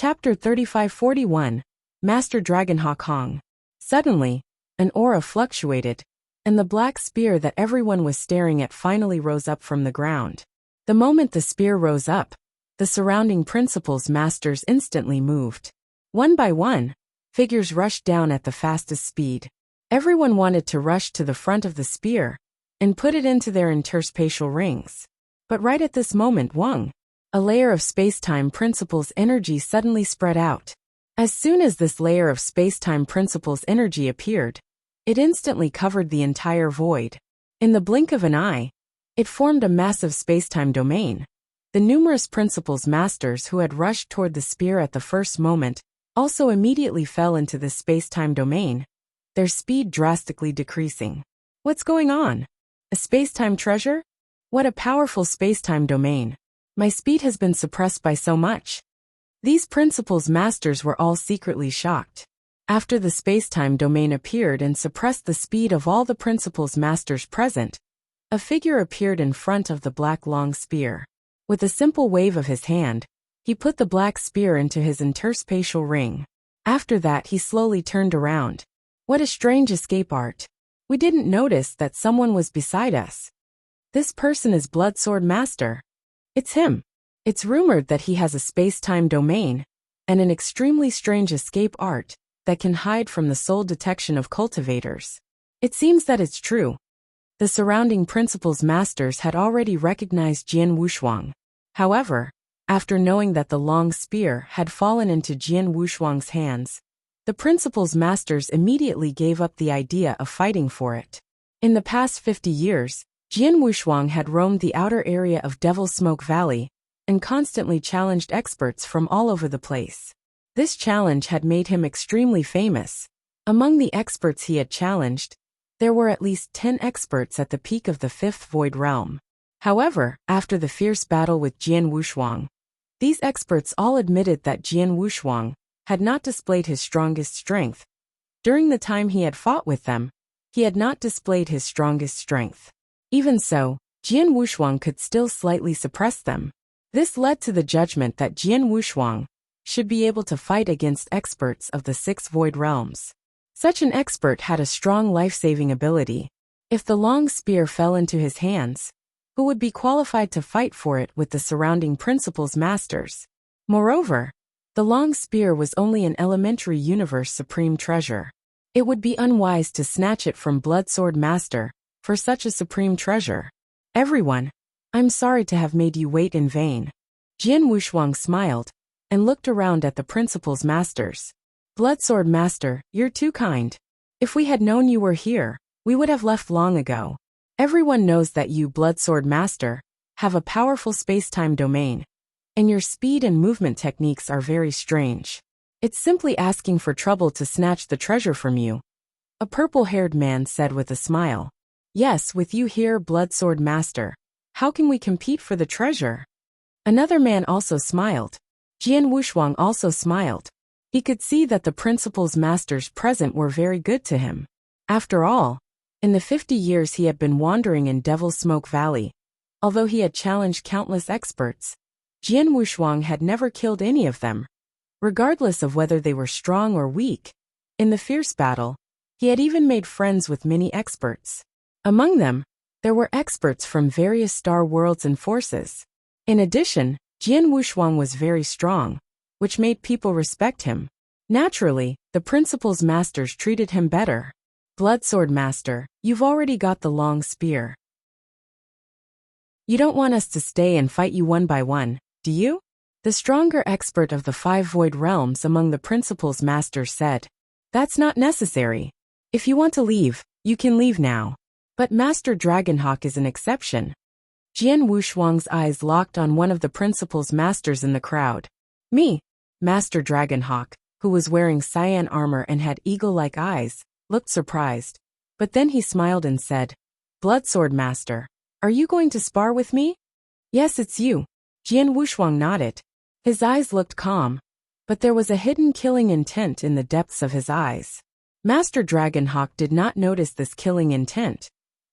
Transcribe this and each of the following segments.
Chapter 3541, Master Dragonhawk Hong. Suddenly, an aura fluctuated, and the black spear that everyone was staring at finally rose up from the ground. The moment the spear rose up, the surrounding principal's masters instantly moved. One by one, figures rushed down at the fastest speed. Everyone wanted to rush to the front of the spear and put it into their interspatial rings. But right at this moment, a layer of space-time principles energy suddenly spread out. As soon as this layer of space-time principles energy appeared, it instantly covered the entire void. In the blink of an eye, it formed a massive space-time domain. The numerous principles masters who had rushed toward the spear at the first moment also immediately fell into this space-time domain, their speed drastically decreasing. What's going on? A space-time treasure? What a powerful space-time domain. My speed has been suppressed by so much. These principles masters were all secretly shocked. After the space-time domain appeared and suppressed the speed of all the principles masters present, a figure appeared in front of the black long spear. With a simple wave of his hand, he put the black spear into his interspatial ring. After that he slowly turned around. What a strange escape art. We didn't notice that someone was beside us. This person is Bloodsword Master. It's him. It's rumored that he has a space-time domain and an extremely strange escape art that can hide from the soul detection of cultivators. It seems that it's true. The surrounding principles masters had already recognized Jian Wushuang. However, after knowing that the long spear had fallen into Jian Wushuang's hands, the principles masters immediately gave up the idea of fighting for it. In the past 50 years, Jian Wushuang had roamed the outer area of Devil's Smoke Valley and constantly challenged experts from all over the place. This challenge had made him extremely famous. Among the experts he had challenged, there were at least 10 experts at the peak of the 5th Void Realm. However, after the fierce battle with Jian Wushuang, these experts all admitted that Jian Wushuang had not displayed his strongest strength. During the time he had fought with them, he had not displayed his strongest strength. Even so, Jian Wushuang could still slightly suppress them. This led to the judgment that Jian Wushuang should be able to fight against experts of the 6 Void Realms. Such an expert had a strong life-saving ability. If the long spear fell into his hands, who would be qualified to fight for it with the surrounding principles masters? Moreover, the long spear was only an elementary universe supreme treasure. It would be unwise to snatch it from Bloodsword Master for such a supreme treasure. Everyone, I'm sorry to have made you wait in vain. Jian Wushuang smiled and looked around at the principles masters. Bloodsword Master, you're too kind. If we had known you were here, we would have left long ago. Everyone knows that you, Bloodsword Master, have a powerful space-time domain, and your speed and movement techniques are very strange. It's simply asking for trouble to snatch the treasure from you. A purple-haired man said with a smile. Yes, with you here, Bloodsword Master. How can we compete for the treasure? Another man also smiled. Jian Wushuang also smiled. He could see that the principles masters present were very good to him. After all, in the 50 years he had been wandering in Devil's Smoke Valley, although he had challenged countless experts, Jian Wushuang had never killed any of them. Regardless of whether they were strong or weak, in the fierce battle, he had even made friends with many experts. Among them, there were experts from various star worlds and forces. In addition, Jian Wushuang was very strong, which made people respect him. Naturally, the principles masters treated him better. Bloodsword Master, you've already got the long spear. You don't want us to stay and fight you one by one, do you? The stronger expert of the 5 Void Realms among the principles masters said. That's not necessary. If you want to leave, you can leave now. But Master Dragonhawk is an exception. Jian Wushuang's eyes locked on one of the principles masters in the crowd. Me, Master Dragonhawk, who was wearing cyan armor and had eagle-like eyes, looked surprised. But then he smiled and said, Bloodsword Master, are you going to spar with me? Yes, it's you. Jian Wushuang nodded. His eyes looked calm, but there was a hidden killing intent in the depths of his eyes. Master Dragonhawk did not notice this killing intent.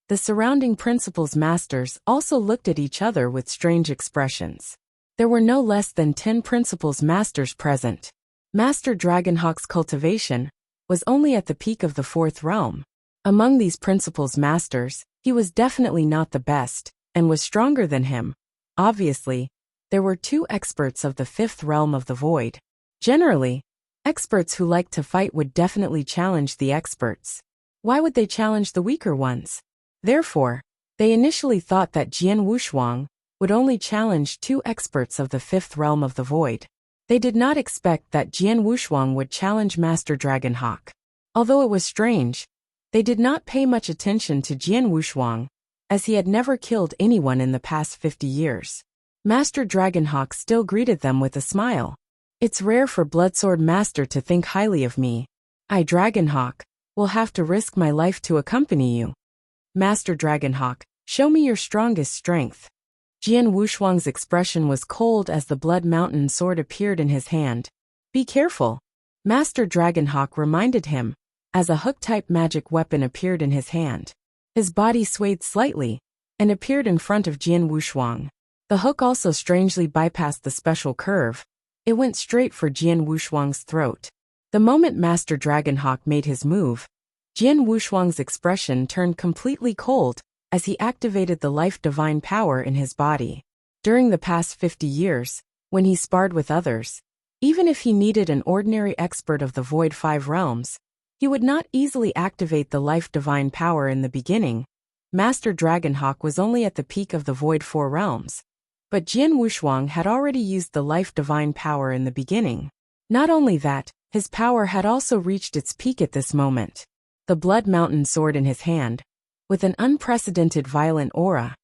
The surrounding principles masters also looked at each other with strange expressions. There were no less than 10 principals masters present. Master Dragonhawk's cultivation was only at the peak of the 4th realm. Among these principals masters, he was definitely not the best, and was stronger than him. Obviously, there were 2 experts of the 5th realm of the void. Generally, experts who liked to fight would definitely challenge the experts. Why would they challenge the weaker ones? Therefore, they initially thought that Jian Wushuang would only challenge 2 experts of the 5th realm of the void. They did not expect that Jian Wushuang would challenge Master Dragonhawk. Although it was strange, they did not pay much attention to Jian Wushuang, as he had never killed anyone in the past 50 years. Master Dragonhawk still greeted them with a smile. It's rare for Bloodsword Master to think highly of me. I, Dragonhawk, will have to risk my life to accompany you. Master Dragonhawk, show me your strongest strength. Jian Wushuang's expression was cold as the Blood Mountain sword appeared in his hand. Be careful. Master Dragonhawk reminded him, as a hook-type magic weapon appeared in his hand. His body swayed slightly, and appeared in front of Jian Wushuang. The hook also strangely bypassed the special curve. It went straight for Jian Wushuang's throat. The moment Master Dragonhawk made his move, Jian Wushuang's expression turned completely cold, as he activated the life divine power in his body. During the past 50 years, when he sparred with others, even if he needed an ordinary expert of the Void 5 realms, he would not easily activate the life divine power in the beginning. Master Dragonhawk was only at the peak of the Void 4 realms, but Jian Wushuang had already used the life divine power in the beginning. Not only that, his power had also reached its peak at this moment. The Blood Mountain sword in his hand, with an unprecedented violent aura,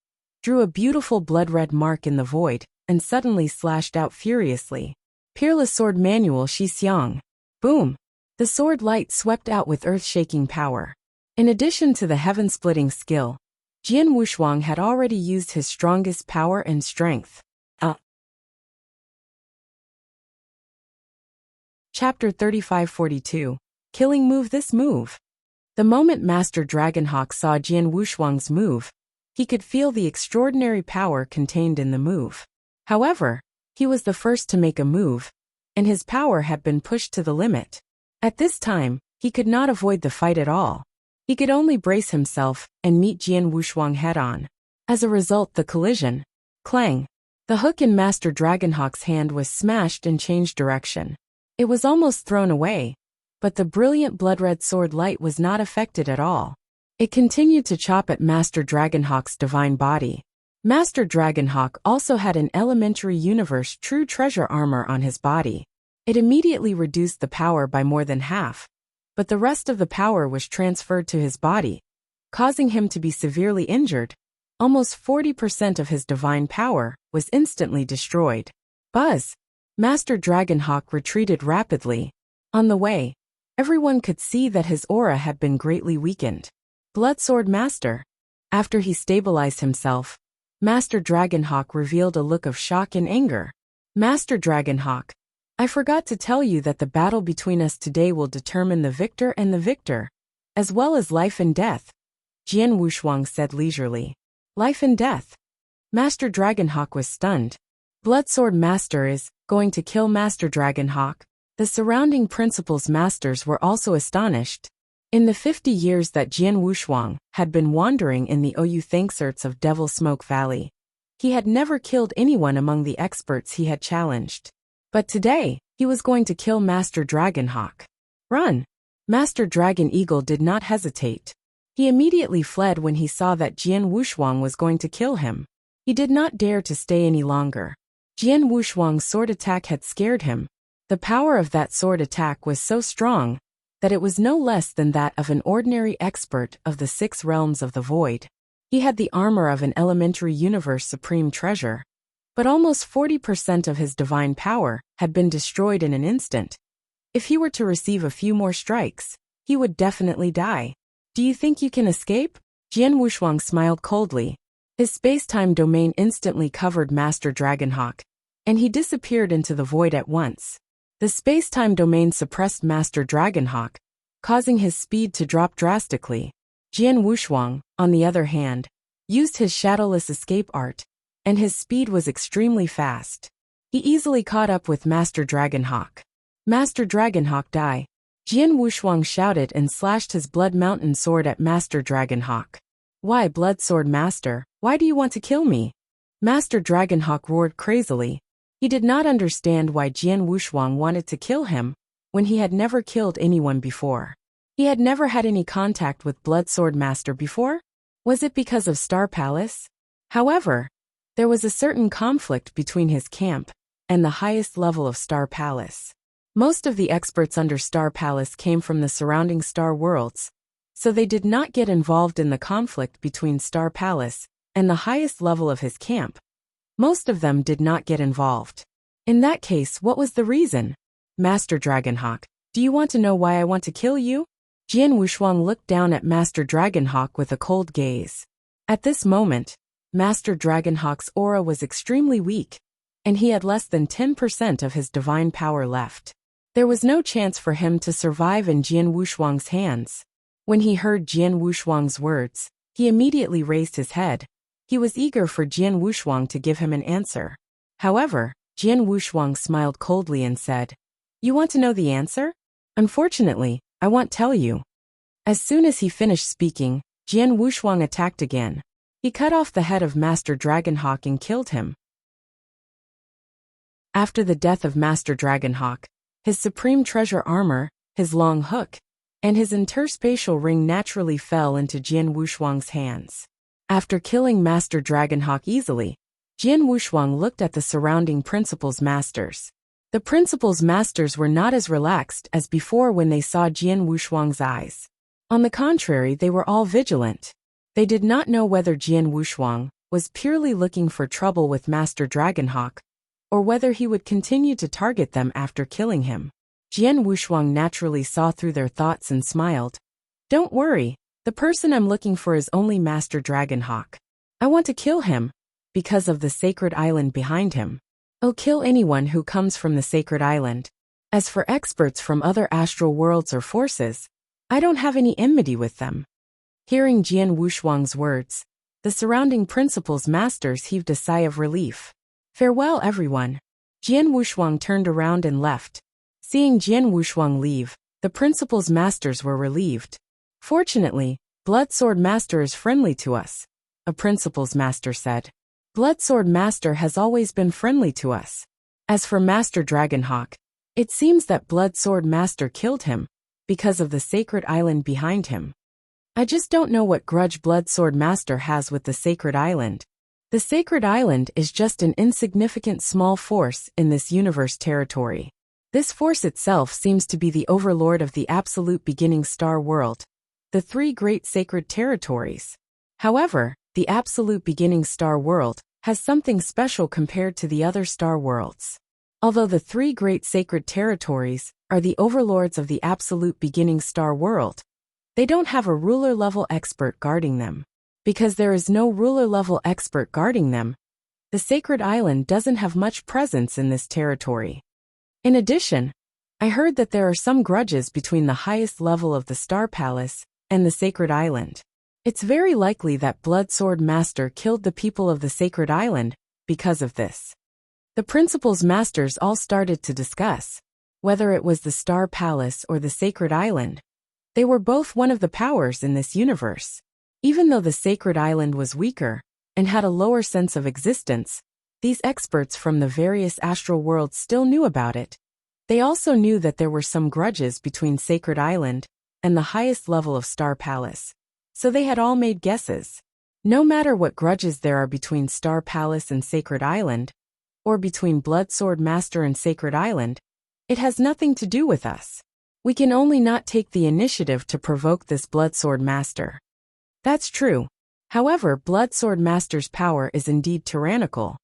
drew a beautiful blood-red mark in the void, and suddenly slashed out furiously. Peerless Sword Manual Shi Xiang. Boom! The sword light swept out with earth-shaking power. In addition to the heaven-splitting skill, Jian Wushuang had already used his strongest power and strength. Chapter 3542. Killing Move. This move. The moment Master Dragonhawk saw Jian Wushuang's move, he could feel the extraordinary power contained in the move. However, he was the first to make a move, and his power had been pushed to the limit. At this time, he could not avoid the fight at all. He could only brace himself and meet Jian Wushuang head-on. As a result, the collision. Clang! The hook in Master Dragonhawk's hand was smashed and changed direction. It was almost thrown away, but the brilliant blood-red sword light was not affected at all. It continued to chop at Master Dragonhawk's divine body. Master Dragonhawk also had an elementary universe true treasure armor on his body. It immediately reduced the power by more than half, but the rest of the power was transferred to his body, causing him to be severely injured. Almost 40% of his divine power was instantly destroyed. Buzz! Master Dragonhawk retreated rapidly. On the way, everyone could see that his aura had been greatly weakened. Bloodsword Master. After he stabilized himself, Master Dragonhawk revealed a look of shock and anger. Master Dragonhawk, I forgot to tell you that the battle between us today will determine the victor and the victor, as well as life and death, Jian Wushuang said leisurely. Life and death? Master Dragonhawk was stunned. Bloodsword Master is going to kill Master Dragonhawk. The surrounding principals masters were also astonished. In the 50 years that Jian Wushuang had been wandering in the Oyu Thankserts of Devil Smoke Valley, he had never killed anyone among the experts he had challenged. But today, he was going to kill Master Dragonhawk. Run! Master Dragon Eagle did not hesitate. He immediately fled when he saw that Jian Wushuang was going to kill him. He did not dare to stay any longer. Jian Wushuang's sword attack had scared him. The power of that sword attack was so strong that it was no less than that of an ordinary expert of the 6 realms of the void. He had the armor of an elementary universe supreme treasure, but almost 40% of his divine power had been destroyed in an instant. If he were to receive a few more strikes, he would definitely die. Do you think you can escape? Jian Wushuang smiled coldly. His space-time domain instantly covered Master Dragonhawk, and he disappeared into the void at once. The space-time domain suppressed Master Dragonhawk, causing his speed to drop drastically. Jian Wushuang, on the other hand, used his shadowless escape art, and his speed was extremely fast. He easily caught up with Master Dragonhawk. Master Dragonhawk die! Jian Wushuang shouted and slashed his Blood Mountain sword at Master Dragonhawk. Why, Blood Sword Master, why do you want to kill me? Master Dragonhawk roared crazily. He did not understand why Jian Wushuang wanted to kill him, when he had never killed anyone before. He had never had any contact with Blood Sword Master before? Was it because of Star Palace? However, there was a certain conflict between his camp and the highest level of Star Palace. Most of the experts under Star Palace came from the surrounding star worlds, so they did not get involved in the conflict between Star Palace and the highest level of his camp. Most of them did not get involved. In that case, what was the reason? Master Dragonhawk, do you want to know why I want to kill you? Jian Wushuang looked down at Master Dragonhawk with a cold gaze. At this moment, Master Dragonhawk's aura was extremely weak, and he had less than 10% of his divine power left. There was no chance for him to survive in Jian Wushuang's hands. When he heard Jian Wushuang's words, he immediately raised his head. He was eager for Jian Wushuang to give him an answer. However, Jian Wushuang smiled coldly and said, "You want to know the answer? Unfortunately, I won't tell you." As soon as he finished speaking, Jian Wushuang attacked again. He cut off the head of Master Dragonhawk and killed him. After the death of Master Dragonhawk, his supreme treasure armor, his long hook, and his interspatial ring naturally fell into Jian Wushuang's hands. After killing Master Dragonhawk easily, Jian Wushuang looked at the surrounding Principal's Masters. The Principal's Masters were not as relaxed as before when they saw Jian Wushuang's eyes. On the contrary, they were all vigilant. They did not know whether Jian Wushuang was purely looking for trouble with Master Dragonhawk, or whether he would continue to target them after killing him. Jian Wushuang naturally saw through their thoughts and smiled. "Don't worry, the person I'm looking for is only Master Dragonhawk. I want to kill him, because of the sacred island behind him. I'll kill anyone who comes from the sacred island. As for experts from other astral worlds or forces, I don't have any enmity with them." Hearing Jian Wushuang's words, the surrounding Principal's Masters heaved a sigh of relief. "Farewell, everyone." Jian Wushuang turned around and left. Seeing Jian Wushuang leave, the Principal's Masters were relieved. "Fortunately, Blood Sword Master is friendly to us," a Principal's Master said. "Blood Sword Master has always been friendly to us. As for Master Dragonhawk, it seems that Blood Sword Master killed him, because of the sacred island behind him. I just don't know what grudge Blood Sword Master has with the sacred island. The sacred island is just an insignificant small force in this universe territory. This force itself seems to be the overlord of the absolute beginning star world, the three great sacred territories. However, the absolute beginning star world has something special compared to the other star worlds. Although the three great sacred territories are the overlords of the absolute beginning star world, they don't have a ruler-level expert guarding them. Because there is no ruler-level expert guarding them, the sacred island doesn't have much presence in this territory. In addition, I heard that there are some grudges between the highest level of the Star Palace and the sacred island. It's very likely that Blood Sword Master killed the people of the sacred island because of this. The Principal's Masters all started to discuss whether it was the Star Palace or the sacred island. They were both one of the powers in this universe. Even though the sacred island was weaker and had a lower sense of existence, these experts from the various astral worlds still knew about it. They also knew that there were some grudges between Sacred Island and the highest level of Star Palace, so they had all made guesses. No matter what grudges there are between Star Palace and Sacred Island, or between Blood Sword Master and Sacred Island, it has nothing to do with us. We can only not take the initiative to provoke this Blood Sword Master. That's true. However, Blood Sword Master's power is indeed tyrannical.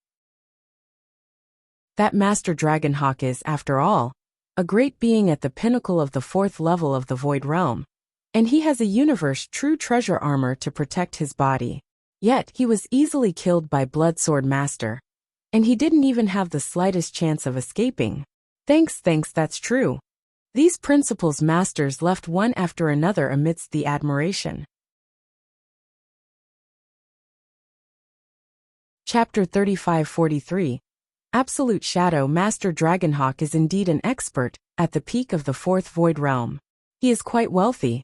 That Master Dragonhawk is, after all, a great being at the pinnacle of the fourth level of the Void Realm, and he has a universe true treasure armor to protect his body. Yet, he was easily killed by Blood Sword Master, and he didn't even have the slightest chance of escaping. Thanks, that's true. These Principal's Masters left one after another amidst the admiration. Chapter 3543. Absolute Shadow Master Dragonhawk is indeed an expert at the peak of the fourth void realm. He is quite wealthy.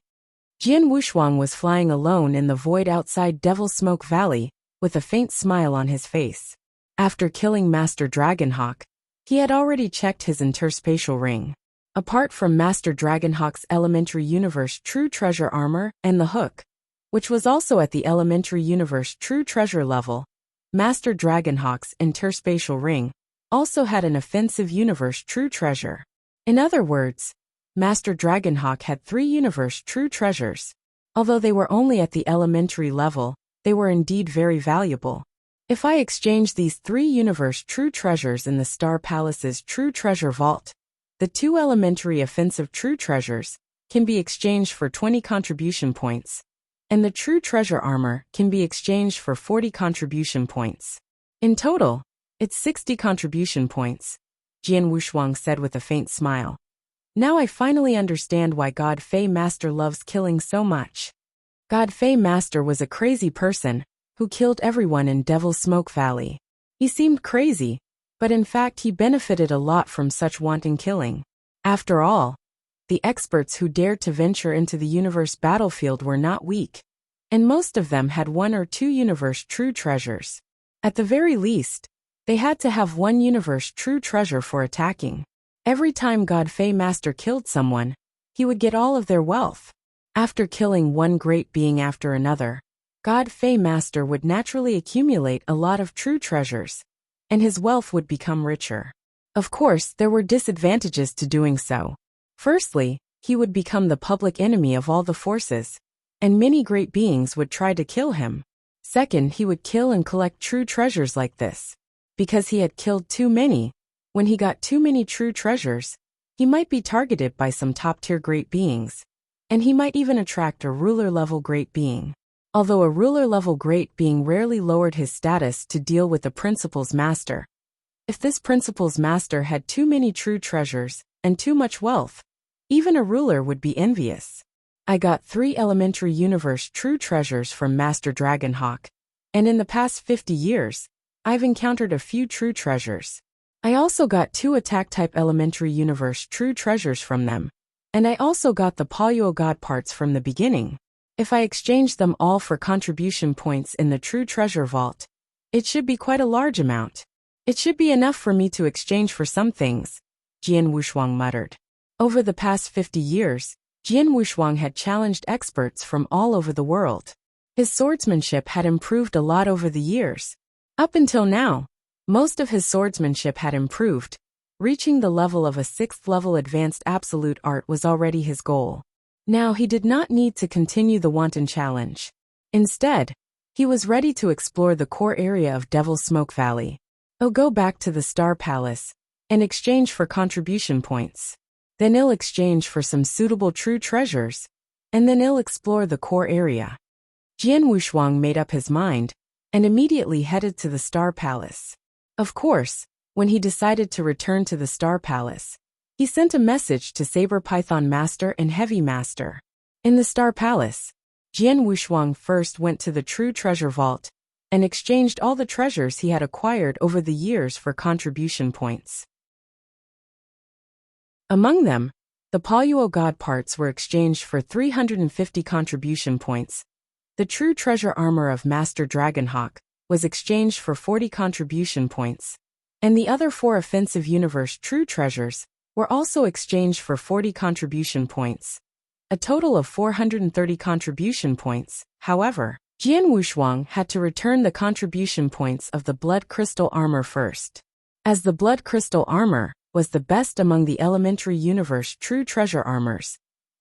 Jian Wushuang was flying alone in the void outside Devil Smoke Valley, with a faint smile on his face. After killing Master Dragonhawk, he had already checked his interspatial ring. Apart from Master Dragonhawk's elementary universe true treasure armor and the hook, which was also at the elementary universe true treasure level, Master Dragonhawk's interspatial ring also had an offensive universe true treasure. In other words, Master Dragonhawk had 3 universe true treasures. Although they were only at the elementary level, they were indeed very valuable. If I exchange these 3 universe true treasures in the Star Palace's true treasure vault, the 2 elementary offensive true treasures can be exchanged for 20 contribution points, and the true treasure armor can be exchanged for 40 contribution points. In total, it's 60 contribution points, Jian Wushuang said with a faint smile. Now I finally understand why God Fei Master loves killing so much. God Fei Master was a crazy person who killed everyone in Devil Smoke Valley. He seemed crazy, but in fact he benefited a lot from such wanton killing. After all, the experts who dared to venture into the universe battlefield were not weak, and most of them had 1 or 2 universe true treasures. At the very least, they had to have 1 universe true treasure for attacking. Every time God Fei Master killed someone, he would get all of their wealth. After killing one great being after another, God Fei Master would naturally accumulate a lot of true treasures, and his wealth would become richer. Of course, there were disadvantages to doing so. Firstly, he would become the public enemy of all the forces, and many great beings would try to kill him. Second, he would kill and collect true treasures like this. Because he had killed too many, when he got too many true treasures, he might be targeted by some top-tier great beings, and he might even attract a ruler-level great being. Although a ruler-level great being rarely lowered his status to deal with the principal's master. If this principal's master had too many true treasures and too much wealth, even a ruler would be envious. I got 3 elementary universe true treasures from Master Dragonhawk, and in the past 50 years, I've encountered a few true treasures. I also got 2 attack-type elementary universe true treasures from them, and I also got the Polyuo God parts from the beginning. If I exchange them all for contribution points in the true treasure vault, it should be quite a large amount. It should be enough for me to exchange for some things, Jian Wushuang muttered. Over the past 50 years, Jian Wushuang had challenged experts from all over the world. His swordsmanship had improved a lot over the years. Up until now, most of his swordsmanship had improved. Reaching the level of a 6th level advanced absolute art was already his goal. Now he did not need to continue the wanton challenge. Instead, he was ready to explore the core area of Devil Smoke Valley. He'll go back to the Star Palace and exchange for contribution points. Then he'll exchange for some suitable true treasures, and then he'll explore the core area. Jian Wushuang made up his mind and immediately headed to the Star Palace. Of course, when he decided to return to the Star Palace, he sent a message to Saber Python Master and Heavy Master. In the Star Palace, Jian Wushuang first went to the True Treasure Vault and exchanged all the treasures he had acquired over the years for contribution points. Among them, the Polyuo God parts were exchanged for 350 contribution points. The True Treasure Armor of Master Dragonhawk was exchanged for 40 contribution points, and the other 4 offensive universe true treasures were also exchanged for 40 contribution points. A total of 430 contribution points. However, Jian Wushuang had to return the contribution points of the Blood Crystal Armor first. As the Blood Crystal Armor was the best among the elementary universe true treasure armors,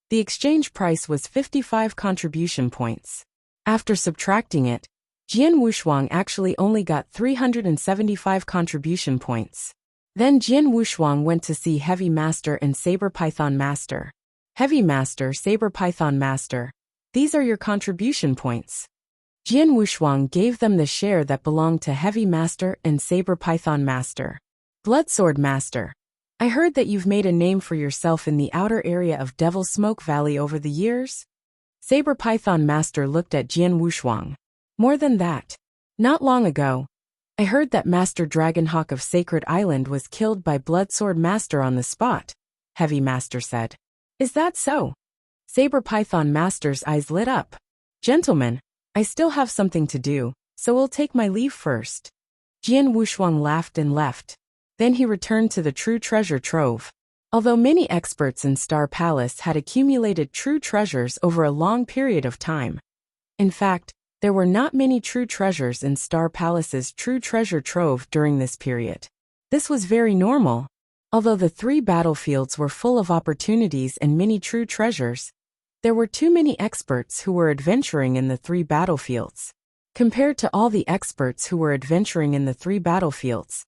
the exchange price was 55 contribution points. After subtracting it, Jian Wushuang actually only got 375 contribution points. Then Jian Wushuang went to see Heavy Master and Saber Python Master. Heavy Master, Saber Python Master, these are your contribution points. Jian Wushuang gave them the share that belonged to Heavy Master and Saber Python Master. Bloodsword Master, I heard that you've made a name for yourself in the outer area of Devil Smoke Valley over the years? Saber Python Master looked at Jian Wushuang. More than that. Not long ago, I heard that Master Dragonhawk of Sacred Island was killed by Bloodsword Master on the spot, Heavy Master said. Is that so? Saber Python Master's eyes lit up. Gentlemen, I still have something to do, so we'll take my leave first. Jian Wushuang laughed and left. Then he returned to the true treasure trove. Although many experts in Star Palace had accumulated true treasures over a long period of time. In fact, there were not many true treasures in Star Palace's true treasure trove during this period. This was very normal. Although the 3 battlefields were full of opportunities and many true treasures, there were too many experts who were adventuring in the 3 battlefields. Compared to all the experts who were adventuring in the 3 battlefields,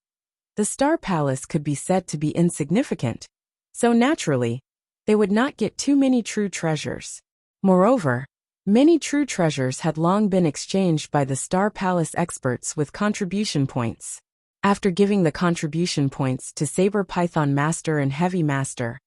the Star Palace could be said to be insignificant. So naturally, they would not get too many true treasures. Moreover, many true treasures had long been exchanged by the Star Palace experts with contribution points. After giving the contribution points to Saber Python Master and Heavy Master,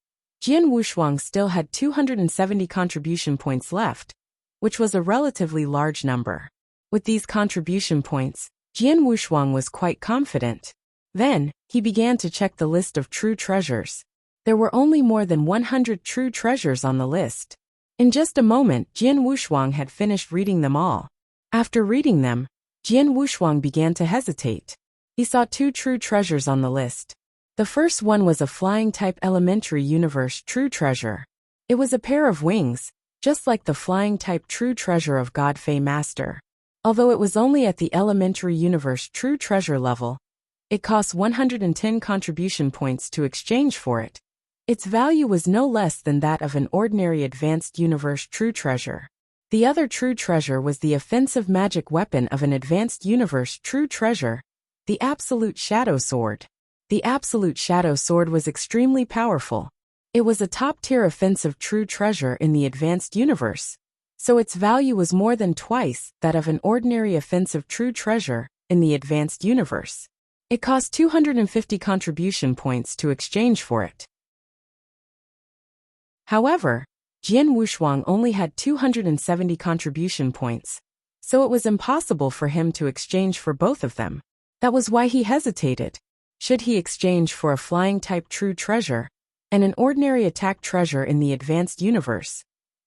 Jian Wushuang still had 270 contribution points left, which was a relatively large number. With these contribution points, Jian Wushuang was quite confident. Then, he began to check the list of true treasures. There were only more than 100 true treasures on the list. In just a moment, Jian Wushuang had finished reading them all. After reading them, Jian Wushuang began to hesitate. He saw 2 true treasures on the list. The first one was a flying-type elementary universe true treasure. It was a pair of wings, just like the flying-type true treasure of God Fei Master. Although it was only at the elementary universe true treasure level, it cost 110 contribution points to exchange for it. Its value was no less than that of an ordinary advanced universe true treasure. The other true treasure was the offensive magic weapon of an advanced universe true treasure, the Absolute Shadow Sword. The Absolute Shadow Sword was extremely powerful. It was a top-tier offensive true treasure in the advanced universe, so its value was more than twice that of an ordinary offensive true treasure in the advanced universe. It cost 250 contribution points to exchange for it. However, Jian Wushuang only had 270 contribution points, so it was impossible for him to exchange for both of them. That was why he hesitated. Should he exchange for a flying-type true treasure and an ordinary attack treasure in the advanced universe?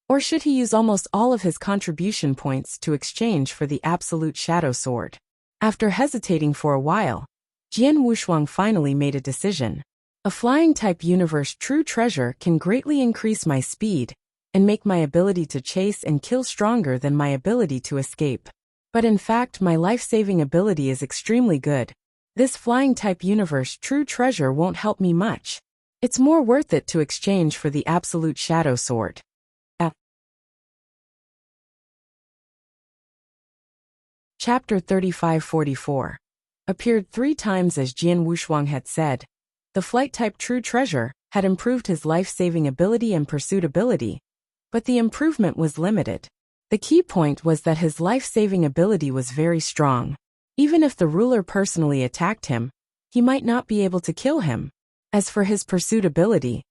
Or should he use almost all of his contribution points to exchange for the Absolute Shadow Sword? After hesitating for a while, Jian Wushuang finally made a decision. A flying-type universe true treasure can greatly increase my speed and make my ability to chase and kill stronger than my ability to escape. But in fact, my life-saving ability is extremely good. This flying-type universe true treasure won't help me much. It's more worth it to exchange for the Absolute Shadow Sword. Chapter 3544 appeared 3 times as Jian Wushuang had said. The flight-type true treasure had improved his life-saving ability and pursuit ability, but the improvement was limited. The key point was that his life-saving ability was very strong. Even if the ruler personally attacked him, he might not be able to kill him. As for his pursuit ability,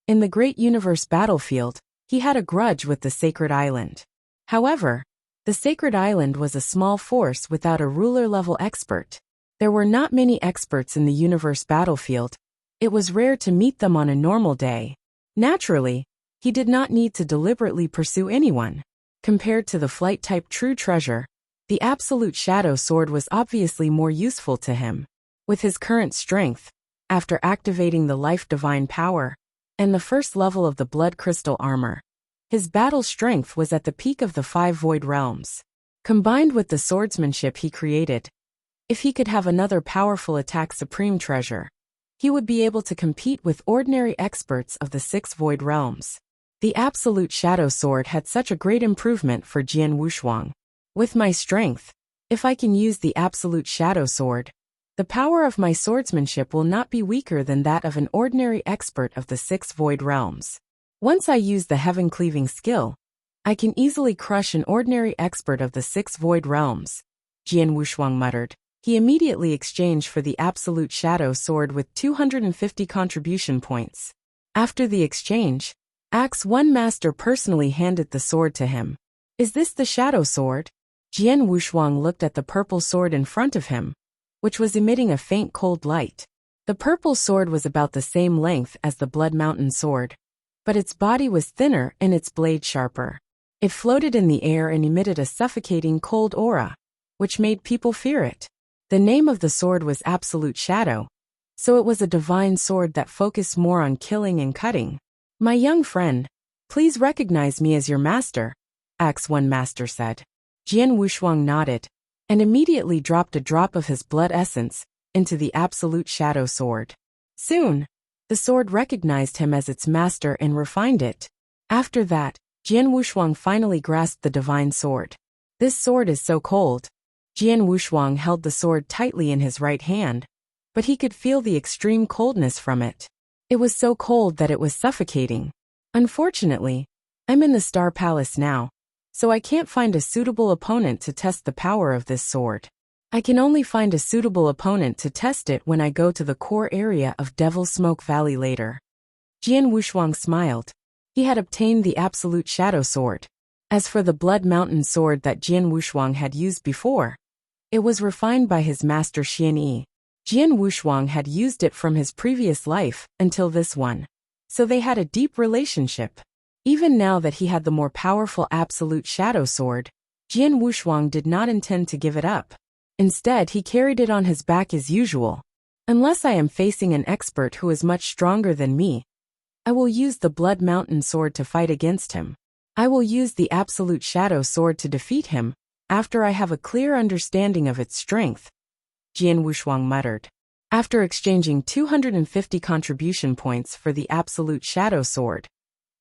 in the Great Universe battlefield, he had a grudge with the Sacred Island. However, the Sacred Island was a small force without a ruler-level expert. There were not many experts in the universe battlefield. It was rare to meet them on a normal day. Naturally, he did not need to deliberately pursue anyone. Compared to the flight-type true treasure, the Absolute Shadow Sword was obviously more useful to him. With his current strength, after activating the Life Divine Power and the first level of the Blood Crystal Armor, his battle strength was at the peak of the 5 Void Realms. Combined with the swordsmanship he created, if he could have another powerful attack supreme treasure, he would be able to compete with ordinary experts of the 6 Void Realms. The Absolute Shadow Sword had such a great improvement for Jian Wushuang. With my strength, if I can use the Absolute Shadow Sword, the power of my swordsmanship will not be weaker than that of an ordinary expert of the 6 Void Realms. Once I use the Heaven-Cleaving skill, I can easily crush an ordinary expert of the 6 Void Realms, Jian Wushuang muttered. He immediately exchanged for the Absolute Shadow Sword with 250 contribution points. After the exchange, Axe One Master personally handed the sword to him. Is this the Shadow Sword? Jian Wushuang looked at the purple sword in front of him. which was emitting a faint cold light. The purple sword was about the same length as the Blood Mountain sword, but its body was thinner and its blade sharper. It floated in the air and emitted a suffocating cold aura, which made people fear it. The name of the sword was Absolute Shadow, so it was a divine sword that focused more on killing and cutting. My young friend, please recognize me as your master, Axe One Master said. Jian Wushuang nodded, and immediately dropped a drop of his blood essence into the Absolute Shadow sword. Soon, the sword recognized him as its master and refined it. After that, Jian Wushuang finally grasped the divine sword. This sword is so cold. Jian Wushuang held the sword tightly in his right hand, but he could feel the extreme coldness from it. It was so cold that it was suffocating. Unfortunately, I'm in the Star Palace now, so I can't find a suitable opponent to test the power of this sword. I can only find a suitable opponent to test it when I go to the core area of Devil's Smoke Valley later. Jian Wushuang smiled. He had obtained the Absolute Shadow sword. As for the Blood Mountain sword that Jian Wushuang had used before, it was refined by his master Xian Yi. Jian Wushuang had used it from his previous life until this one, so they had a deep relationship. Even now that he had the more powerful Absolute Shadow sword, Jian Wushuang did not intend to give it up. Instead, he carried it on his back as usual. Unless I am facing an expert who is much stronger than me, I will use the Blood Mountain sword to fight against him. I will use the Absolute Shadow sword to defeat him, after I have a clear understanding of its strength, Jian Wushuang muttered. After exchanging 250 contribution points for the Absolute Shadow sword,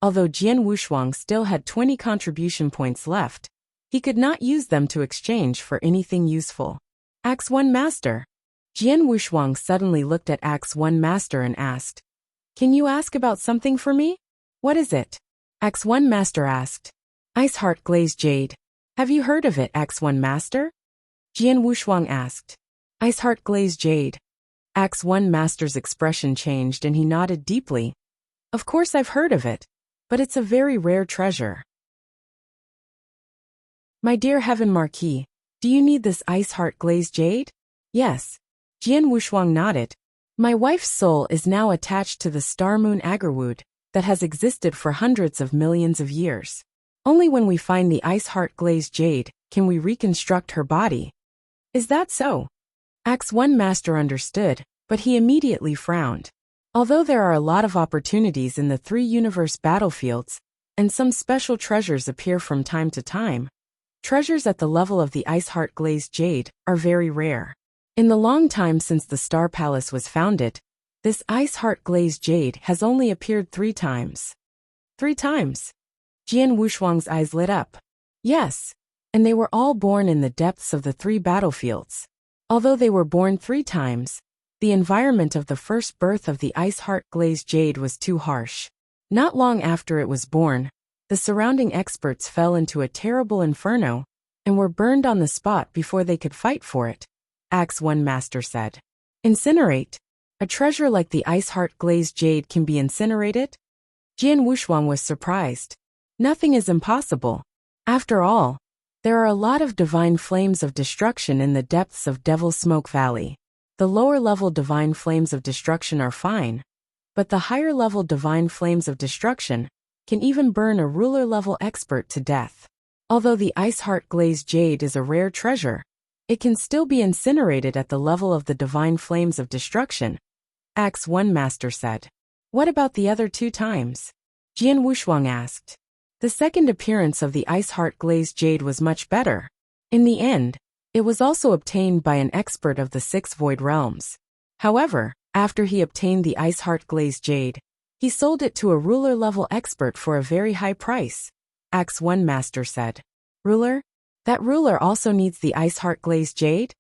although Jian Wushuang still had 20 contribution points left, he could not use them to exchange for anything useful. Axe One Master. Jian Wushuang suddenly looked at Axe One Master and asked, "Can you ask about something for me? What is it?" Axe One Master asked. "Ice Heart Glazed Jade. Have you heard of it, Axe One Master?" Jian Wushuang asked. "Ice Heart Glazed Jade." Axe One Master's expression changed and he nodded deeply. "Of course I've heard of it, but it's a very rare treasure." "My dear Heaven Marquis, do you need this Ice Heart Glazed Jade?" "Yes." Jian Wushuang nodded. "My wife's soul is now attached to the star moon Agarwood that has existed for hundreds of millions of years. Only when we find the Ice Heart Glazed Jade can we reconstruct her body." "Is that so?" Axe One Master understood, but he immediately frowned. Although there are a lot of opportunities in the three universe battlefields, and some special treasures appear from time to time, treasures at the level of the Ice Heart Glazed Jade are very rare. In the long time since the Star Palace was founded, this Ice Heart Glazed Jade has only appeared 3 times. 3 times? Jian Wushuang's eyes lit up. Yes, and they were all born in the depths of the 3 battlefields. Although they were born 3 times, the environment of the first birth of the Ice Heart Glazed Jade was too harsh. Not long after it was born, the surrounding experts fell into a terrible inferno and were burned on the spot before they could fight for it, Axe One Master said. "Incinerate? A treasure like the Ice Heart Glazed Jade can be incinerated?" Jian Wushuang was surprised. Nothing is impossible. After all, there are a lot of divine flames of destruction in the depths of Devil's Smoke Valley. The lower-level divine flames of destruction are fine, but the higher-level divine flames of destruction can even burn a ruler-level expert to death. Although the Ice Heart Glazed Jade is a rare treasure, it can still be incinerated at the level of the divine flames of destruction, Axe One Master said. "What about the other 2 times?" Jian Wushuang asked. The second appearance of the Ice Heart Glazed Jade was much better. In the end, it was also obtained by an expert of the 6 Void Realms. However, after he obtained the Ice Heart Glazed Jade, he sold it to a ruler-level expert for a very high price, Axe One Master said. "Ruler? That ruler also needs the Ice Heart Glazed Jade?"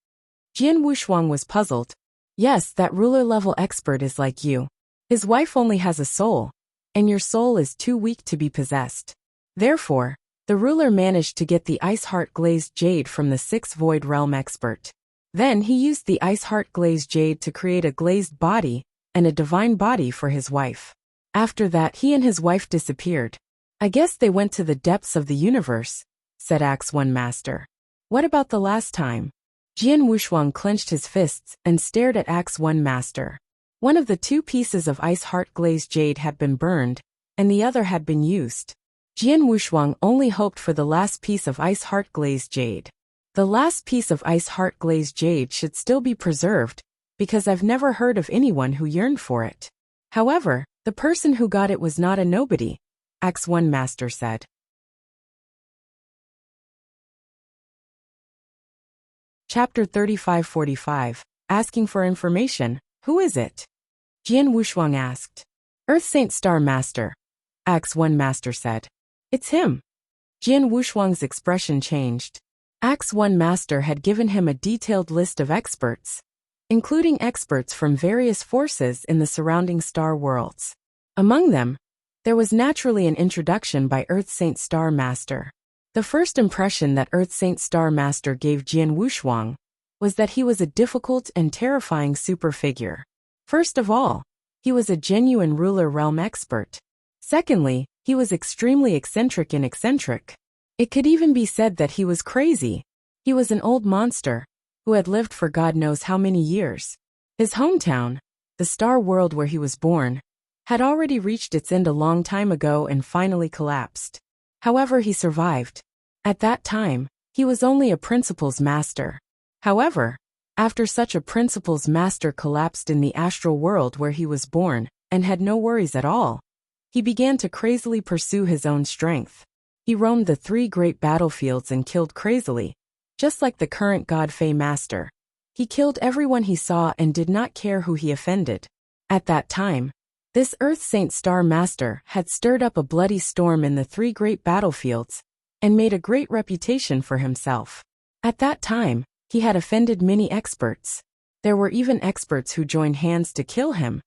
Jian Wushuang was puzzled. "Yes, that ruler-level expert is like you. His wife only has a soul, and your soul is too weak to be possessed. Therefore, the ruler managed to get the Ice Heart Glazed Jade from the 6 Void Realm expert. Then he used the Ice Heart Glazed Jade to create a glazed body and a divine body for his wife. After that, he and his wife disappeared. I guess they went to the depths of the universe," said Axe One Master. "What about the last time?" Jian Wushuang clenched his fists and stared at Axe 1 Master. One of the two pieces of ice heart glazed jade had been burned, and the other had been used. Jian Wushuang only hoped for the last piece of ice heart glazed jade. The last piece of ice heart glazed jade should still be preserved, because I've never heard of anyone who yearned for it. However, the person who got it was not a nobody, Axe 1 Master said. Chapter 3545, Asking for Information. Who is it? Jian Wushuang asked. Earth Saint Star Master, Axe 1 Master said. It's him. Jian Wushuang's expression changed. Axe 1 Master had given him a detailed list of experts, including experts from various forces in the surrounding star worlds. Among them, there was naturally an introduction by Earth Saint Star Master. The first impression that Earth Saint Star Master gave Jian Wushuang was that he was a difficult and terrifying super figure. First of all, he was a genuine ruler realm expert. Secondly, he was extremely eccentric and eccentric. It could even be said that he was crazy. He was an old monster who had lived for God knows how many years. His hometown, the star world where he was born, had already reached its end a long time ago and finally collapsed. However, he survived. At that time, he was only a principal's master. However, after such a principal's master collapsed in the astral world where he was born and had no worries at all, he began to crazily pursue his own strength. He roamed the 3 great battlefields and killed crazily, just like the current God Fei Master. He killed everyone he saw and did not care who he offended. At that time, this Earth Saint Star Master had stirred up a bloody storm in the 3 great battlefields and made a great reputation for himself. At that time, he had offended many experts. There were even experts who joined hands to kill him.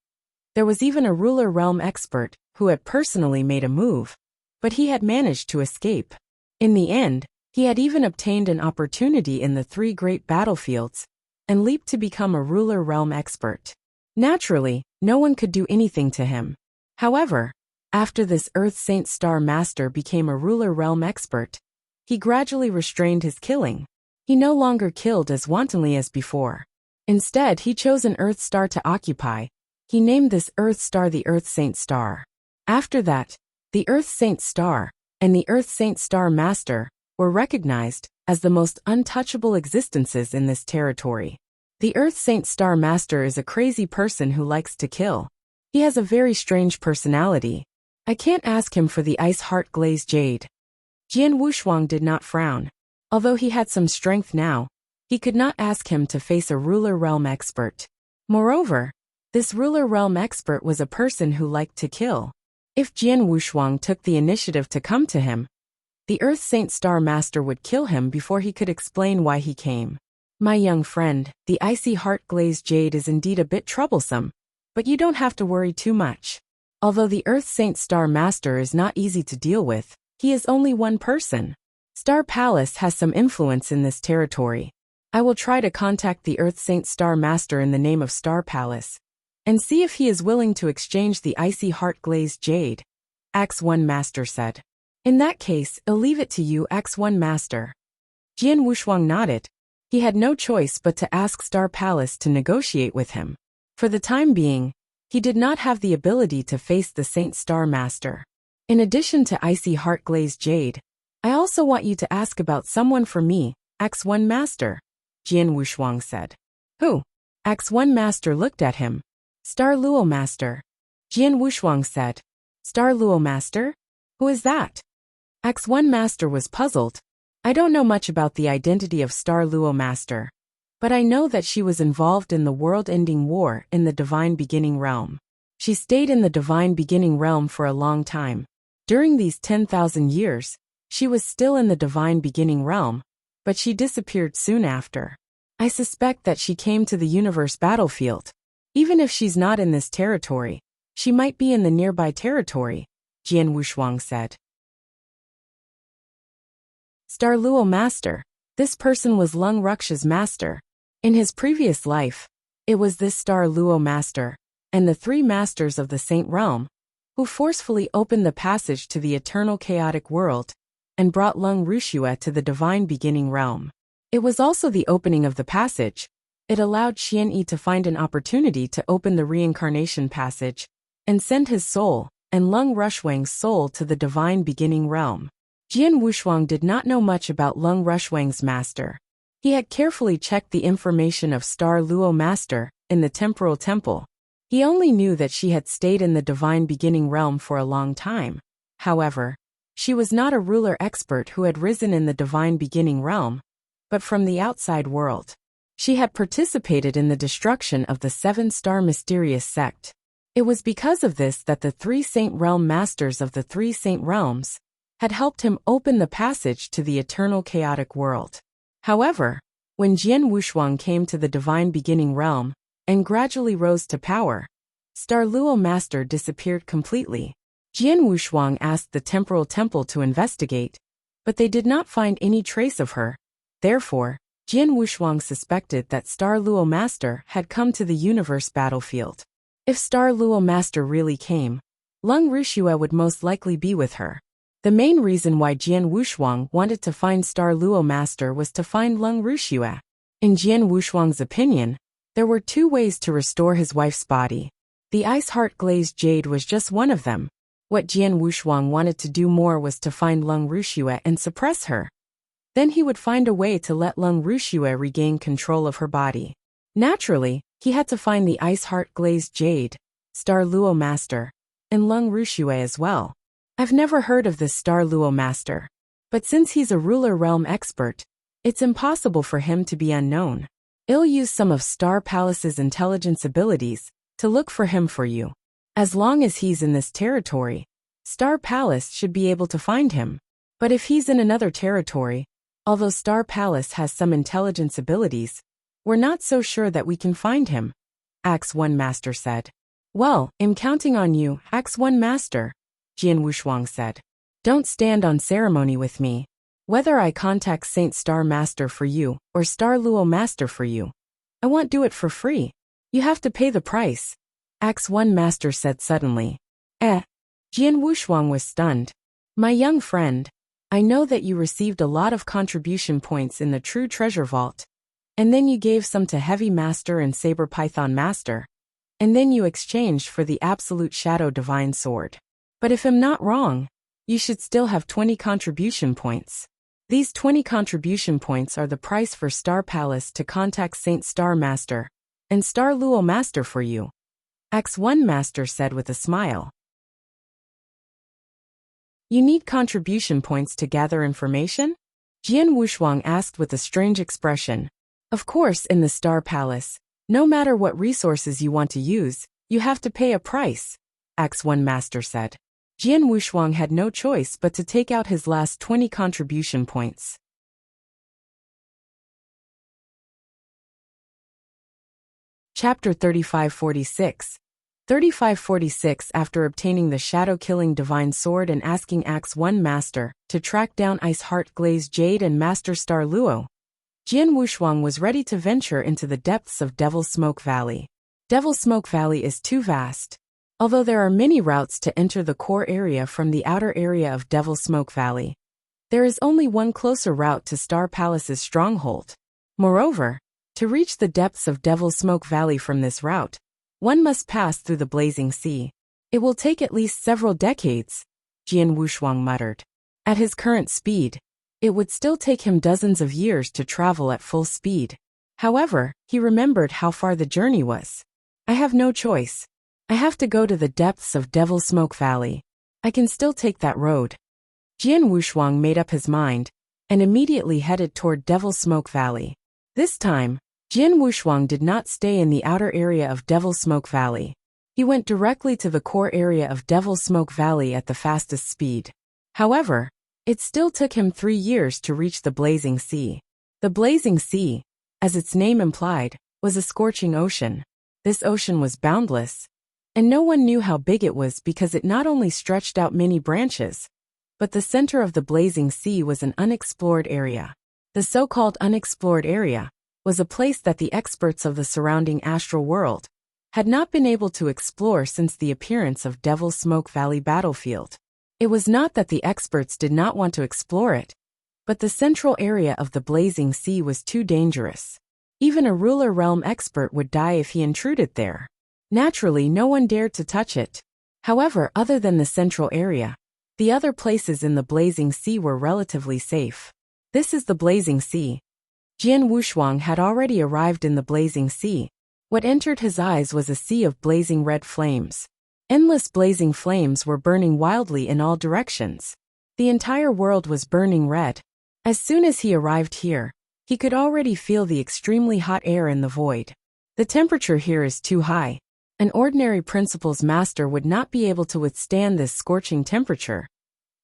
There was even a ruler realm expert who had personally made a move, but he had managed to escape. In the end, he had even obtained an opportunity in the 3 great battlefields and leaped to become a ruler realm expert. Naturally, no one could do anything to him. However, after this Earth Saint Star Master became a ruler realm expert, he gradually restrained his killing. He no longer killed as wantonly as before. Instead, he chose an Earth star to occupy. He named this Earth star the Earth Saint Star. After that, the Earth Saint Star and the Earth Saint Star Master were recognized as the most untouchable existences in this territory. The Earth Saint Star Master is a crazy person who likes to kill. He has a very strange personality. I can't ask him for the ice heart glazed jade. Jian Wushuang did not frown. Although he had some strength now, he could not ask him to face a ruler realm expert. Moreover, this ruler realm expert was a person who liked to kill. If Jian Wushuang took the initiative to come to him, the Earth Saint Star Master would kill him before he could explain why he came. My young friend, the icy heart glazed jade is indeed a bit troublesome, but you don't have to worry too much. Although the Earth Saint Star Master is not easy to deal with, he is only one person. Star Palace has some influence in this territory. I will try to contact the Earth Saint Star Master in the name of Star Palace and see if he is willing to exchange the icy heart glazed jade, Axe 1 Master said. In that case, I'll leave it to you, Axe 1 Master. Jian Wushuang nodded. He had no choice but to ask Star Palace to negotiate with him. For the time being, he did not have the ability to face the Saint Star Master. In addition to icy heart glazed jade, I also want you to ask about someone for me, Axe 1 Master, Jian Wushuang said. Who? Axe 1 Master looked at him. Star Luo Master. Jian Wushuang said. Star Luo Master? Who is that? Axe 1 Master was puzzled. I don't know much about the identity of Star Luo Master, but I know that she was involved in the world-ending war in the Divine Beginning Realm. She stayed in the Divine Beginning Realm for a long time. During these 10,000 years, she was still in the Divine Beginning Realm, but she disappeared soon after. I suspect that she came to the universe battlefield. Even if she's not in this territory, she might be in the nearby territory, Jian Wushuang said. Star Luo Master. This person was Lung Ruxia's master. In his previous life, it was this Star Luo Master, and the 3 masters of the Saint Realm, who forcefully opened the passage to the eternal chaotic world, and brought Lung Ruxia to the Divine Beginning Realm. It was also the opening of the passage. It allowed Xian Yi to find an opportunity to open the reincarnation passage and send his soul and Lung Rushwang's soul to the divine beginning realm. Jian Wushuang did not know much about Lung Rushwang's master. He had carefully checked the information of Star Luo Master in the temporal temple. He only knew that she had stayed in the divine beginning realm for a long time. However, she was not a ruler expert who had risen in the divine beginning realm, but from the outside world. She had participated in the destruction of the seven-star mysterious sect. It was because of this that the three Saint Realm Masters of the three Saint Realms had helped him open the passage to the eternal chaotic world. However, when Jian Wushuang came to the divine beginning realm and gradually rose to power, Star Luo Master disappeared completely. Jian Wushuang asked the temporal temple to investigate, but they did not find any trace of her. Therefore, Jian Wushuang suspected that Star Luo Master had come to the universe battlefield. If Star Luo Master really came, Lung Rushue would most likely be with her. The main reason why Jian Wushuang wanted to find Star Luo Master was to find Lung Rushue. In Jian Wushuang's opinion, there were two ways to restore his wife's body. The ice heart glazed jade was just one of them. What Jian Wushuang wanted to do more was to find Lung Rushue and suppress her. Then he would find a way to let Lung Rushue regain control of her body. Naturally, he had to find the ice heart glazed jade, Star Luo Master, and Lung Rushue as well. I've never heard of this Star Luo Master, but since he's a ruler realm expert, it's impossible for him to be unknown. I'll use some of Star Palace's intelligence abilities to look for him for you. As long as he's in this territory, Star Palace should be able to find him. But if he's in another territory, although Star Palace has some intelligence abilities, we're not so sure that we can find him, Axe One Master said. Well, I'm counting on you, Axe One Master, Jian Wushuang said. Don't stand on ceremony with me. Whether I contact Saint Star Master for you or Star Luo Master for you, I won't do it for free. You have to pay the price, Axe One Master said suddenly. Jian Wushuang was stunned. My young friend, I know that you received a lot of contribution points in the True Treasure Vault, and then you gave some to Heavy Master and Saber Python Master, and then you exchanged for the Absolute Shadow Divine Sword. But if I'm not wrong, you should still have 20 contribution points. These 20 contribution points are the price for Star Palace to contact Saint Star Master and Star Luo Master for you, Axe One Master said with a smile. You need contribution points to gather information? Jian Wushuang asked with a strange expression. Of course, in the Star Palace, no matter what resources you want to use, you have to pay a price, Axe One Master said. Jian Wushuang had no choice but to take out his last 20 contribution points. Chapter 3546. 3546. After obtaining the shadow-killing divine sword and asking Axe One Master to track down Ice Heart Glazed Jade and Master Star Luo, Jian Wushuang was ready to venture into the depths of Devil Smoke Valley. Devil Smoke Valley is too vast. Although there are many routes to enter the core area from the outer area of Devil Smoke Valley, there is only one closer route to Star Palace's stronghold. Moreover, to reach the depths of Devil Smoke Valley from this route, one must pass through the Blazing Sea. It will take at least several decades, Jian Wushuang muttered. At his current speed, it would still take him dozens of years to travel at full speed. However, he remembered how far the journey was. I have no choice. I have to go to the depths of Devil Smoke Valley. I can still take that road. Jian Wushuang made up his mind and immediately headed toward Devil Smoke Valley. This time, Jian Wushuang did not stay in the outer area of Devil Smoke Valley. He went directly to the core area of Devil Smoke Valley at the fastest speed. However, it still took him 3 years to reach the Blazing Sea. The Blazing Sea, as its name implied, was a scorching ocean. This ocean was boundless, and no one knew how big it was because it not only stretched out many branches, but the center of the Blazing Sea was an unexplored area. The so-called unexplored area was a place that the experts of the surrounding astral world had not been able to explore since the appearance of Devil Smoke Valley battlefield. It was not that the experts did not want to explore it, But the central area of the blazing sea was too dangerous. Even a ruler realm expert would die if he intruded there. Naturally, no one dared to touch it. However, other than the central area, the other places in the blazing sea were relatively safe. This is the blazing sea. Jian Wushuang had already arrived in the blazing sea. What entered his eyes was a sea of blazing red flames. Endless blazing flames were burning wildly in all directions. The entire world was burning red. As soon as he arrived here, he could already feel the extremely hot air in the void. The temperature here is too high. An ordinary principles master would not be able to withstand this scorching temperature.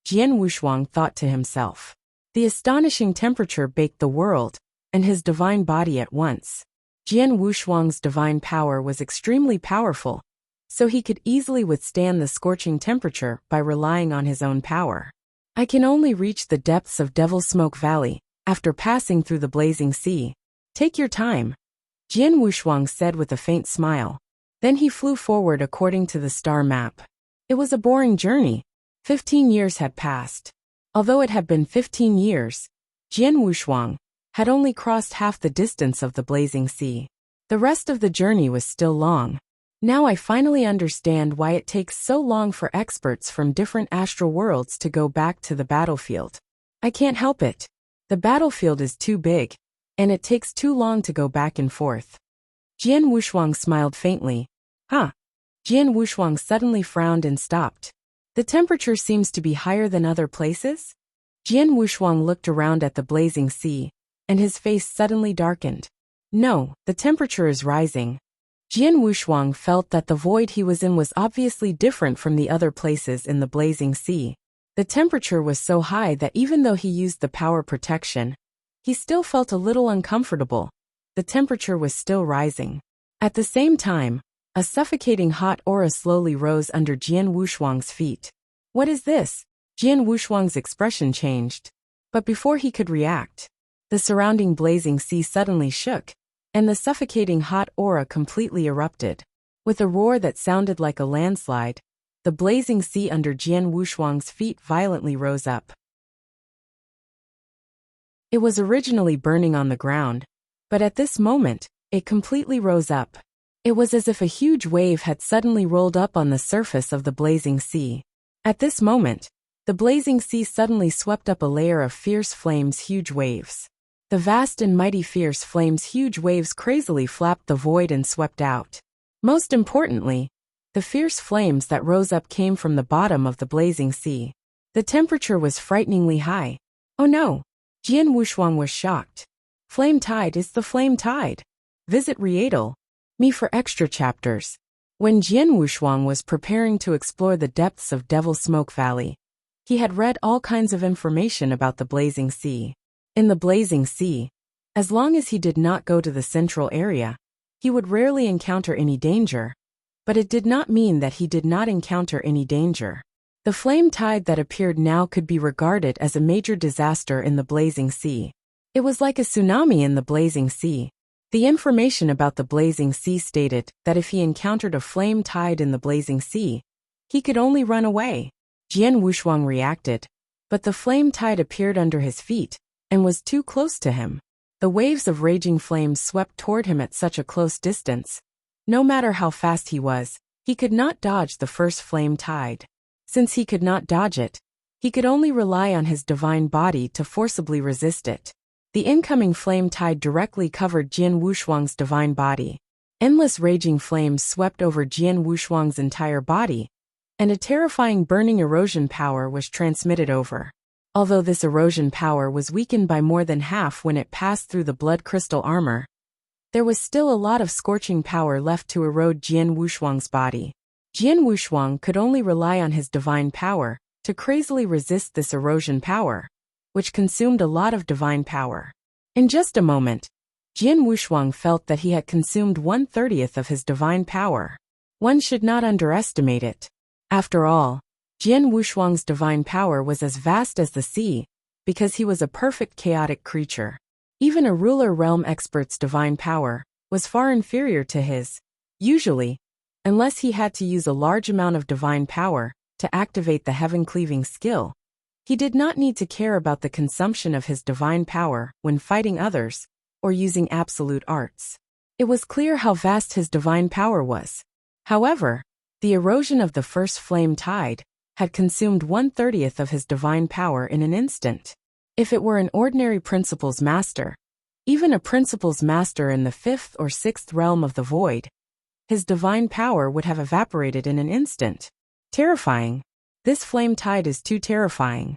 Jian Wushuang thought to himself. The astonishing temperature baked the world and his divine body at once. Jian Wushuang's divine power was extremely powerful, so he could easily withstand the scorching temperature by relying on his own power. I can only reach the depths of Devil Smoke Valley after passing through the blazing sea. Take your time, Jian Wushuang said with a faint smile. Then he flew forward according to the star map. It was a boring journey. 15 years had passed. Although it had been 15 years, Jian Wushuang had only crossed half the distance of the blazing sea. The rest of the journey was still long. Now I finally understand why it takes so long for experts from different astral worlds to go back to the battlefield. I can't help it. The battlefield is too big, and it takes too long to go back and forth. Jian Wushuang smiled faintly. Huh? Jian Wushuang suddenly frowned and stopped. The temperature seems to be higher than other places? Jian Wushuang looked around at the blazing sea, and his face suddenly darkened. No, the temperature is rising. Jian Wushuang felt that the void he was in was obviously different from the other places in the blazing sea. The temperature was so high that even though he used the power protection, he still felt a little uncomfortable. The temperature was still rising. At the same time, a suffocating hot aura slowly rose under Jian Wushuang's feet. What is this? Jian Wushuang's expression changed. But before he could react, the surrounding blazing sea suddenly shook, and the suffocating hot aura completely erupted. With a roar that sounded like a landslide, the blazing sea under Jian Wushuang's feet violently rose up. It was originally burning on the ground, but at this moment, it completely rose up. It was as if a huge wave had suddenly rolled up on the surface of the blazing sea. At this moment, the blazing sea suddenly swept up a layer of fierce flames, huge waves. The vast and mighty fierce flames, huge waves crazily flapped the void and swept out. Most importantly, the fierce flames that rose up came from the bottom of the blazing sea. The temperature was frighteningly high. Oh no! Jian Wushuang was shocked. Flame tide is the flame tide. Visit Readle.me for extra chapters. When Jian Wushuang was preparing to explore the depths of Devil Smoke Valley, he had read all kinds of information about the blazing sea. In the blazing sea, as long as he did not go to the central area, he would rarely encounter any danger, but it did not mean that he did not encounter any danger. The flame tide that appeared now could be regarded as a major disaster in the blazing sea. It was like a tsunami in the blazing sea. The information about the blazing sea stated that if he encountered a flame tide in the blazing sea, he could only run away. Jian Wushuang reacted, but the flame tide appeared under his feet and was too close to him. The waves of raging flames swept toward him at such a close distance. No matter how fast he was, he could not dodge the first flame tide. Since he could not dodge it, he could only rely on his divine body to forcibly resist it. The incoming flame tide directly covered Jian Wushuang's divine body. Endless raging flames swept over Jian Wushuang's entire body, and a terrifying burning erosion power was transmitted over. Although this erosion power was weakened by more than half when it passed through the blood crystal armor, there was still a lot of scorching power left to erode Jian Wushuang's body. Jian Wushuang could only rely on his divine power to crazily resist this erosion power, which consumed a lot of divine power. In just a moment, Jian Wushuang felt that he had consumed 1/30 of his divine power. One should not underestimate it. After all, Jian Wushuang's divine power was as vast as the sea, because he was a perfect chaotic creature. Even a ruler realm expert's divine power was far inferior to his. Usually, unless he had to use a large amount of divine power to activate the heaven-cleaving skill, He did not need to care about the consumption of his divine power when fighting others or using absolute arts. It was clear how vast his divine power was. However, the erosion of the first flame tide had consumed 1/30 of his divine power in an instant. If it were an ordinary principles master, even a principles master in the 5th or 6th realm of the void, his divine power would have evaporated in an instant. Terrifying. This flame tide is too terrifying.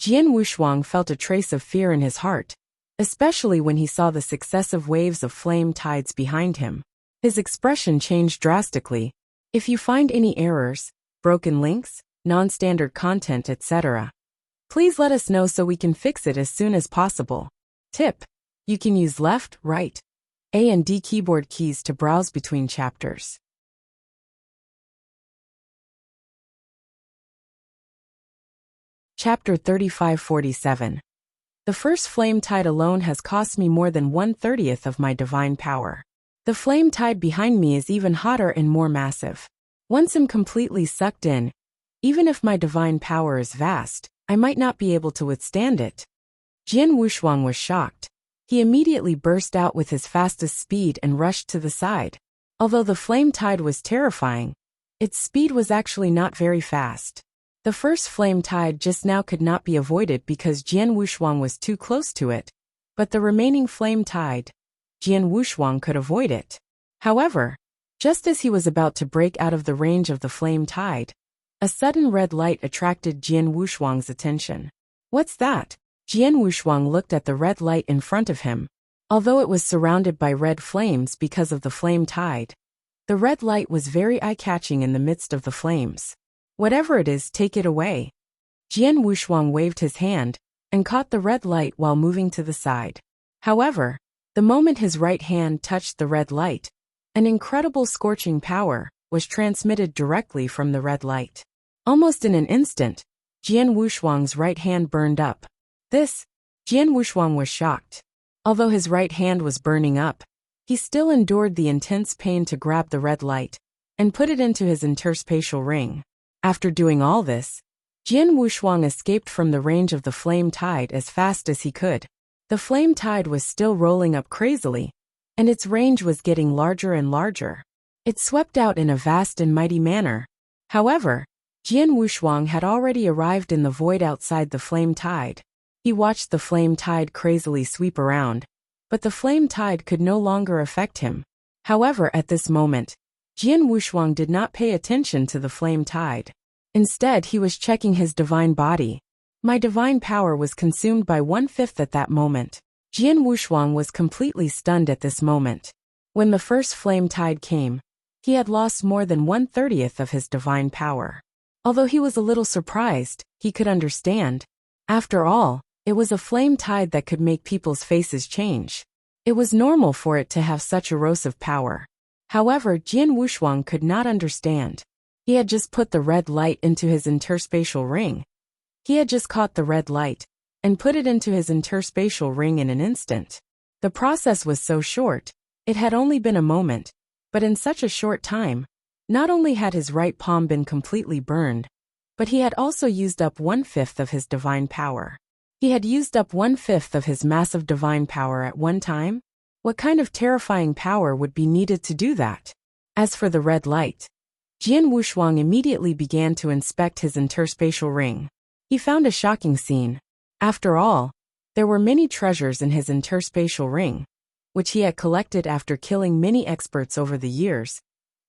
Jian Wushuang felt a trace of fear in his heart, especially when he saw the successive waves of flame tides behind him. His expression changed drastically. If you find any errors, broken links, non-standard content, etc., please let us know so we can fix it as soon as possible. Tip: you can use left, right, A and D keyboard keys to browse between chapters. Chapter 3547. The first flame tide alone has cost me more than 1/30 of my divine power. The flame tide behind me is even hotter and more massive. Once I'm completely sucked in, even if my divine power is vast, I might not be able to withstand it. Jian Wushuang was shocked. He immediately burst out with his fastest speed and rushed to the side. Although the flame tide was terrifying, its speed was actually not very fast. The first flame tide just now could not be avoided because Jian Wushuang was too close to it, but the remaining flame tide, Jian Wushuang could avoid it. However, just as he was about to break out of the range of the flame tide, a sudden red light attracted Jian Wushuang's attention. What's that? Jian Wushuang looked at the red light in front of him. Although it was surrounded by red flames because of the flame tide, the red light was very eye-catching in the midst of the flames. Whatever it is, take it away. Jian Wushuang waved his hand and caught the red light while moving to the side. However, the moment his right hand touched the red light, an incredible scorching power was transmitted directly from the red light. Almost in an instant, Jian Wushuang's right hand burned up. Jian Wushuang was shocked. Although his right hand was burning up, he still endured the intense pain to grab the red light and put it into his interspatial ring. After doing all this, Jian Wushuang escaped from the range of the flame tide as fast as he could. The flame tide was still rolling up crazily, and its range was getting larger and larger. It swept out in a vast and mighty manner. However, Jian Wushuang had already arrived in the void outside the flame tide. He watched the flame tide crazily sweep around, but the flame tide could no longer affect him. However, at this moment, Jian Wushuang did not pay attention to the flame tide. Instead, he was checking his divine body. My divine power was consumed by 1/5 at that moment. Jian Wushuang was completely stunned at this moment. When the first flame tide came, he had lost more than 1/30 of his divine power. Although he was a little surprised, he could understand. After all, it was a flame tide that could make people's faces change. It was normal for it to have such erosive power. However, Jian Wushuang could not understand. He had just put the red light into his interspatial ring. He had just caught the red light and put it into his interspatial ring in an instant. The process was so short, it had only been a moment, but in such a short time, not only had his right palm been completely burned, but he had also used up 1/5 of his divine power. He had used up 1/5 of his massive divine power at one time? What kind of terrifying power would be needed to do that? As for the red light, Jian Wushuang immediately began to inspect his interspatial ring. He found a shocking scene. After all, there were many treasures in his interspatial ring, which he had collected after killing many experts over the years.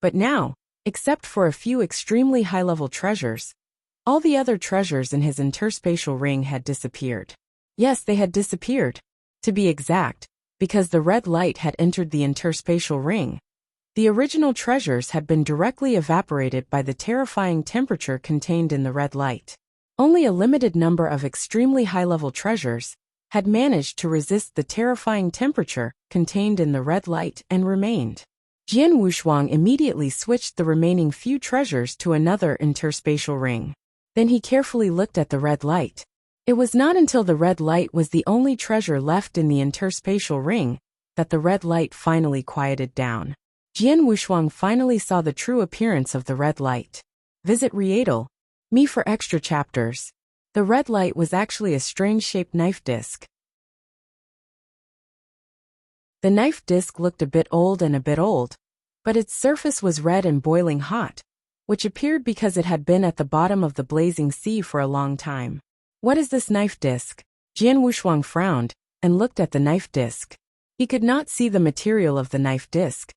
But now, except for a few extremely high-level treasures, all the other treasures in his interspatial ring had disappeared. Yes, they had disappeared. To be exact, because the red light had entered the interspatial ring, the original treasures had been directly evaporated by the terrifying temperature contained in the red light. Only a limited number of extremely high-level treasures had managed to resist the terrifying temperature contained in the red light and remained. Jian Wushuang immediately switched the remaining few treasures to another interspatial ring. Then he carefully looked at the red light. It was not until the red light was the only treasure left in the interspatial ring that the red light finally quieted down. Jian Wushuang finally saw the true appearance of the red light. Visit Rietal. Me for extra chapters. The red light was actually a strange-shaped knife disc. The knife disc looked a bit old, but its surface was red and boiling hot, which appeared because it had been at the bottom of the blazing sea for a long time. What is this knife disc? Jian Wushuang frowned and looked at the knife disc. He could not see the material of the knife disc,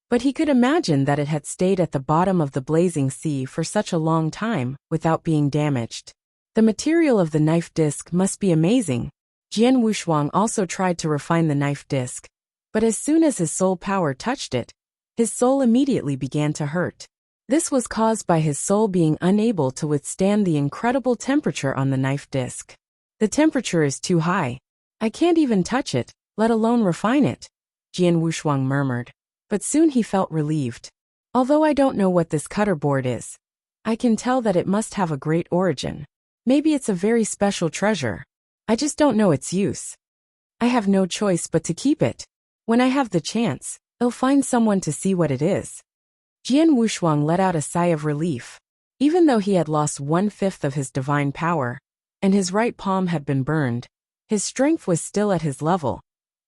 but he could imagine that it had stayed at the bottom of the blazing sea for such a long time without being damaged. The material of the knife disc must be amazing. Jian Wushuang also tried to refine the knife disc, but as soon as his soul power touched it, his soul immediately began to hurt. This was caused by his soul being unable to withstand the incredible temperature on the knife disc. The temperature is too high. I can't even touch it, let alone refine it, Jian Wushuang murmured. But soon he felt relieved. Although I don't know what this cutter board is, I can tell that it must have a great origin. Maybe it's a very special treasure. I just don't know its use. I have no choice but to keep it. When I have the chance, I'll find someone to see what it is. Jian Wushuang let out a sigh of relief. Even though he had lost 1/5 of his divine power, and his right palm had been burned, his strength was still at his level.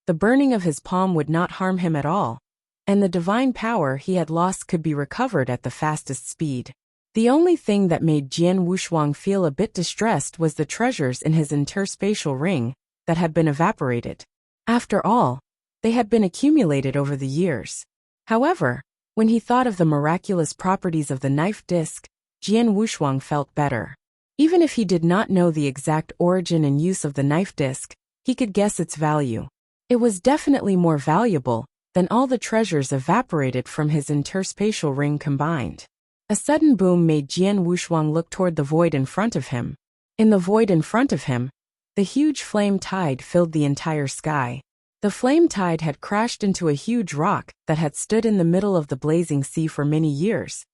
The burning of his palm would not harm him at all, and the divine power he had lost could be recovered at the fastest speed. The only thing that made Jian Wushuang feel a bit distressed was the treasures in his interspatial ring that had been evaporated. After all, they had been accumulated over the years. However, when he thought of the miraculous properties of the knife disc, Jian Wushuang felt better. Even if he did not know the exact origin and use of the knife disc, he could guess its value. It was definitely more valuable than all the treasures evaporated from his interspatial ring combined. A sudden boom made Jian Wushuang look toward the void in front of him. In the void in front of him, the huge flame tide filled the entire sky. The flame tide had crashed into a huge rock that had stood in the middle of the blazing sea for many years.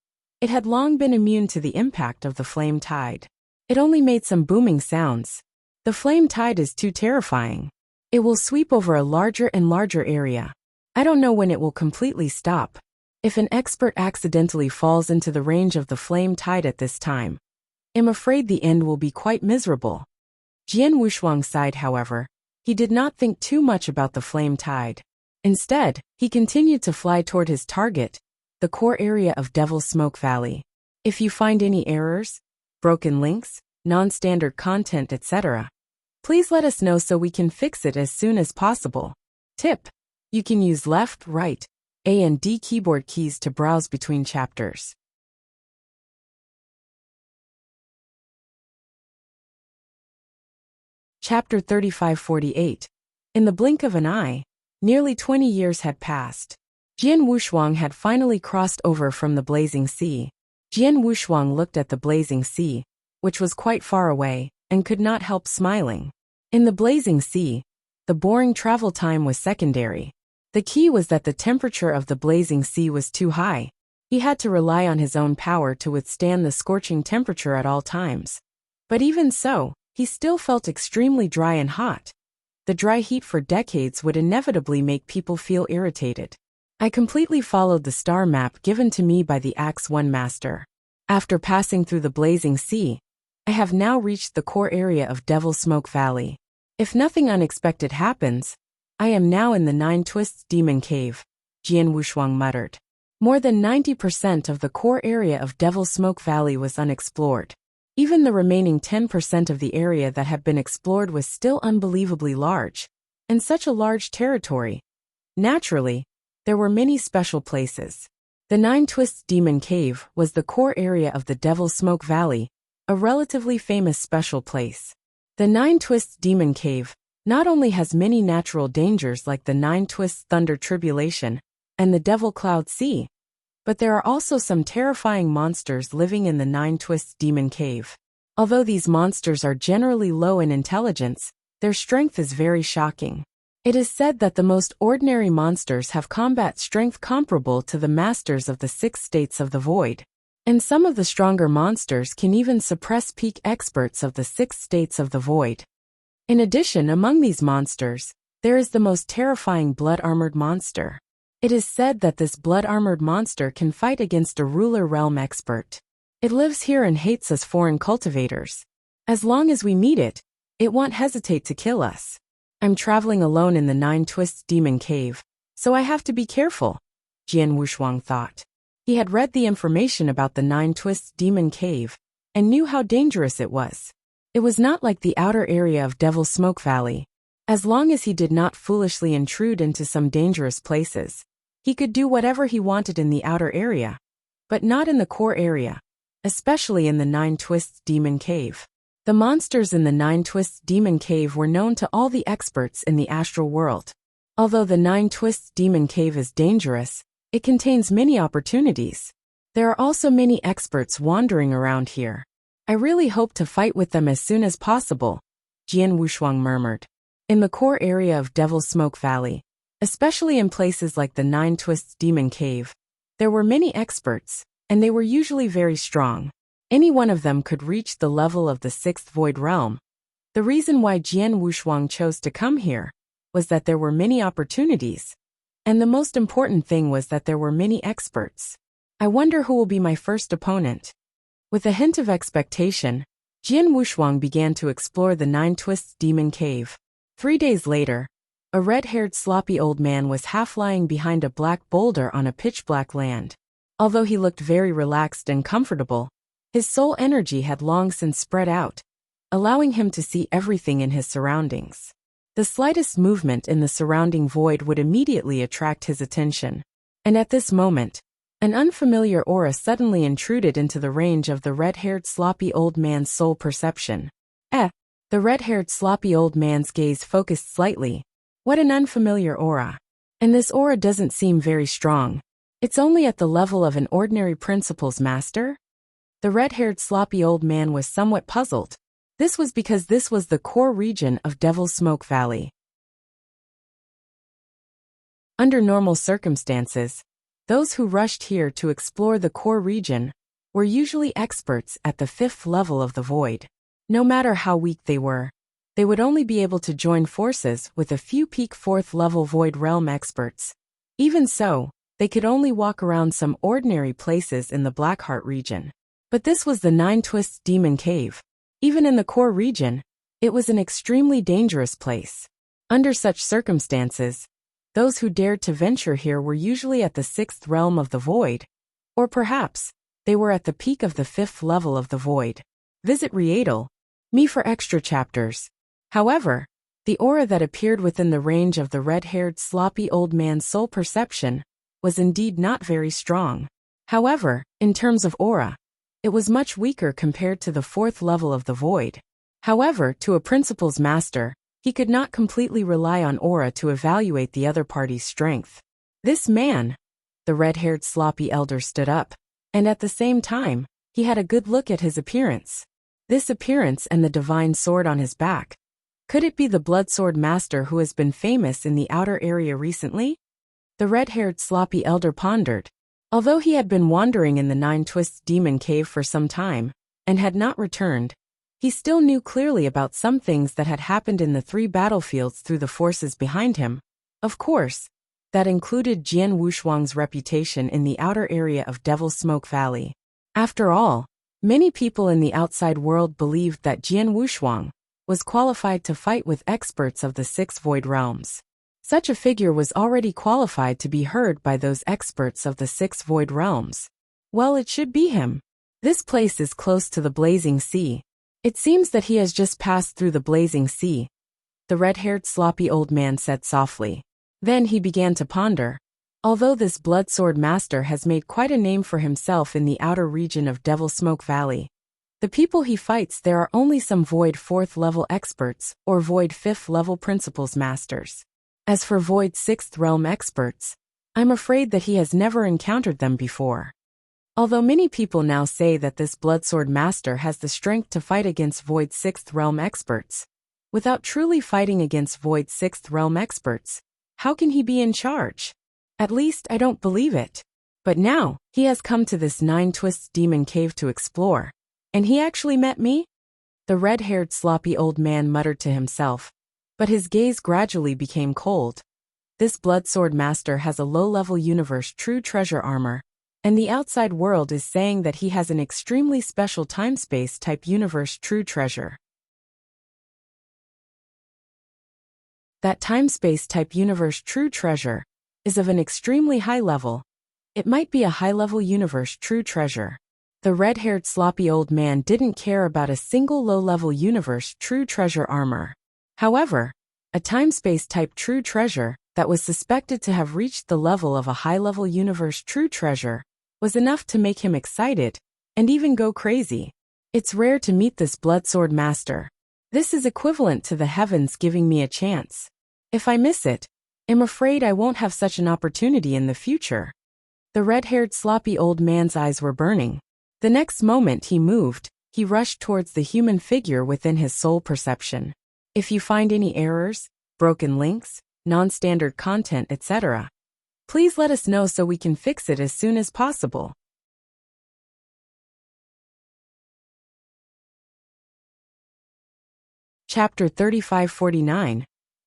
It had long been immune to the impact of the flame tide. It only made some booming sounds. The flame tide is too terrifying. It will sweep over a larger and larger area. I don't know when it will completely stop. If an expert accidentally falls into the range of the flame tide at this time, I'm afraid the end will be quite miserable. Jian Wushuang sighed, however. He did not think too much about the flame tide. Instead, he continued to fly toward his target, the core area of Devil's Smoke Valley. If you find any errors, broken links, non-standard content, etc., please let us know so we can fix it as soon as possible. Tip: you can use left, right, A and D keyboard keys to browse between chapters. Chapter 3548. In the blink of an eye, nearly 20 years had passed. Jian Wushuang had finally crossed over from the blazing sea. Jian Wushuang looked at the blazing sea, which was quite far away, and could not help smiling. In the blazing sea, the boring travel time was secondary. The key was that the temperature of the blazing sea was too high. He had to rely on his own power to withstand the scorching temperature at all times. But even so, he still felt extremely dry and hot. The dry heat for decades would inevitably make people feel irritated. I completely followed the star map given to me by the Axe One Master. After passing through the blazing sea, I have now reached the core area of Devil's Smoke Valley. If nothing unexpected happens, I am now in the Nine Twists Demon Cave, Jian Wushuang muttered. More than 90% of the core area of Devil's Smoke Valley was unexplored. Even the remaining 10% of the area that had been explored was still unbelievably large, and such a large territory. Naturally, there were many special places. The Nine Twists Demon Cave was the core area of the Devil's Smoke Valley, a relatively famous special place. The Nine Twists Demon Cave not only has many natural dangers like the Nine Twists Thunder Tribulation and the Devil Cloud Sea, but there are also some terrifying monsters living in the Nine Twists Demon Cave. Although these monsters are generally low in intelligence, their strength is very shocking. It is said that the most ordinary monsters have combat strength comparable to the masters of the 6 states of the void. And some of the stronger monsters can even suppress peak experts of the 6 states of the void. In addition, among these monsters, there is the most terrifying blood-armored monster. It is said that this blood-armored monster can fight against a ruler realm expert. It lives here and hates us foreign cultivators. As long as we meet it, it won't hesitate to kill us. I'm traveling alone in the Nine Twists Demon Cave, so I have to be careful, Jian Wushuang thought. He had read the information about the Nine Twists Demon Cave and knew how dangerous it was. It was not like the outer area of Devil's Smoke Valley. As long as he did not foolishly intrude into some dangerous places, he could do whatever he wanted in the outer area, but not in the core area, especially in the Nine Twists Demon Cave. The monsters in the Nine Twists Demon Cave were known to all the experts in the astral world. Although the Nine Twists Demon Cave is dangerous, it contains many opportunities. There are also many experts wandering around here. I really hope to fight with them as soon as possible, Jian Wushuang murmured. In the core area of Devil's Smoke Valley, especially in places like the Nine Twists Demon Cave, there were many experts, and they were usually very strong. Any one of them could reach the level of the Sixth Void Realm. The reason why Jian Wushuang chose to come here was that there were many opportunities, and the most important thing was that there were many experts. I wonder who will be my first opponent. With a hint of expectation, Jian Wushuang began to explore the Nine Twists Demon Cave. 3 days later, a red-haired sloppy old man was half lying behind a black boulder on a pitch-black land. Although he looked very relaxed and comfortable, his soul energy had long since spread out, allowing him to see everything in his surroundings. The slightest movement in the surrounding void would immediately attract his attention. And at this moment, an unfamiliar aura suddenly intruded into the range of the red-haired sloppy old man's soul perception. The red-haired sloppy old man's gaze focused slightly. What an unfamiliar aura. And this aura doesn't seem very strong. It's only at the level of an ordinary principles master? The red-haired sloppy old man was somewhat puzzled. This was because this was the core region of Devil's Smoke Valley. Under normal circumstances, those who rushed here to explore the core region were usually experts at the 5th level of the void. No matter how weak they would only be able to join forces with a few peak 4th level void realm experts. Even so, they could only walk around some ordinary places in the Blackheart region. But this was the Nine Twists Demon Cave. Even in the core region, it was an extremely dangerous place. Under such circumstances, those who dared to venture here were usually at the 6th realm of the void, or perhaps they were at the peak of the 5th level of the void. Visit Me for extra chapters. However, the aura that appeared within the range of the red-haired sloppy old man's soul perception was indeed not very strong. However, in terms of aura, it was much weaker compared to the 4th level of the void. However, to a principles master, he could not completely rely on aura to evaluate the other party's strength. This man, the red-haired sloppy elder stood up, and at the same time, he had a good look at his appearance. This appearance and the divine sword on his back. Could it be the blood sword master who has been famous in the outer area recently? The red-haired sloppy elder pondered. Although he had been wandering in the Nine Twists Demon Cave for some time, and had not returned, he still knew clearly about some things that had happened in the 3 battlefields through the forces behind him. Of course, that included Jian Wushuang's reputation in the outer area of Devil's Smoke Valley. After all, many people in the outside world believed that Jian Wushuang was qualified to fight with experts of the 6 void realms. Such a figure was already qualified to be heard by those experts of the 6 void realms. Well, it should be him. This place is close to the Blazing Sea. It seems that he has just passed through the Blazing Sea, the red-haired sloppy old man said softly. Then he began to ponder. Although this blood sword master has made quite a name for himself in the outer region of Devil's Smoke Valley, the people he fights there are only some void 4th level experts or void 5th level principles masters. As for void 6th realm experts, I'm afraid that he has never encountered them before. Although many people now say that this blood sword master has the strength to fight against void 6th realm experts, without truly fighting against void 6th realm experts, how can he be in charge? At least I don't believe it. But now, he has come to this Nine Twists Demon Cave to explore. And he actually met me? The red-haired sloppy old man muttered to himself, but his gaze gradually became cold. This blood sword master has a low-level universe true treasure armor, and the outside world is saying that he has an extremely special time-space type universe true treasure. That time-space type universe true treasure is of an extremely high level. It might be a high-level universe true treasure. The red-haired sloppy old man didn't care about a single low-level universe true treasure armor. However, a time-space type true treasure that was suspected to have reached the level of a high-level universe true treasure was enough to make him excited and even go crazy. It's rare to meet this bloodsword master. This is equivalent to the heavens giving me a chance. If I miss it, I'm afraid I won't have such an opportunity in the future. The red-haired sloppy old man's eyes were burning. The next moment he rushed towards the human figure within his soul perception. If you find any errors, broken links, non-standard content, etc., please let us know so we can fix it as soon as possible. Chapter 3549.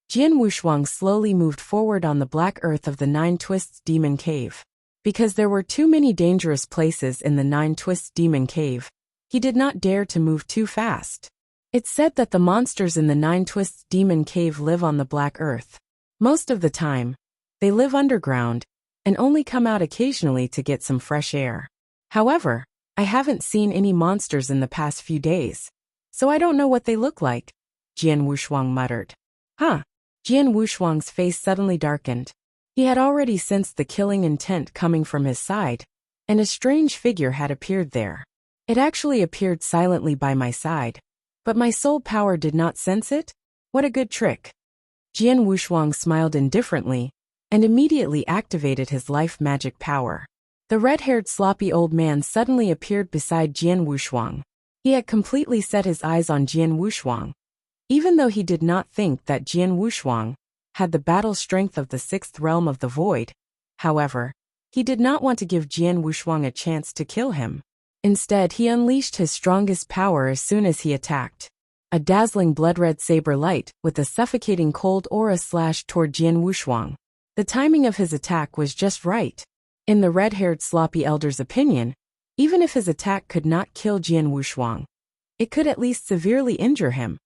Jian Wushuang slowly moved forward on the black earth of the Nine Twists Demon Cave. Because there were too many dangerous places in the Nine Twists Demon Cave, he did not dare to move too fast. It's said that the monsters in the Nine Twists Demon Cave live on the black earth. Most of the time, they live underground and only come out occasionally to get some fresh air. However, I haven't seen any monsters in the past few days, so I don't know what they look like, Jian Wushuang muttered. Huh. Jian Wushuang's face suddenly darkened. He had already sensed the killing intent coming from his side, and a strange figure had appeared there. It actually appeared silently by my side, but my soul power did not sense it? What a good trick. Jian Wushuang smiled indifferently and immediately activated his life magic power. The red-haired sloppy old man suddenly appeared beside Jian Wushuang. He had completely set his eyes on Jian Wushuang. Even though he did not think that Jian Wushuang had the battle strength of the sixth realm of the void, however, he did not want to give Jian Wushuang a chance to kill him. Instead, he unleashed his strongest power as soon as he attacked. A dazzling blood-red saber light with a suffocating cold aura slashed toward Jian Wushuang. The timing of his attack was just right. In the red-haired sloppy elder's opinion, even if his attack could not kill Jian Wushuang, it could at least severely injure him.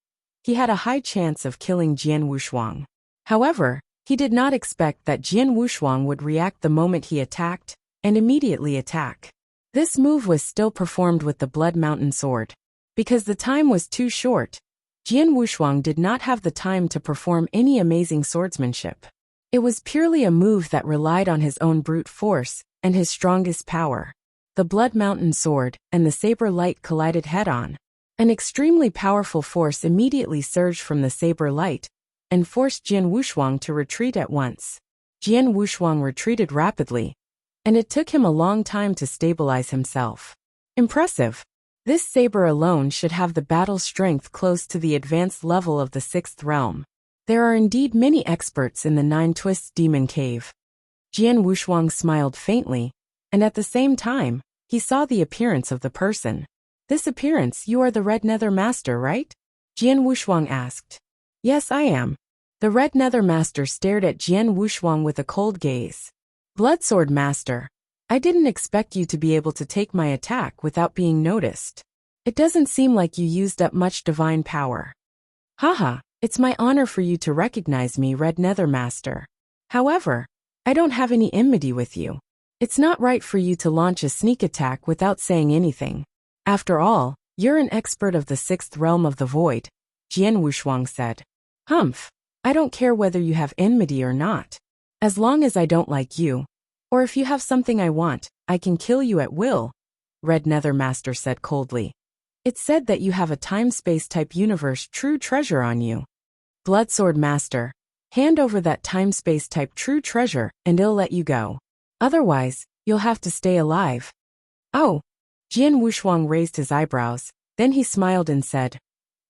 He had a high chance of killing Jian Wushuang. However, he did not expect that Jian Wushuang would react the moment he attacked, and immediately attack. This move was still performed with the Blood Mountain sword. Because the time was too short, Jian Wushuang did not have the time to perform any amazing swordsmanship. It was purely a move that relied on his own brute force and his strongest power. The Blood Mountain sword and the saber light collided head-on. An extremely powerful force immediately surged from the saber light and forced Jian Wushuang to retreat at once. Jian Wushuang retreated rapidly, and it took him a long time to stabilize himself. Impressive. This saber alone should have the battle strength close to the advanced level of the sixth realm. There are indeed many experts in the Nine Twists Demon Cave. Jian Wushuang smiled faintly, and at the same time, he saw the appearance of the person. This appearance, you are the Red Nether Master, right? Jian Wushuang asked. Yes, I am. The Red Nether Master stared at Jian Wushuang with a cold gaze. Bloodsword Master, I didn't expect you to be able to take my attack without being noticed. It doesn't seem like you used up much divine power. Haha, it's my honor for you to recognize me, Red Nether Master. However, I don't have any enmity with you. It's not right for you to launch a sneak attack without saying anything. After all, you're an expert of the sixth realm of the void, Jian Wushuang said. Humph, I don't care whether you have enmity or not. As long as I don't like you, or if you have something I want, I can kill you at will, Red Nether Master said coldly. It's said that you have a time-space type universe true treasure on you. Bloodsword Master, hand over that time-space type true treasure and I'll let you go. Otherwise, you'll have to stay alive. Oh. Jian Wushuang raised his eyebrows, then he smiled and said,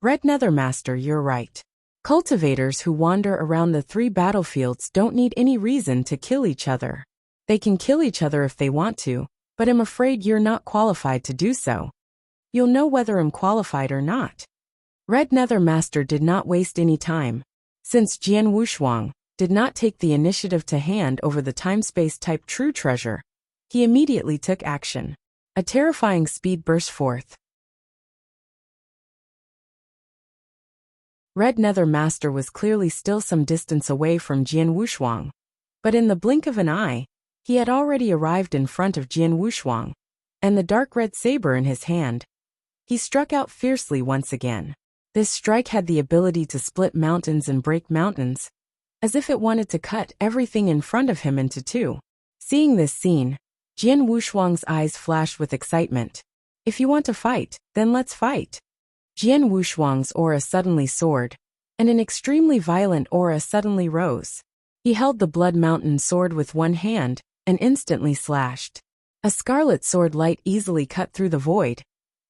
Red Nether Master, you're right. Cultivators who wander around the three battlefields don't need any reason to kill each other. They can kill each other if they want to, but I'm afraid you're not qualified to do so. You'll know whether I'm qualified or not. Red Nether Master did not waste any time. Since Jian Wushuang did not take the initiative to hand over the time-space type true treasure, He immediately took action. A terrifying speed burst forth. Red Nether Master was clearly still some distance away from Jian Wushuang, but in the blink of an eye, he had already arrived in front of Jian Wushuang, and the dark red saber in his hand. He struck out fiercely once again. This strike had the ability to split mountains and break mountains, as if it wanted to cut everything in front of him into two. Seeing this scene, Jian Wushuang's eyes flashed with excitement. If you want to fight, then let's fight. Jian Wushuang's aura suddenly soared, and an extremely violent aura suddenly rose. He held the Blood Mountain sword with one hand, and instantly slashed. A scarlet sword light easily cut through the void,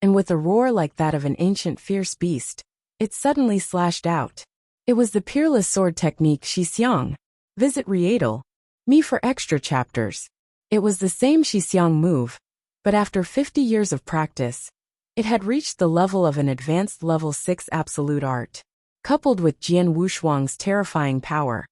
and with a roar like that of an ancient fierce beast, it suddenly slashed out. It was the peerless sword technique Shixiang. Visit Rietal. Me for extra chapters. It was the same Shixiang move, but after 50 years of practice, it had reached the level of an advanced level 6 absolute art. Coupled with Jian Wushuang's terrifying power,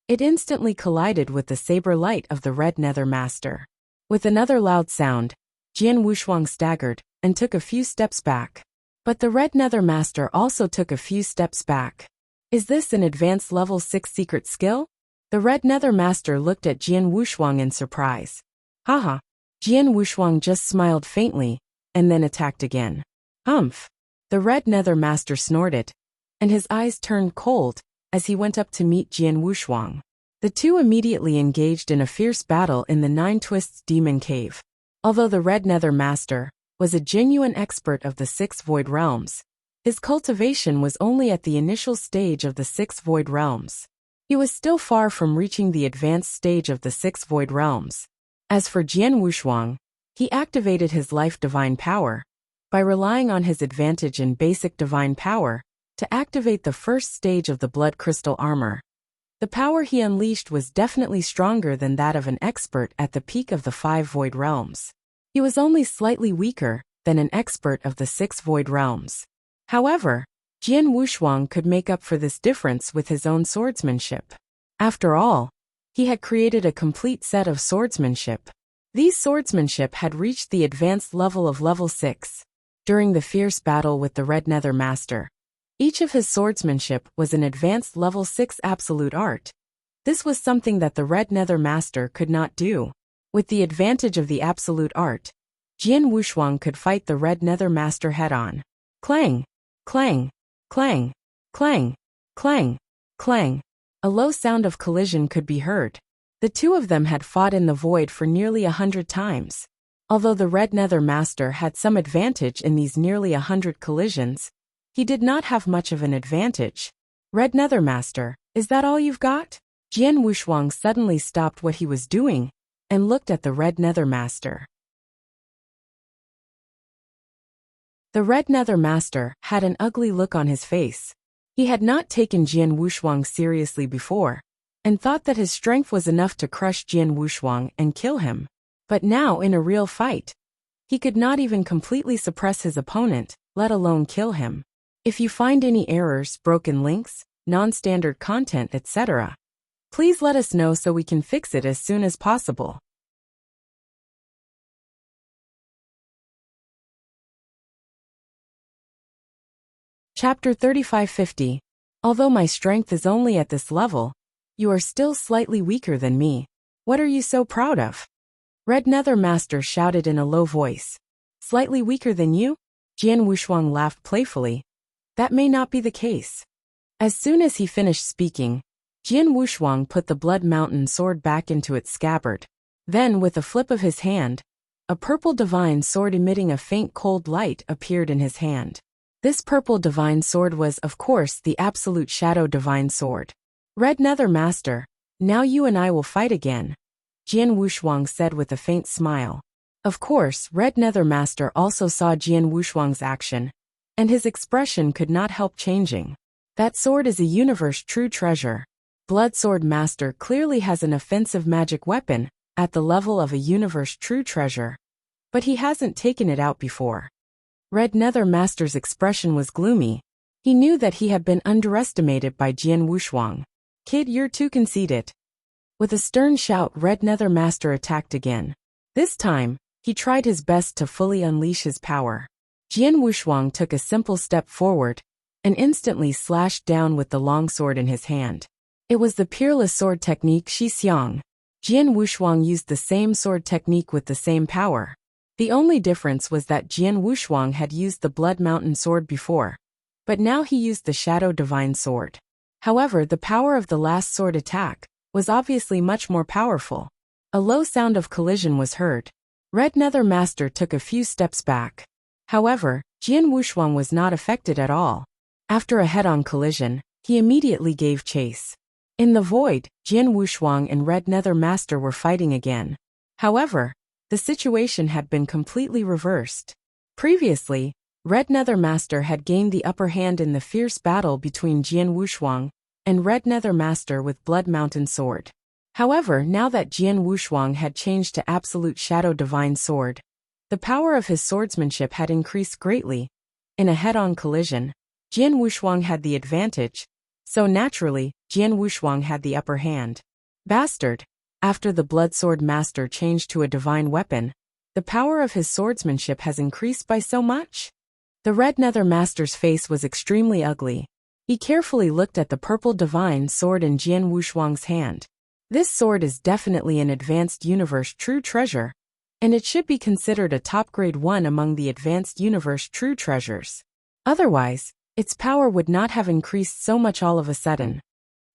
it instantly collided with the saber light of the Red Nether Master. With another loud sound, Jian Wushuang staggered and took a few steps back. But the Red Nether Master also took a few steps back. Is this an advanced level 6 secret skill? The Red Nether Master looked at Jian Wushuang in surprise. Haha. Jian Wushuang just smiled faintly, and then attacked again. Humph! The Red Nether Master snorted, and his eyes turned cold as he went up to meet Jian Wushuang. The two immediately engaged in a fierce battle in the Nine Twists Demon Cave. Although the Red Nether Master was a genuine expert of the 6 Void Realms, his cultivation was only at the initial stage of the 6 Void Realms. He was still far from reaching the advanced stage of the 6 Void Realms. As for Jian Wushuang, he activated his life divine power, by relying on his advantage in basic divine power, to activate the first stage of the blood crystal armor. The power he unleashed was definitely stronger than that of an expert at the peak of the 5 Void Realms. He was only slightly weaker than an expert of the 6 Void Realms. However, Jian Wushuang could make up for this difference with his own swordsmanship. After all, he had created a complete set of swordsmanship. These swordsmanship had reached the advanced level of level 6. During the fierce battle with the Red Nether Master, each of his swordsmanship was an advanced level 6 absolute art. This was something that the Red Nether Master could not do. With the advantage of the absolute art, Jian Wushuang could fight the Red Nether Master head-on. Clang! Clang! Clang! Clang! Clang! Clang! A low sound of collision could be heard. The two of them had fought in the void for nearly 100 times. Although the Red Nether Master had some advantage in these nearly 100 collisions, he did not have much of an advantage. Red Nether Master, is that all you've got? Jian Wushuang suddenly stopped what he was doing and looked at the Red Nether Master. The Red Nether Master had an ugly look on his face. He had not taken Jian Wushuang seriously before, and thought that his strength was enough to crush Jian Wushuang and kill him. But now in a real fight, he could not even completely suppress his opponent, let alone kill him. If you find any errors, broken links, non-standard content, etc., please let us know so we can fix it as soon as possible. Chapter 3550. Although my strength is only at this level, you are still slightly weaker than me. What are you so proud of? Red Nether Master shouted in a low voice. Slightly weaker than you? Jian Wushuang laughed playfully. That may not be the case. As soon as he finished speaking, Jian Wushuang put the Blood Mountain sword back into its scabbard. Then, with a flip of his hand, a purple divine sword emitting a faint cold light appeared in his hand. This purple divine sword was, of course, the absolute shadow divine sword. Red Nether Master, now you and I will fight again, Jian Wushuang said with a faint smile. Of course, Red Nether Master also saw Jian Wushuang's action, and his expression could not help changing. That sword is a universe true treasure. Blood Sword Master clearly has an offensive magic weapon at the level of a universe true treasure, but he hasn't taken it out before. Red Nether Master's expression was gloomy. He knew that he had been underestimated by Jian Wushuang. Kid, you're too conceited. With a stern shout, Red Nether Master attacked again. This time, he tried his best to fully unleash his power. Jian Wushuang took a simple step forward and instantly slashed down with the long sword in his hand. It was the peerless sword technique Shi Xiang. Jian Wushuang used the same sword technique with the same power. The only difference was that Jian Wushuang had used the Blood Mountain sword before, but now he used the Shadow Divine sword. However, the power of the last sword attack was obviously much more powerful. A low sound of collision was heard. Red Nether Master took a few steps back. However, Jian Wushuang was not affected at all. After a head-on collision, he immediately gave chase. In the void, Jian Wushuang and Red Nether Master were fighting again. However, the situation had been completely reversed. Previously, Red Nether Master had gained the upper hand in the fierce battle between Jian Wushuang and Red Nether Master with Blood Mountain sword. However, now that Jian Wushuang had changed to Absolute Shadow Divine sword, the power of his swordsmanship had increased greatly. In a head-on collision, Jian Wushuang had the advantage, so naturally, Jian Wushuang had the upper hand. Bastard! After the Blood Sword Master changed to a divine weapon, the power of his swordsmanship has increased by so much? The Red Nether Master's face was extremely ugly. He carefully looked at the purple divine sword in Jian Wushuang's hand. This sword is definitely an advanced universe true treasure, and it should be considered a top-grade one among the advanced universe true treasures. Otherwise, its power would not have increased so much all of a sudden.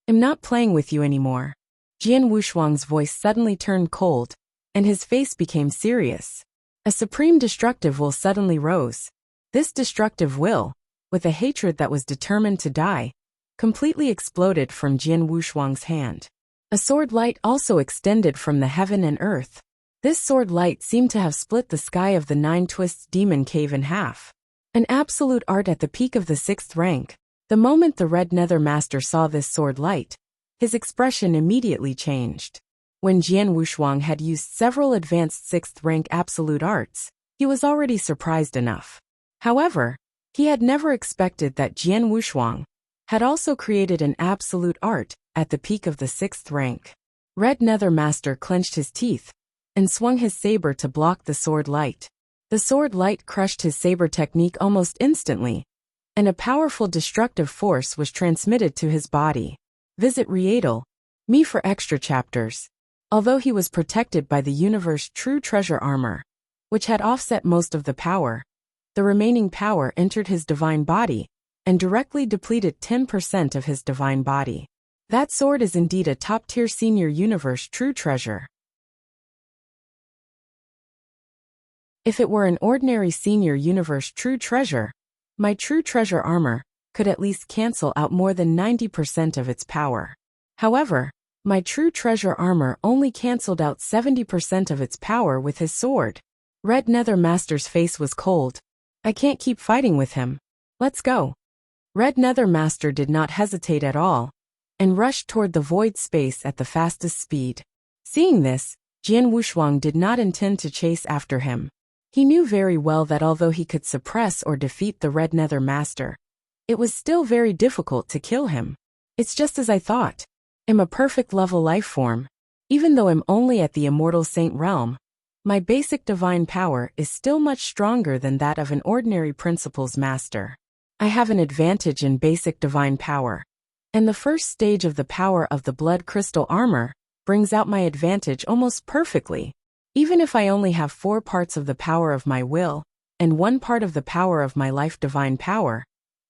I'm not playing with you anymore. Jian Wushuang's voice suddenly turned cold, and his face became serious. A supreme destructive will suddenly rose. This destructive will, with a hatred that was determined to die, completely exploded from Jian Wushuang's hand. A sword light also extended from the heaven and earth. This sword light seemed to have split the sky of the Nine Twists Demon Cave in half. An absolute art at the peak of the 6th rank. The moment the Red Nether Master saw this sword light, his expression immediately changed. When Jian Wushuang had used several advanced 6th rank absolute arts, he was already surprised enough. However, he had never expected that Jian Wushuang had also created an absolute art at the peak of the 6th rank. Red Nether Master clenched his teeth and swung his saber to block the sword light. The sword light crushed his saber technique almost instantly, and a powerful destructive force was transmitted to his body. Visit Me for extra chapters. Although he was protected by the universe true treasure armor, which had offset most of the power, the remaining power entered his divine body and directly depleted 10% of his divine body. That sword is indeed a top-tier senior universe true treasure. If it were an ordinary senior universe true treasure, my true treasure armor could at least cancel out more than 90% of its power. However, my true treasure armor only cancelled out 70% of its power with his sword. Red Nether Master's face was cold. I can't keep fighting with him. Let's go. Red Nether Master did not hesitate at all, and rushed toward the void space at the fastest speed. Seeing this, Jian Wushuang did not intend to chase after him. He knew very well that although he could suppress or defeat the Red Nether Master, it was still very difficult to kill him. It's just as I thought. I'm a perfect level life form. Even though I'm only at the Immortal Saint realm, my basic divine power is still much stronger than that of an ordinary Principles Master. I have an advantage in basic divine power, and the first stage of the power of the Blood Crystal Armor brings out my advantage almost perfectly. Even if I only have 4 parts of the power of my will, and 1 part of the power of my life divine power,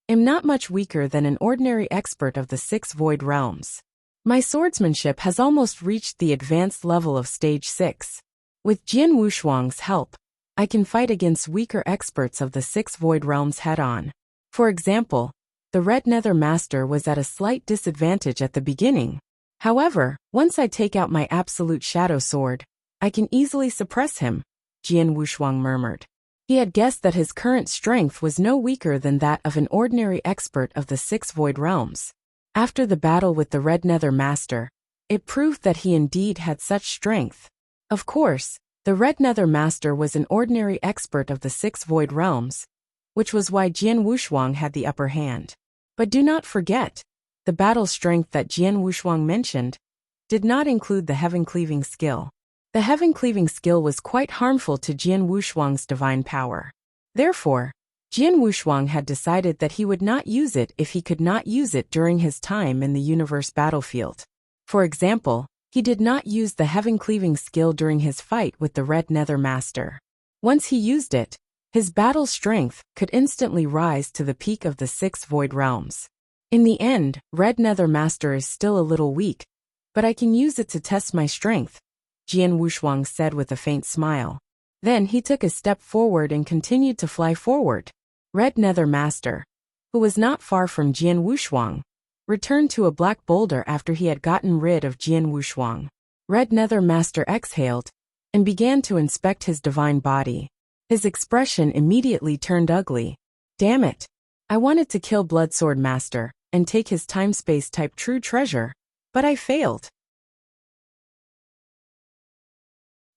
I'm not much weaker than an ordinary expert of the 6 void realms. My swordsmanship has almost reached the advanced level of stage 6. With Jian Wushuang's help, I can fight against weaker experts of the 6 void realms head-on. For example, the Red Nether Master was at a slight disadvantage at the beginning. However, once I take out my absolute shadow sword, I can easily suppress him, Jian Wushuang murmured. He had guessed that his current strength was no weaker than that of an ordinary expert of the 6 void realms. After the battle with the Red Nether Master, it proved that he indeed had such strength. Of course, the Red Nether Master was an ordinary expert of the 6 void realms, which was why Jian Wushuang had the upper hand. But do not forget, the battle strength that Jian Wushuang mentioned did not include the heaven-cleaving skill. The heaven-cleaving skill was quite harmful to Jian Wushuang's divine power. Therefore, Jian Wushuang had decided that he would not use it if he could not use it during his time in the universe battlefield. For example, he did not use the heaven-cleaving skill during his fight with the Red Nether Master. Once he used it, his battle strength could instantly rise to the peak of the 6 Void Realms. In the end, Red Nether Master is still a little weak, but I can use it to test my strength, Jian Wushuang said with a faint smile. Then he took a step forward and continued to fly forward. Red Nether Master, who was not far from Jian Wushuang, returned to a black boulder after he had gotten rid of Jian Wushuang. Red Nether Master exhaled and began to inspect his divine body. His expression immediately turned ugly. Damn it! I wanted to kill Bloodsword Master and take his time-space type true treasure, but I failed.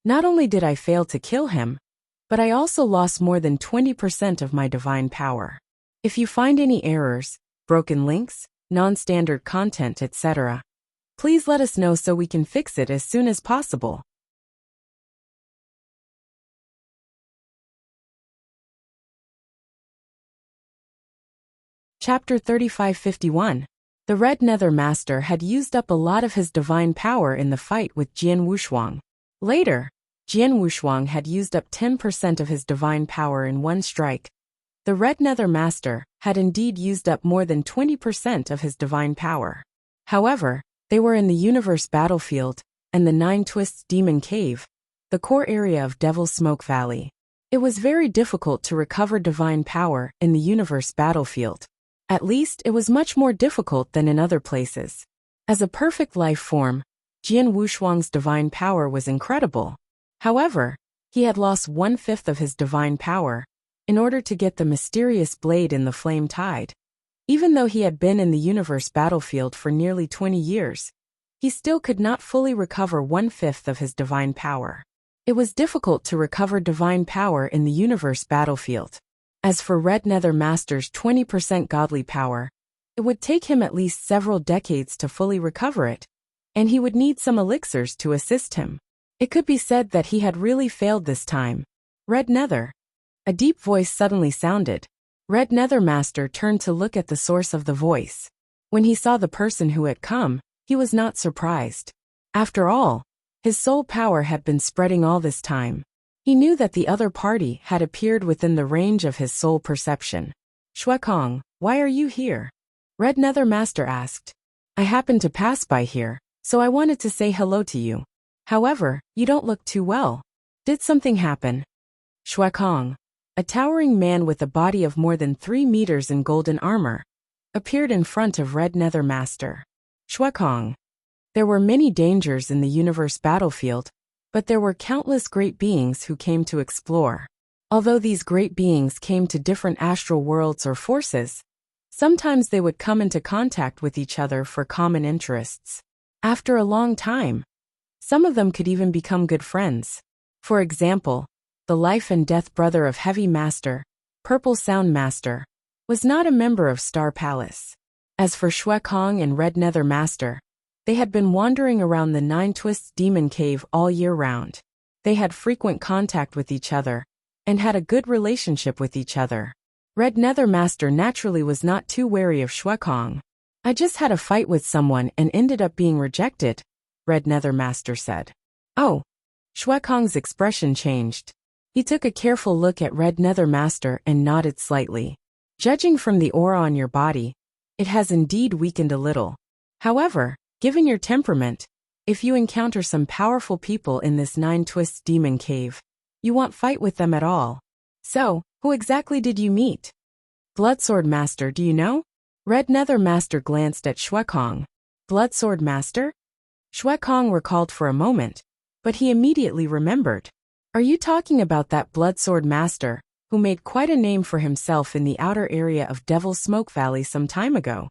Not only did I fail to kill him, but I also lost more than 20% of my divine power. If you find any errors, broken links, non-standard content, etc., please let us know so we can fix it as soon as possible. Chapter 3551. The Red Nether Master had used up a lot of his divine power in the fight with Jian Wushuang. Later, Jian Wushuang had used up 10% of his divine power in one strike. The Red Nether Master had indeed used up more than 20% of his divine power. However, they were in the universe battlefield and the 9 Twists Demon Cave, the core area of Devil's Smoke Valley. It was very difficult to recover divine power in the universe battlefield. At least it was much more difficult than in other places. As a perfect life form, Jian Wushuang's divine power was incredible. However, he had lost 1/5 of his divine power in order to get the mysterious blade in the flame tide. Even though he had been in the universe battlefield for nearly 20 years, he still could not fully recover 1/5 of his divine power. It was difficult to recover divine power in the universe battlefield. As for Red Nether Master's 20% godly power, it would take him at least several decades to fully recover it, and he would need some elixirs to assist him. It could be said that he had really failed this time. Red Nether. A deep voice suddenly sounded. Red Nether Master turned to look at the source of the voice. When he saw the person who had come, he was not surprised. After all, his soul power had been spreading all this time. He knew that the other party had appeared within the range of his soul perception. Shuekong, why are you here? Red Nether Master asked. I happened to pass by here, so I wanted to say hello to you. However, you don't look too well. Did something happen? Shuekong, a towering man with a body of more than 3 meters in golden armor, appeared in front of Red Nether Master. Shuekong. There were many dangers in the universe battlefield, but there were countless great beings who came to explore. Although these great beings came to different astral worlds or forces, sometimes they would come into contact with each other for common interests. After a long time, some of them could even become good friends. For example, the life and death brother of Heavy Master, Purple Sound Master, was not a member of Star Palace. As for Shuekong and Red Nether Master, they had been wandering around the 9 Twists Demon Cave all year round. They had frequent contact with each other and had a good relationship with each other. Red Nether Master naturally was not too wary of Shuekong. I just had a fight with someone and ended up being rejected, Red Nether Master said. Oh. Shuekong's expression changed. He took a careful look at Red Nether Master and nodded slightly. Judging from the aura on your body, it has indeed weakened a little. However, given your temperament, if you encounter some powerful people in this 9 Twists Demon Cave, you won't fight with them at all. So, who exactly did you meet? Bloodsword Master, do you know? Red Nether Master glanced at Shuekong. Bloodsword Master? Shuekong recalled for a moment, but he immediately remembered. Are you talking about that Bloodsword Master, who made quite a name for himself in the outer area of Devil's Smoke Valley some time ago?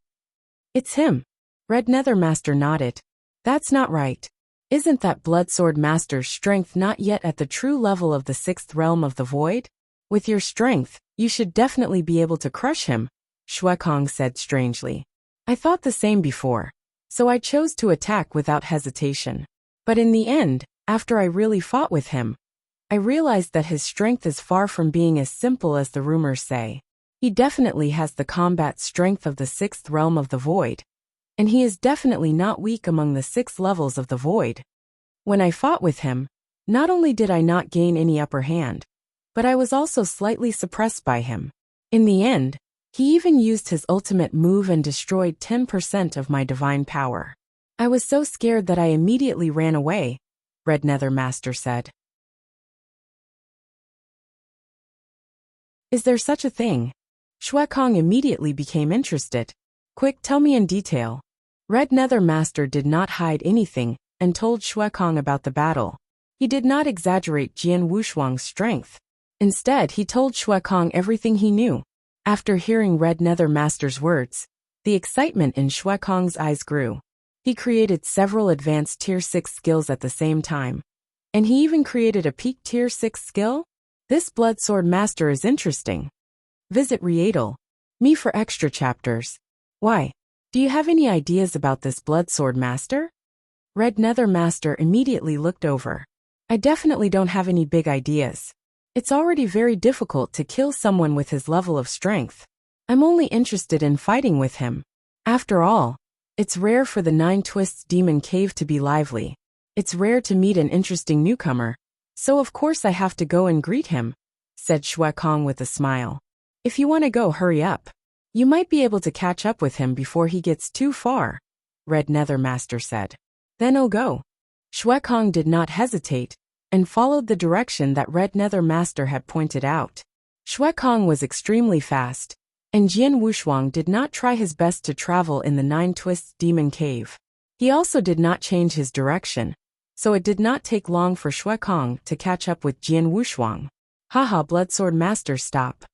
It's him. Red Nether Master nodded. That's not right. Isn't that Bloodsword Master's strength not yet at the true level of the 6th realm of the void? With your strength, you should definitely be able to crush him, Shuekong said strangely. I thought the same before, so I chose to attack without hesitation. But in the end, After I really fought with him, I realized that his strength is far from being as simple as the rumors say. He definitely has the combat strength of the 6th realm of the void, and he is definitely not weak among the 6 levels of the void. When I fought with him, not only did I not gain any upper hand, but I was also slightly suppressed by him. In the end, he even used his ultimate move and destroyed 10% of my divine power. I was so scared that I immediately ran away, Red Nether Master said. Is there such a thing? Shui Kong immediately became interested. Quick, tell me in detail. Red Nether Master did not hide anything and told Shui Kong about the battle. He did not exaggerate Jian Wushuang's strength. Instead, he told Shui Kong everything he knew. After hearing Red Nether Master's words, the excitement in Shui Kong's eyes grew. He created several advanced Tier 6 skills at the same time. And he even created a peak Tier 6 skill? This Blood Sword Master is interesting. Visit Readle.me for extra chapters. Why? Do you have any ideas about this Blood Sword Master? Red Nether Master immediately looked over. I definitely don't have any big ideas. It's already very difficult to kill someone with his level of strength. I'm only interested in fighting with him. After all, it's rare for the 9 Twists Demon Cave to be lively. It's rare to meet an interesting newcomer, so of course I have to go and greet him, said Shui Kong with a smile. If you want to go, hurry up. You might be able to catch up with him before he gets too far, Red Nether Master said. Then I'll go. Shui Kong did not hesitate and followed the direction that Red Nether Master had pointed out. Shui Kong was extremely fast, and Jian Wushuang did not try his best to travel in the 9 Twists Demon Cave. He also did not change his direction, so it did not take long for Shui Kong to catch up with Jian Wushuang. Haha, Bloodsword Master, stop.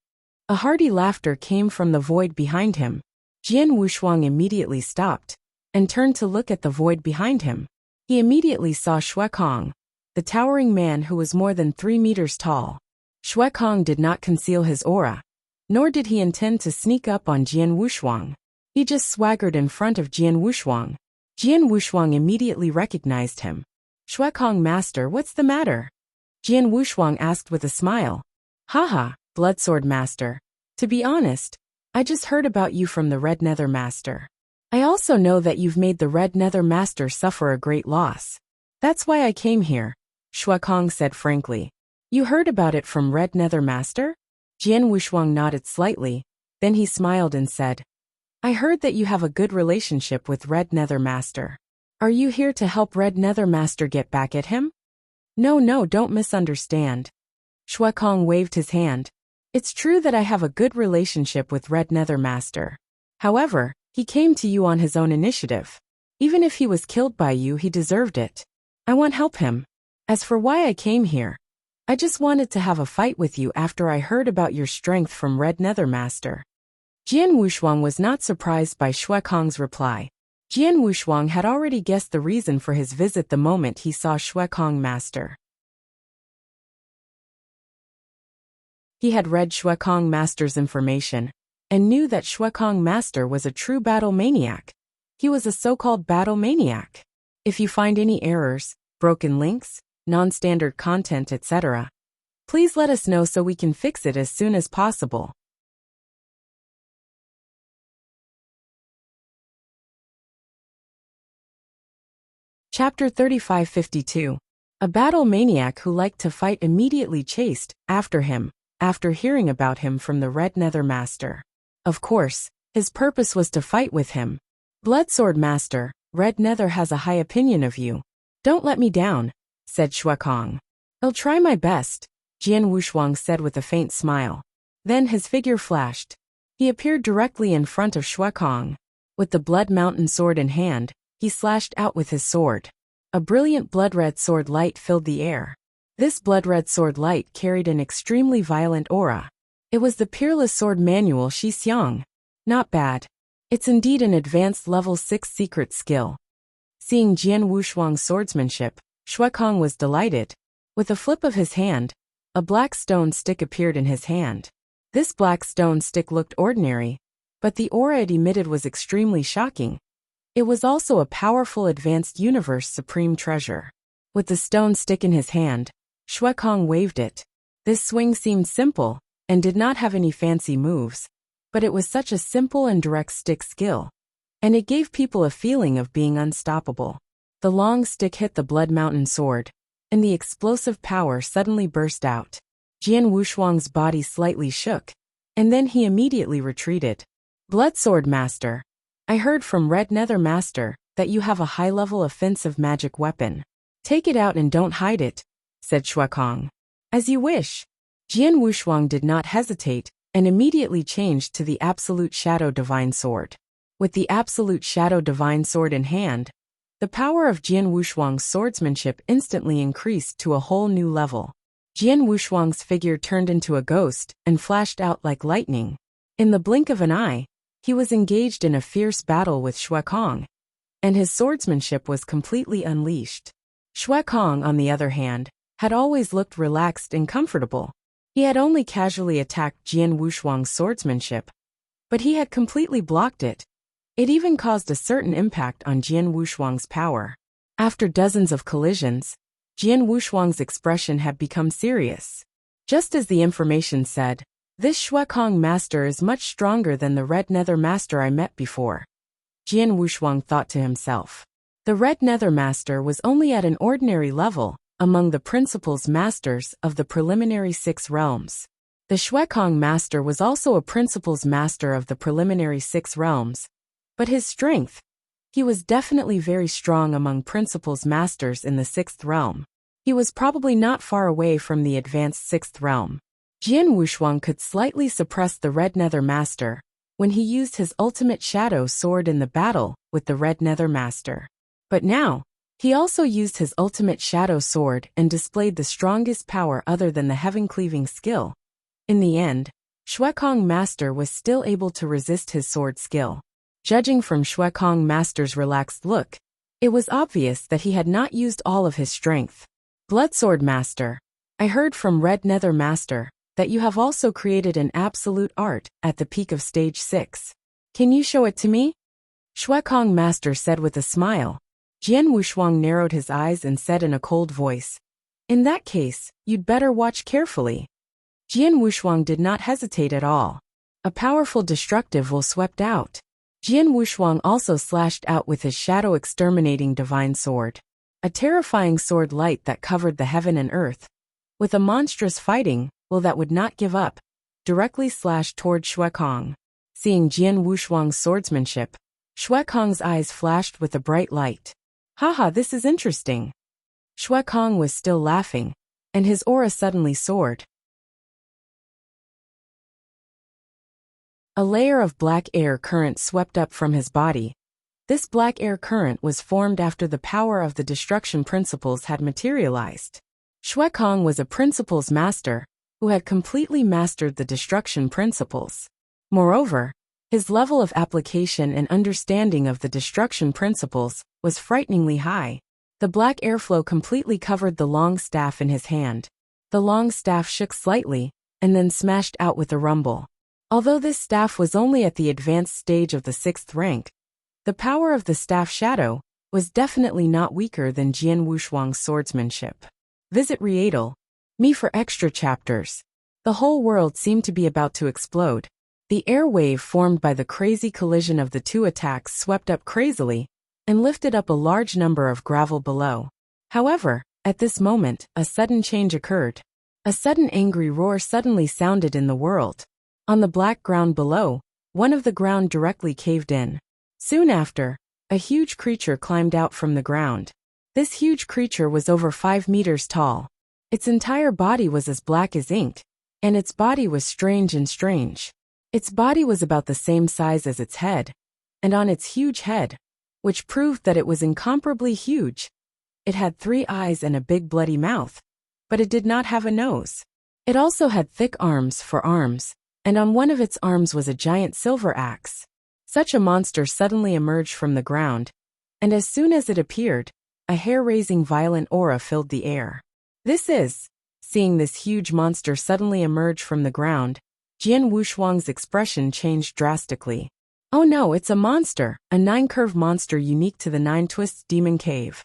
A hearty laughter came from the void behind him. Jian Wushuang immediately stopped and turned to look at the void behind him. He immediately saw Shui Kong, the towering man who was more than 3 meters tall. Shui Kong did not conceal his aura, nor did he intend to sneak up on Jian Wushuang. He just swaggered in front of Jian Wushuang. Jian Wushuang immediately recognized him. Shui Kong Master, what's the matter? Jian Wushuang asked with a smile. Haha, Bloodsword Master. To be honest, I just heard about you from the Red Nether Master. I also know that you've made the Red Nether Master suffer a great loss. That's why I came here, Shui Kong said frankly. You heard about it from Red Nether Master? Jian Wushuang nodded slightly, then he smiled and said, I heard that you have a good relationship with Red Nether Master. Are you here to help Red Nether Master get back at him? No, don't misunderstand. Shui Kong waved his hand. It's true that I have a good relationship with Red Nether Master. However, he came to you on his own initiative. Even if he was killed by you, he deserved it. I want help him. As for why I came here, I just wanted to have a fight with you after I heard about your strength from Red Nether Master. Jian Wushuang was not surprised by Shui Kong's reply. Jian Wushuang had already guessed the reason for his visit the moment he saw Shui Kong Master. He had read Shui Kong Master's information and knew that Shui Kong Master was a true battle maniac. He was a so-called battle maniac. If you find any errors, broken links, non-standard content, etc., please let us know so we can fix it as soon as possible. Chapter 3552. A battle maniac who liked to fight immediately chased after him, after hearing about him from the Red Nether Master. Of course, his purpose was to fight with him. Bloodsword Master, Red Nether has a high opinion of you. Don't let me down, said Shui Kong. I'll try my best, Jian Wushuang said with a faint smile. Then his figure flashed. He appeared directly in front of Shui Kong. With the Blood Mountain sword in hand, he slashed out with his sword. A brilliant blood-red sword light filled the air. This blood-red sword light carried an extremely violent aura. It was the Peerless Sword Manual Shi Xiang. Not bad. It's indeed an advanced level 6 secret skill. Seeing Jian Wushuang's swordsmanship, Shui Kong was delighted. With a flip of his hand, a black stone stick appeared in his hand. This black stone stick looked ordinary, but the aura it emitted was extremely shocking. It was also a powerful advanced universe supreme treasure. With the stone stick in his hand, Shui Kong waved it. This swing seemed simple, and did not have any fancy moves, but it was such a simple and direct stick skill, and it gave people a feeling of being unstoppable. The long stick hit the Blood Mountain sword, and the explosive power suddenly burst out. Jian Wushuang's body slightly shook, and then he immediately retreated. Blood Sword Master, I heard from Red Nether Master that you have a high-level offensive magic weapon. Take it out and don't hide it, said Shui Kong. As you wish. Jian Wushuang did not hesitate, and immediately changed to the Absolute Shadow Divine Sword. With the Absolute Shadow Divine Sword in hand, the power of Jian Wushuang's swordsmanship instantly increased to a whole new level. Jian Wushuang's figure turned into a ghost and flashed out like lightning. In the blink of an eye, he was engaged in a fierce battle with Shui Kong, and his swordsmanship was completely unleashed. Shui Kong, on the other hand, had always looked relaxed and comfortable. He had only casually attacked Jian Wushuang's swordsmanship, but he had completely blocked it. It even caused a certain impact on Jian Wushuang's power. After dozens of collisions, Jian Wushuang's expression had become serious. Just as the information said, this Shui Kong master is much stronger than the Red Nether Master I met before. Jian Wushuang thought to himself. The Red Nether Master was only at an ordinary level among the principals masters of the preliminary 6 realms. The Shui Kong master was also a principals master of the preliminary 6 realms, but his strength, he was definitely very strong among principals masters in the 6th realm. He was probably not far away from the advanced 6th realm. Jian Wushuang could slightly suppress the Red Nether Master when he used his ultimate shadow sword in the battle with the Red Nether Master. But now, he also used his ultimate shadow sword and displayed the strongest power other than the heaven-cleaving skill. In the end, Shui Kong Master was still able to resist his sword skill. Judging from Shui Kong Master's relaxed look, it was obvious that he had not used all of his strength. Blood Sword Master, I heard from Red Nether Master that you have also created an absolute art at the peak of stage 6. Can you show it to me? Shui Kong Master said with a smile. Jian Wushuang narrowed his eyes and said in a cold voice, in that case, you'd better watch carefully. Jian Wushuang did not hesitate at all. A powerful destructive will swept out. Jian Wushuang also slashed out with his shadow-exterminating divine sword, a terrifying sword light that covered the heaven and earth. With a monstrous fighting will that would not give up, directly slashed toward Shui Kong. Seeing Jian Wushuang's swordsmanship, Shui Kong's eyes flashed with a bright light. Haha, this is interesting. Shui Kong was still laughing, and his aura suddenly soared. A layer of black air current swept up from his body. This black air current was formed after the power of the destruction principles had materialized. Shui Kong was a principles master who had completely mastered the destruction principles. Moreover, his level of application and understanding of the destruction principles was frighteningly high. The black airflow completely covered the long staff in his hand. The long staff shook slightly, and then smashed out with a rumble. Although this staff was only at the advanced stage of the 6th rank, the power of the staff shadow was definitely not weaker than Jian Wushuang's swordsmanship. Visit Readle. Me for extra chapters. The whole world seemed to be about to explode. The air wave formed by the crazy collision of the 2 attacks swept up crazily and lifted up a large number of gravel below. However, at this moment, a sudden change occurred. A sudden angry roar suddenly sounded in the world. On the black ground below, one of the ground directly caved in. Soon after, a huge creature climbed out from the ground. This huge creature was over 5 meters tall. Its entire body was as black as ink, and its body was strange. Its body was about the same size as its head, and on its huge head, which proved that it was incomparably huge, it had 3 eyes and a big bloody mouth, but it did not have a nose. It also had thick arms for arms, and on one of its arms was a giant silver axe. Such a monster suddenly emerged from the ground, and as soon as it appeared, a hair-raising violent aura filled the air. Seeing this huge monster suddenly emerge from the ground, Jian Wushuang's expression changed drastically. Oh no, it's a monster, a 9-curve monster unique to the 9 Twists Demon Cave.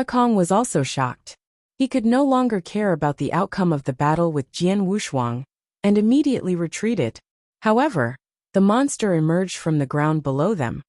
Kong was also shocked. He could no longer care about the outcome of the battle with Jian Wushuang, and immediately retreated. However, the monster emerged from the ground below them,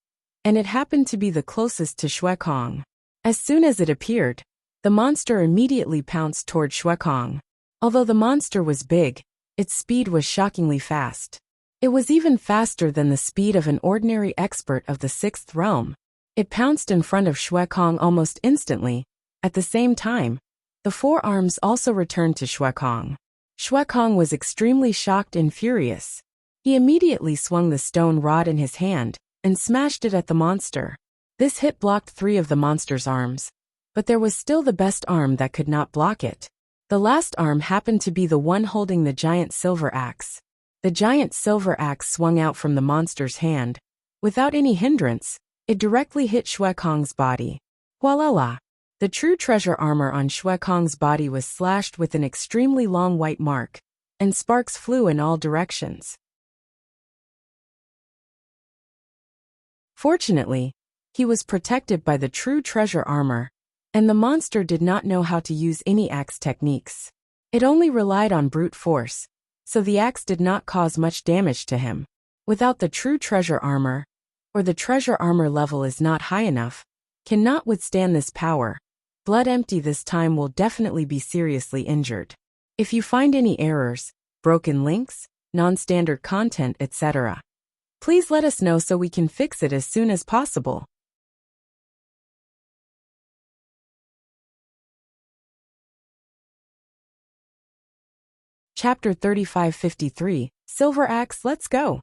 and it happened to be the closest to Kong. As soon as it appeared, the monster immediately pounced toward Kong. Although the monster was big, its speed was shockingly fast. It was even faster than the speed of an ordinary expert of the sixth realm. It pounced in front of Kong almost instantly. At the same time, the four arms also returned to Kong. Kong was extremely shocked and furious. He immediately swung the stone rod in his hand and smashed it at the monster. This hit blocked 3 of the monster's arms, but there was still the best arm that could not block it. The last arm happened to be the one holding the giant silver axe. The giant silver axe swung out from the monster's hand. Without any hindrance, it directly hit Kong's body. Voila! The true treasure armor on Kong's body was slashed with an extremely long white mark, and sparks flew in all directions. Fortunately, he was protected by the true treasure armor, and the monster did not know how to use any axe techniques. It only relied on brute force, so the axe did not cause much damage to him. Without the true treasure armor, or the treasure armor level is not high enough, cannot withstand this power, Blood Empty this time will definitely be seriously injured. If you find any errors, broken links, non-standard content, etc., please let us know so we can fix it as soon as possible. Chapter 3553, Silver Axe, let's go!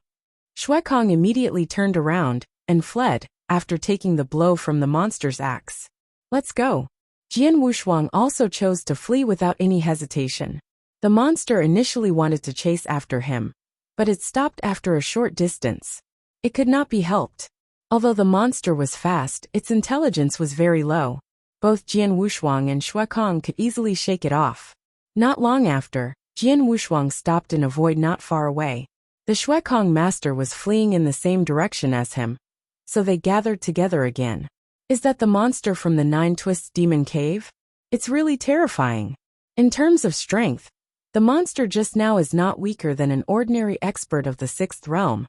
Kong immediately turned around and fled after taking the blow from the monster's axe. Let's go! Jian Wushuang also chose to flee without any hesitation. The monster initially wanted to chase after him, but it stopped after a short distance. It could not be helped. Although the monster was fast, its intelligence was very low. Both Jian Wushuang and Kong could easily shake it off. Not long after, Jian Wushuang stopped in a void not far away. The Kong master was fleeing in the same direction as him, so they gathered together again. Is that the monster from the 9 Twists Demon Cave? It's really terrifying. In terms of strength, the monster just now is not weaker than an ordinary expert of the 6th realm,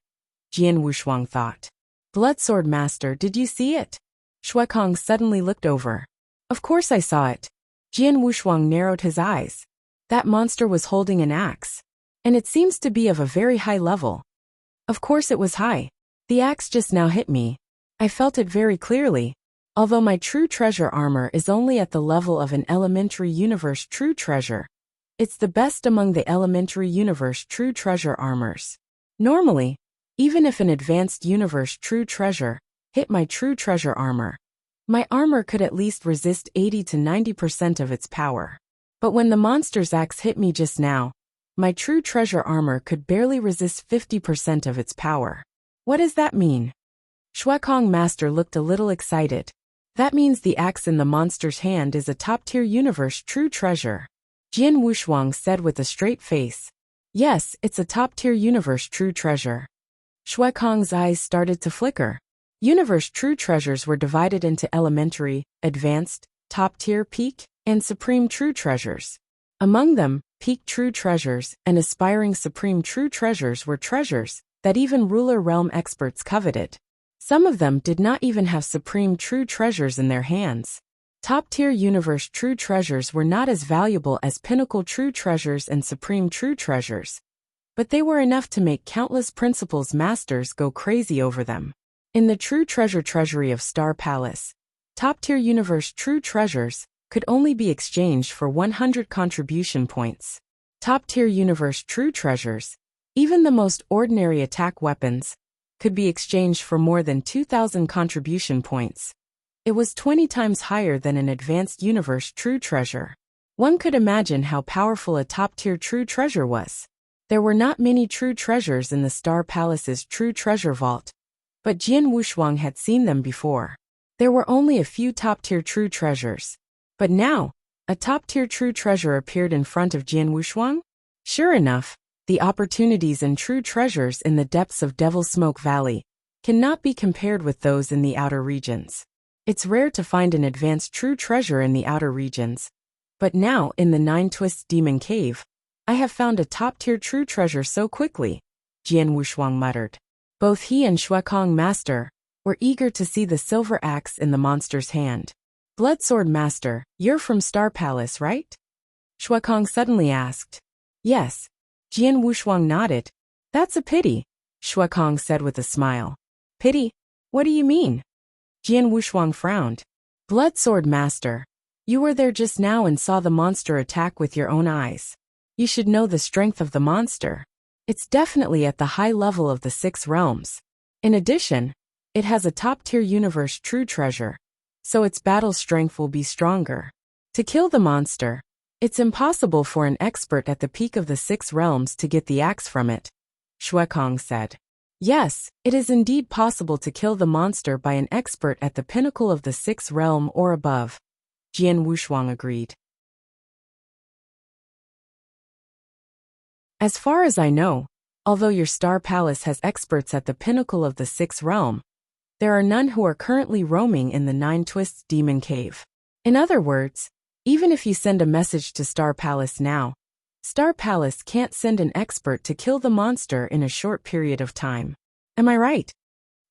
Jian Wushuang thought. Bloodsword Master, did you see it? Kong suddenly looked over. Of course I saw it. Jian Wushuang narrowed his eyes. That monster was holding an axe, and it seems to be of a very high level. Of course it was high. The axe just now hit me. I felt it very clearly. Although my true treasure armor is only at the level of an elementary universe true treasure, it's the best among the elementary universe true treasure armors. Normally, even if an advanced universe true treasure hit my true treasure armor, my armor could at least resist 80 to 90% of its power. But when the monster's axe hit me just now, my true treasure armor could barely resist 50% of its power. What does that mean? Kong master looked a little excited. That means the axe in the monster's hand is a top-tier universe true treasure. Jian Wushuang said with a straight face. Yes, it's a top-tier universe true treasure. Kong's eyes started to flicker. Universe true treasures were divided into elementary, advanced, top-tier, peak, and supreme true treasures. Among them, peak true treasures and aspiring supreme true treasures were treasures that even ruler realm experts coveted. Some of them did not even have supreme true treasures in their hands. Top-tier universe true treasures were not as valuable as pinnacle true treasures and supreme true treasures, but they were enough to make countless principles masters go crazy over them. In the true treasure treasury of Star Palace, top-tier universe true treasures could only be exchanged for 100 contribution points. Top-tier universe true treasures, even the most ordinary attack weapons, could be exchanged for more than 2,000 contribution points. It was 20 times higher than an advanced universe true treasure. One could imagine how powerful a top-tier true treasure was. There were not many true treasures in the Star Palace's true treasure vault, but Jian Wushuang had seen them before. There were only a few top-tier true treasures. But now, a top-tier true treasure appeared in front of Jian Wushuang? Sure enough, the opportunities and true treasures in the depths of Devil's Smoke Valley cannot be compared with those in the outer regions. It's rare to find an advanced true treasure in the outer regions. But now, in the Nine Twists Demon Cave, I have found a top-tier true treasure so quickly, Jian Wushuang muttered. Both he and Shuekong Master were eager to see the silver axe in the monster's hand. Bloodsword Master, you're from Star Palace, right? Shuekong suddenly asked. Yes. Jian Wushuang nodded. That's a pity, Shuekong said with a smile. Pity? What do you mean? Jian Wushuang frowned. Bloodsword Master, you were there just now and saw the monster attack with your own eyes. You should know the strength of the monster. It's definitely at the high level of the 6 realms. In addition, it has a top-tier universe true treasure, so its battle strength will be stronger. To kill the monster, it's impossible for an expert at the peak of the 6 realms to get the axe from it, Shuekong said. Yes, it is indeed possible to kill the monster by an expert at the pinnacle of the 6th realm or above, Jian Wushuang agreed. As far as I know, although your Star Palace has experts at the pinnacle of the 6th realm, there are none who are currently roaming in the Nine Twists Demon Cave. In other words, even if you send a message to Star Palace now, Star Palace can't send an expert to kill the monster in a short period of time. Am I right?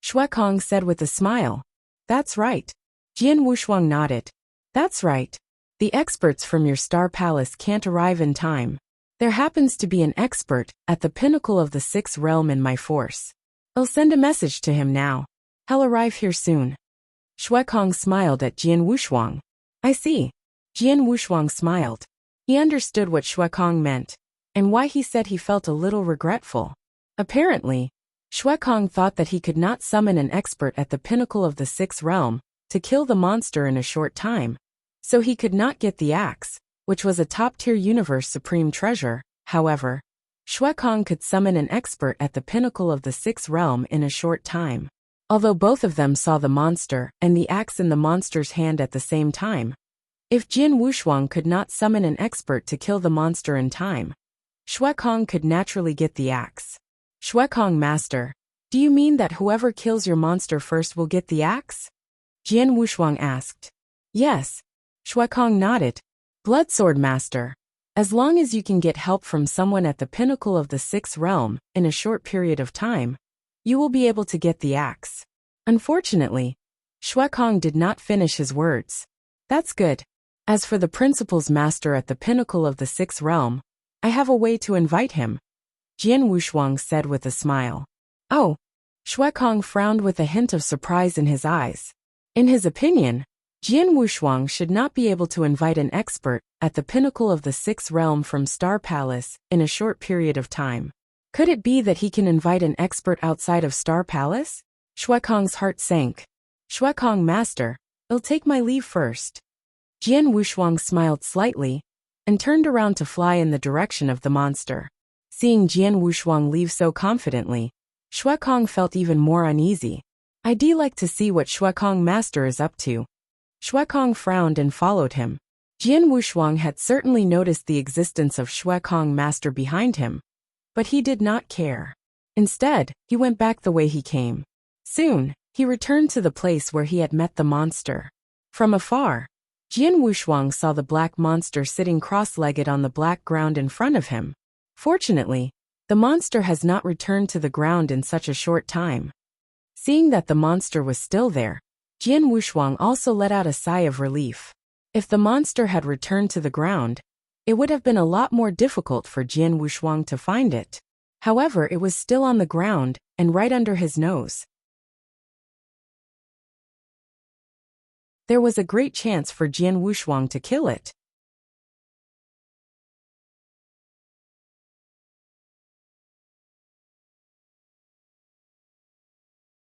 Shuekong said with a smile. That's right. Jian Wushuang nodded. That's right. The experts from your Star Palace can't arrive in time. There happens to be an expert at the pinnacle of the 6th realm in my force. I'll send a message to him now. He'll arrive here soon. Shuekong smiled at Jian Wushuang. I see. Jian Wushuang smiled. He understood what Shuekong meant, and why he said he felt a little regretful. Apparently, Shuekong thought that he could not summon an expert at the pinnacle of the 6th realm to kill the monster in a short time, so he could not get the axe, which was a top-tier universe supreme treasure. However, Shuekong could summon an expert at the pinnacle of the 6th realm in a short time. Although both of them saw the monster and the axe in the monster's hand at the same time, if Jian Wushuang could not summon an expert to kill the monster in time, Shuekong could naturally get the axe. Shuekong Master, do you mean that whoever kills your monster first will get the axe? Jian Wushuang asked. Yes. Shuekong nodded. Bloodsword Master, as long as you can get help from someone at the pinnacle of the 6th realm in a short period of time, you will be able to get the axe. Unfortunately, Shuekong did not finish his words. That's good. As for the principal's master at the pinnacle of the 6th realm, I have a way to invite him, Jian Wushuang said with a smile. Oh. Shuekong frowned with a hint of surprise in his eyes. In his opinion, Jian Wushuang should not be able to invite an expert at the pinnacle of the 6th realm from Star Palace in a short period of time. Could it be that he can invite an expert outside of Star Palace? Shuekong's heart sank. Shuekong Master, I'll take my leave first. Jian Wushuang smiled slightly and turned around to fly in the direction of the monster. Seeing Jian Wushuang leave so confidently, Shuekong felt even more uneasy. I'd like to see what Shuekong Master is up to. Shuekong frowned and followed him. Jian Wushuang had certainly noticed the existence of Shuekong Master behind him, but he did not care. Instead, he went back the way he came. Soon, he returned to the place where he had met the monster. From afar, Jian Wushuang saw the black monster sitting cross-legged on the black ground in front of him. Fortunately, the monster has not returned to the ground in such a short time. Seeing that the monster was still there, Jian Wushuang also let out a sigh of relief. If the monster had returned to the ground, it would have been a lot more difficult for Jian Wushuang to find it. However, it was still on the ground and right under his nose. There was a great chance for Jian Wushuang to kill it.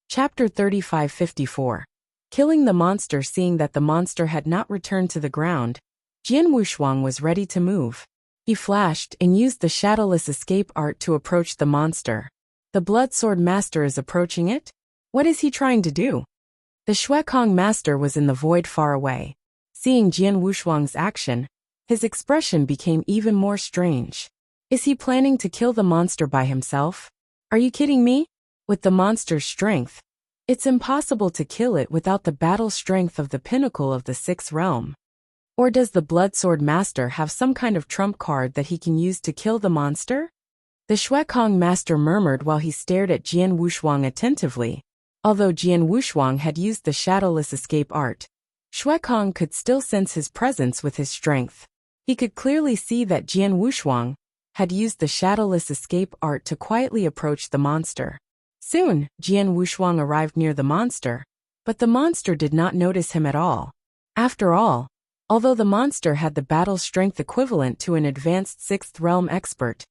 Chapter 3554. Killing the monster. Seeing that the monster had not returned to the ground, Jian Wushuang was ready to move. He flashed and used the shadowless escape art to approach the monster. The Bloodsword Master is approaching it? What is he trying to do? The Shuekong Master was in the void far away. Seeing Jian Wushuang's action, his expression became even more strange. Is he planning to kill the monster by himself? Are you kidding me? With the monster's strength, It's impossible to kill it without the battle strength of the pinnacle of the sixth realm. Or does the Blood Sword Master have some kind of trump card that he can use to kill the monster? The Shuekong Master murmured while he stared at Jian Wushuang attentively. Although Jian Wushuang had used the shadowless escape art, Shuekong could still sense his presence with his strength. He could clearly see that Jian Wushuang had used the shadowless escape art to quietly approach the monster. Soon, Jian Wushuang arrived near the monster, but the monster did not notice him at all. After all, although the monster had the battle strength equivalent to an advanced sixth realm expert,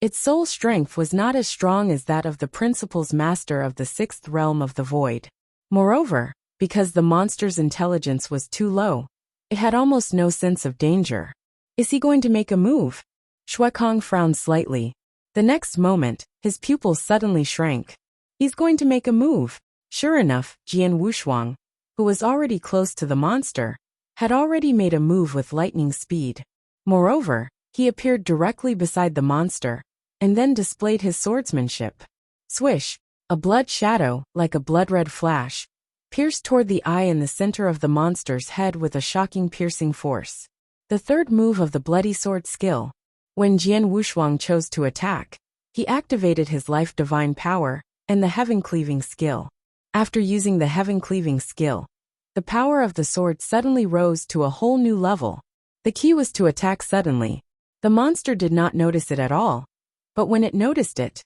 its soul strength was not as strong as that of the principal's master of the sixth realm of the void. Moreover, because the monster's intelligence was too low, it had almost no sense of danger. Is he going to make a move? Shuekong frowned slightly. The next moment, his pupils suddenly shrank. He's going to make a move. Sure enough, Jian Wushuang, who was already close to the monster, had already made a move with lightning speed. Moreover, he appeared directly beside the monster, and then displayed his swordsmanship. Swish! A blood shadow, like a blood-red flash, pierced toward the eye in the center of the monster's head with a shocking piercing force. The third move of the bloody sword skill. When Jian Wushuang chose to attack, he activated his life divine power and the heaven-cleaving skill. After using the heaven-cleaving skill, the power of the sword suddenly rose to a whole new level. The key was to attack suddenly. The monster did not notice it at all, but when it noticed it,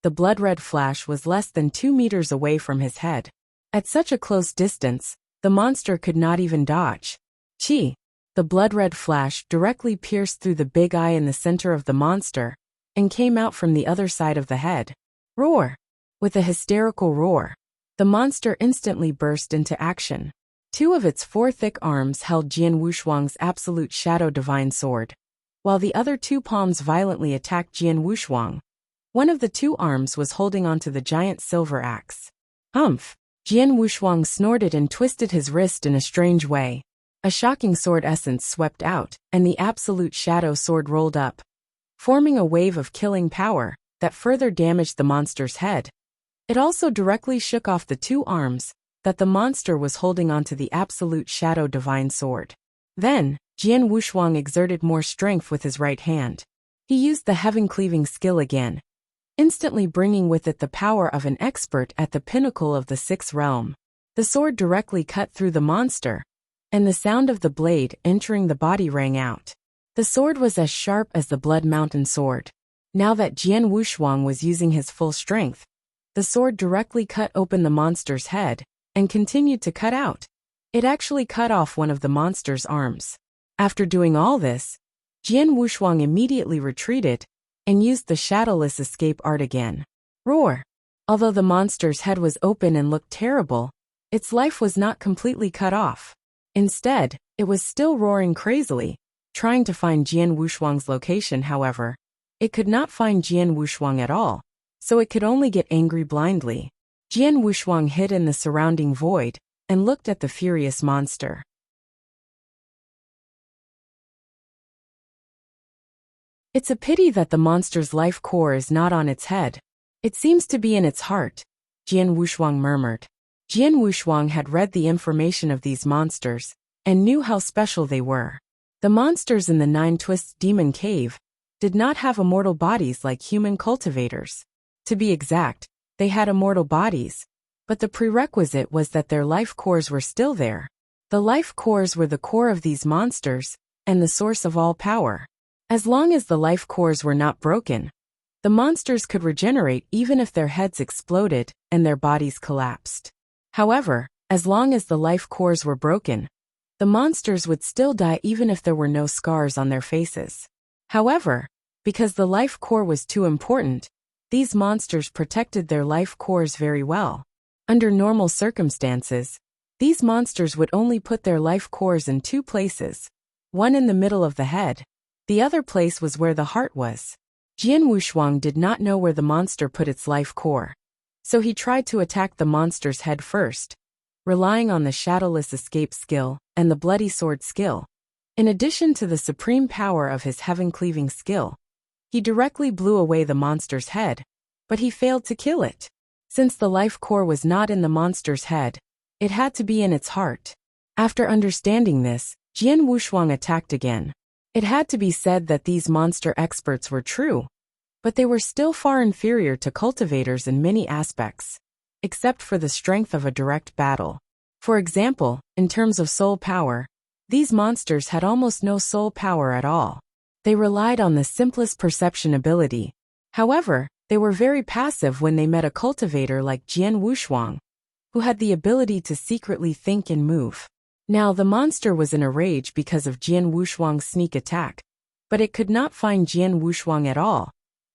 the blood-red flash was less than 2 meters away from his head. At such a close distance, the monster could not even dodge. Chi! The blood-red flash directly pierced through the big eye in the center of the monster and came out from the other side of the head. Roar! With a hysterical roar, the monster instantly burst into action. 2 of its 4 thick arms held Jian Wushuang's absolute shadow divine sword, while the other 2 palms violently attacked Jian Wushuang. One of the 2 arms was holding onto the giant silver axe. Humph! Jian Wushuang snorted and twisted his wrist in a strange way. A shocking sword essence swept out, and the absolute shadow sword rolled up, forming a wave of killing power that further damaged the monster's head. It also directly shook off the 2 arms that the monster was holding onto the absolute shadow divine sword. Then, Jian Wushuang exerted more strength with his right hand. He used the heaven-cleaving skill again, instantly bringing with it the power of an expert at the pinnacle of the sixth realm. The sword directly cut through the monster, and the sound of the blade entering the body rang out. The sword was as sharp as the Blood Mountain sword. Now that Jian Wushuang was using his full strength, the sword directly cut open the monster's head and continued to cut out. It actually cut off one of the monster's arms. After doing all this, Jian Wushuang immediately retreated and used the shadowless escape art again. Roar! Although the monster's head was open and looked terrible, its life was not completely cut off. Instead, it was still roaring crazily, trying to find Jian Wushuang's location. However, it could not find Jian Wushuang at all, so it could only get angry blindly. Jian Wushuang hid in the surrounding void and looked at the furious monster. It's a pity that the monster's life core is not on its head. It seems to be in its heart, Jian Wushuang murmured. Jian Wushuang had read the information of these monsters and knew how special they were. The monsters in the Nine Twists Demon Cave did not have immortal bodies like human cultivators. To be exact, they had immortal bodies, but the prerequisite was that their life cores were still there. The life cores were the core of these monsters and the source of all power. As long as the life cores were not broken, the monsters could regenerate even if their heads exploded and their bodies collapsed. However, as long as the life cores were broken, the monsters would still die even if there were no scars on their faces. However, because the life core was too important, these monsters protected their life cores very well. Under normal circumstances, these monsters would only put their life cores in 2 places, one in the middle of the head. The other place was where the heart was. Jian Wushuang did not know where the monster put its life core, so he tried to attack the monster's head first, relying on the shadowless escape skill and the bloody sword skill. In addition to the supreme power of his heaven-cleaving skill, he directly blew away the monster's head, but he failed to kill it. Since the life core was not in the monster's head, it had to be in its heart. After understanding this, Jian Wushuang attacked again. It had to be said that these monster experts were true, but they were still far inferior to cultivators in many aspects, except for the strength of a direct battle. For example, in terms of soul power, these monsters had almost no soul power at all. They relied on the simplest perception ability. However, they were very passive when they met a cultivator like Jian Wushuang, who had the ability to secretly think and move. Now the monster was in a rage because of Jian Wushuang's sneak attack, but it could not find Jian Wushuang at all,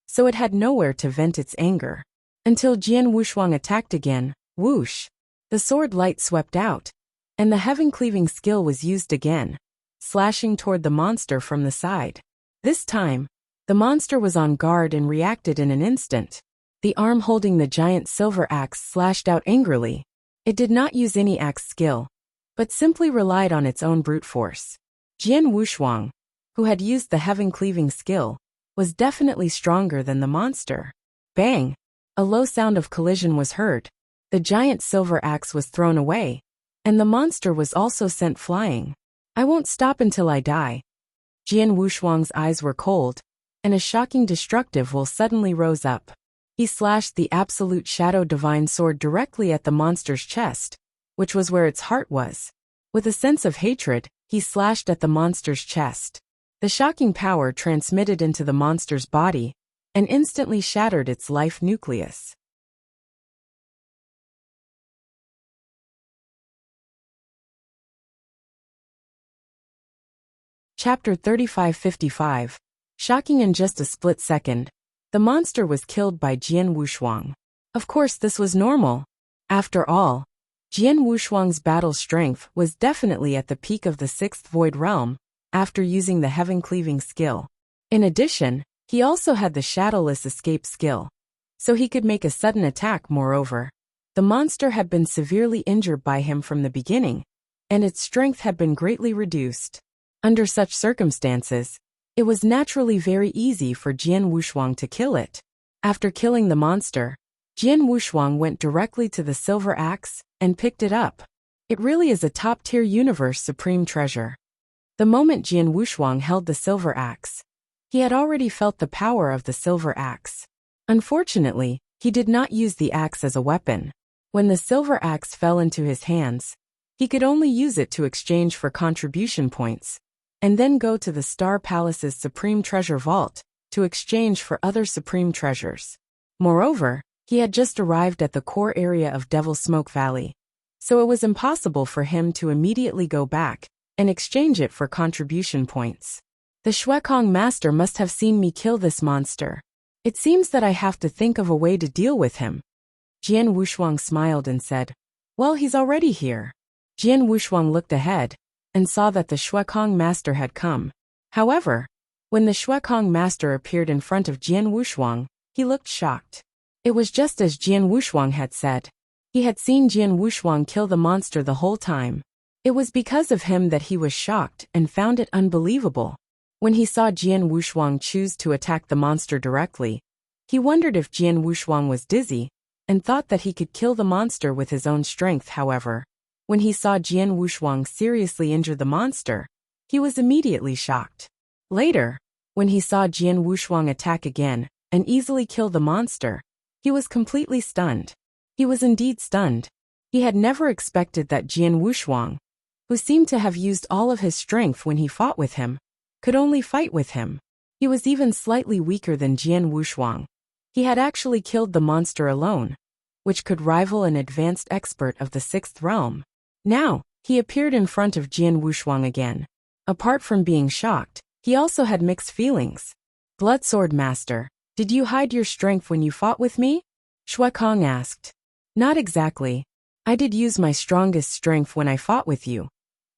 so it had nowhere to vent its anger. Until Jian Wushuang attacked again, whoosh! The sword light swept out, and the heaven-cleaving skill was used again, slashing toward the monster from the side. This time, the monster was on guard and reacted in an instant. The arm holding the giant silver axe slashed out angrily. It did not use any axe skill, but simply relied on its own brute force. Jian Wushuang, who had used the heaven-cleaving skill, was definitely stronger than the monster. Bang! A low sound of collision was heard. The giant silver axe was thrown away, and the monster was also sent flying. I won't stop until I die. Jian Wushuang's eyes were cold, and a shocking destructive will suddenly rose up. He slashed the absolute shadow divine sword directly at the monster's chest, which was where its heart was. With a sense of hatred, he slashed at the monster's chest. The shocking power transmitted into the monster's body and instantly shattered its life nucleus. Chapter 3555. Shocking in just a split second, the monster was killed by Jian Wushuang. Of course this was normal. After all, Jian Wushuang's battle strength was definitely at the peak of the 6th Void Realm, after using the heaven-cleaving skill. In addition, he also had the shadowless escape skill, so he could make a sudden attack. Moreover, the monster had been severely injured by him from the beginning, and its strength had been greatly reduced. Under such circumstances, it was naturally very easy for Jian Wushuang to kill it. After killing the monster, Jian Wushuang went directly to the silver axe and picked it up. It really is a top-tier universe supreme treasure. The moment Jian Wushuang held the silver axe, he had already felt the power of the silver axe. Unfortunately, he did not use the axe as a weapon. When the silver axe fell into his hands, he could only use it to exchange for contribution points, and then go to the Star Palace's Supreme Treasure Vault to exchange for other supreme treasures. Moreover, he had just arrived at the core area of Devil Smoke Valley, so it was impossible for him to immediately go back and exchange it for contribution points. The Shuekong Master must have seen me kill this monster. It seems that I have to think of a way to deal with him. Jian Wushuang smiled and said, "Well, he's already here." Jian Wushuang looked ahead and saw that the Shuekong Master had come. However, when the Shuekong Master appeared in front of Jian Wushuang, he looked shocked. It was just as Jian Wushuang had said. He had seen Jian Wushuang kill the monster the whole time. It was because of him that he was shocked and found it unbelievable. When he saw Jian Wushuang choose to attack the monster directly, he wondered if Jian Wushuang was dizzy and thought that he could kill the monster with his own strength. However, when he saw Jian Wushuang seriously injure the monster, he was immediately shocked. Later, when he saw Jian Wushuang attack again and easily kill the monster, he was completely stunned. He was indeed stunned. He had never expected that Jian Wushuang, who seemed to have used all of his strength when he fought with him, could only fight with him. He was even slightly weaker than Jian Wushuang. He had actually killed the monster alone, which could rival an advanced expert of the 6th realm. Now, he appeared in front of Jian Wushuang again. Apart from being shocked, he also had mixed feelings. "Blood Sword Master, did you hide your strength when you fought with me?" Shuekong asked. "Not exactly. I did use my strongest strength when I fought with you,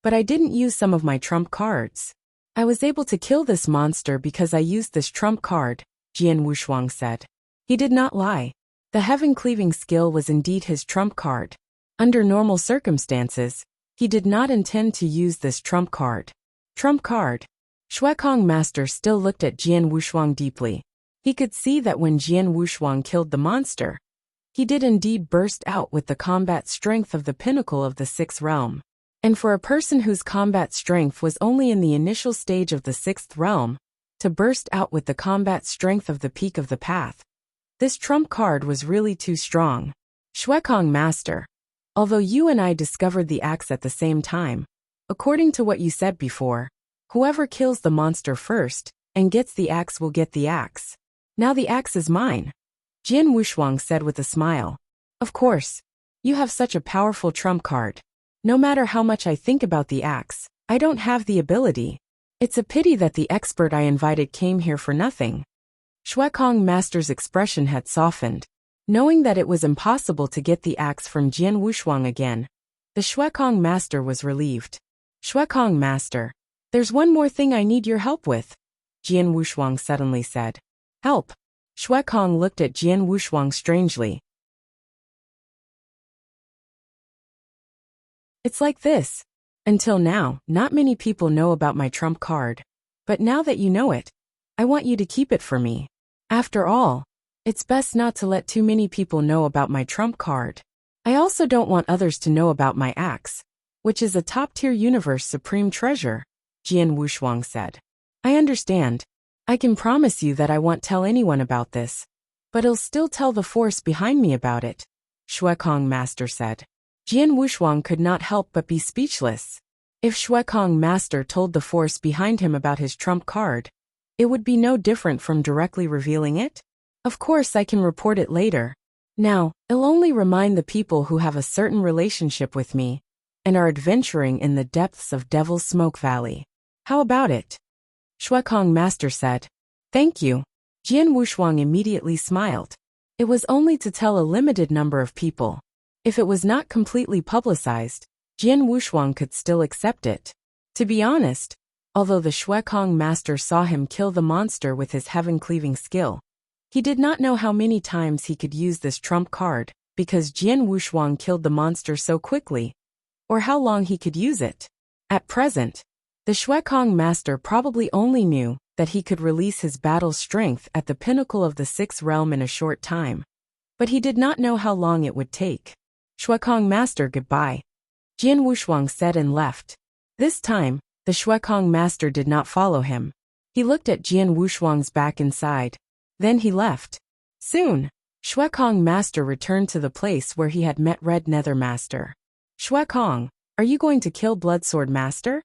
but I didn't use some of my trump cards. I was able to kill this monster because I used this trump card," Jian Wushuang said. He did not lie. The heaven-cleaving skill was indeed his trump card. Under normal circumstances, he did not intend to use this trump card. Trump card. Shuekong Master still looked at Jian Wushuang deeply. He could see that when Jian Wushuang killed the monster, He did indeed burst out with the combat strength of the pinnacle of the sixth realm. And for a person whose combat strength was only in the initial stage of the sixth realm, to burst out with the combat strength of the peak of the path, this trump card was really too strong. Shuekong Master, although you and I discovered the axe at the same time, according to what you said before, whoever kills the monster first and gets the axe will get the axe. Now the axe is mine, Jian Wushuang said with a smile. Of course, you have such a powerful trump card. No matter how much I think about the axe, I don't have the ability. It's a pity that the expert I invited came here for nothing. Shuekong Master's expression had softened. Knowing that it was impossible to get the axe from Jian Wushuang again, the Shuekong Master was relieved. Shuekong Master, there's one more thing I need your help with, Jian Wushuang suddenly said. Help? Shuekong looked at Jian Wushuang strangely. It's like this. Until now, not many people know about my trump card. But now that you know it, I want you to keep it for me. After all, it's best not to let too many people know about my trump card. I also don't want others to know about my axe, which is a top-tier universe supreme treasure, Jian Wushuang said. I understand. I can promise you that I won't tell anyone about this, but I'll still tell the force behind me about it, Shuekong Master said. Jian Wushuang could not help but be speechless. If Shuekong Master told the force behind him about his trump card, it would be no different from directly revealing it. Of course I can report it later. Now, I'll only remind the people who have a certain relationship with me and are adventuring in the depths of Devil's Smoke Valley. How about it? Shuekong Master said. Thank you. Jian Wushuang immediately smiled. It was only to tell a limited number of people. If it was not completely publicized, Jian Wushuang could still accept it. To be honest, although the Shuekong Master saw him kill the monster with his heaven-cleaving skill, he did not know how many times he could use this trump card, because Jian Wushuang killed the monster so quickly, or how long he could use it. At present, the Shuekong Master probably only knew that he could release his battle strength at the pinnacle of the sixth realm in a short time, but he did not know how long it would take. Shuekong Master, goodbye, Jian Wushuang said and left. This time, the Shuekong Master did not follow him. He looked at Jian Wushuang's back inside. Then he left. Soon, Shuekong Master returned to the place where he had met Red Nether Master. Shuekong, are you going to kill Bloodsword Master?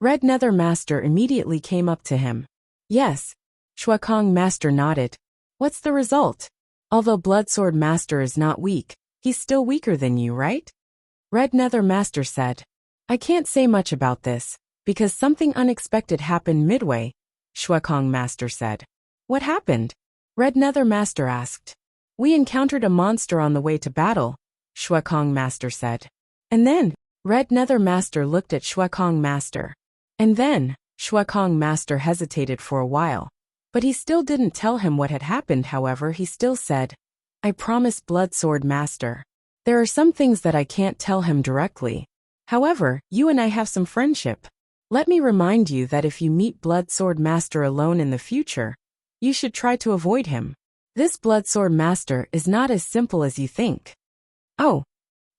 Red Nether Master immediately came up to him. Yes. Shuekong Master nodded. What's the result? Although Bloodsword Master is not weak, he's still weaker than you, right? Red Nether Master said. I can't say much about this, because something unexpected happened midway, Shuekong Master said. What happened? Red Nether Master asked. We encountered a monster on the way to battle, Shuekong Master said. And then, Red Nether Master looked at Shuekong Master. And then, Shuekong Master hesitated for a while. But he still didn't tell him what had happened. However, he still said, I promise Bloodsword Master. There are some things that I can't tell him directly. However, you and I have some friendship. Let me remind you that if you meet Bloodsword Master alone in the future, you should try to avoid him. This Bloodsword Master is not as simple as you think. Oh.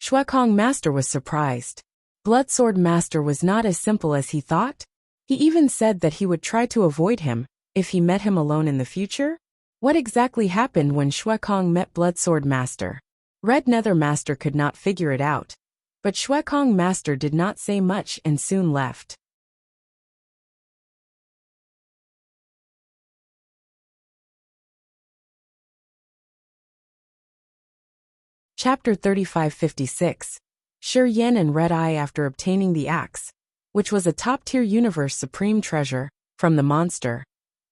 Shuekong Master was surprised. Bloodsword Master was not as simple as he thought? He even said that he would try to avoid him if he met him alone in the future? What exactly happened when Shuekong met Bloodsword Master? Red Nether Master could not figure it out. But Shuekong Master did not say much and soon left. Chapter 3556. Shi Yan and Red Eye. After obtaining the axe, which was a top-tier universe supreme treasure, from the monster,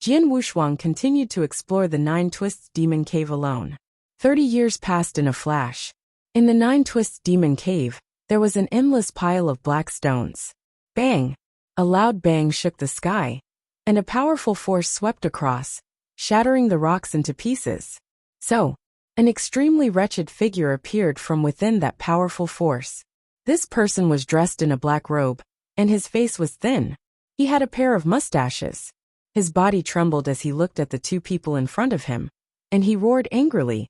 Jian Wushuang continued to explore the Nine Twists Demon Cave alone. 30 years passed in a flash. In the Nine Twists Demon Cave, there was an endless pile of black stones. Bang! A loud bang shook the sky, and a powerful force swept across, shattering the rocks into pieces. So, an extremely wretched figure appeared from within that powerful force. This person was dressed in a black robe, and his face was thin. He had a pair of mustaches. His body trembled as he looked at the two people in front of him, and he roared angrily.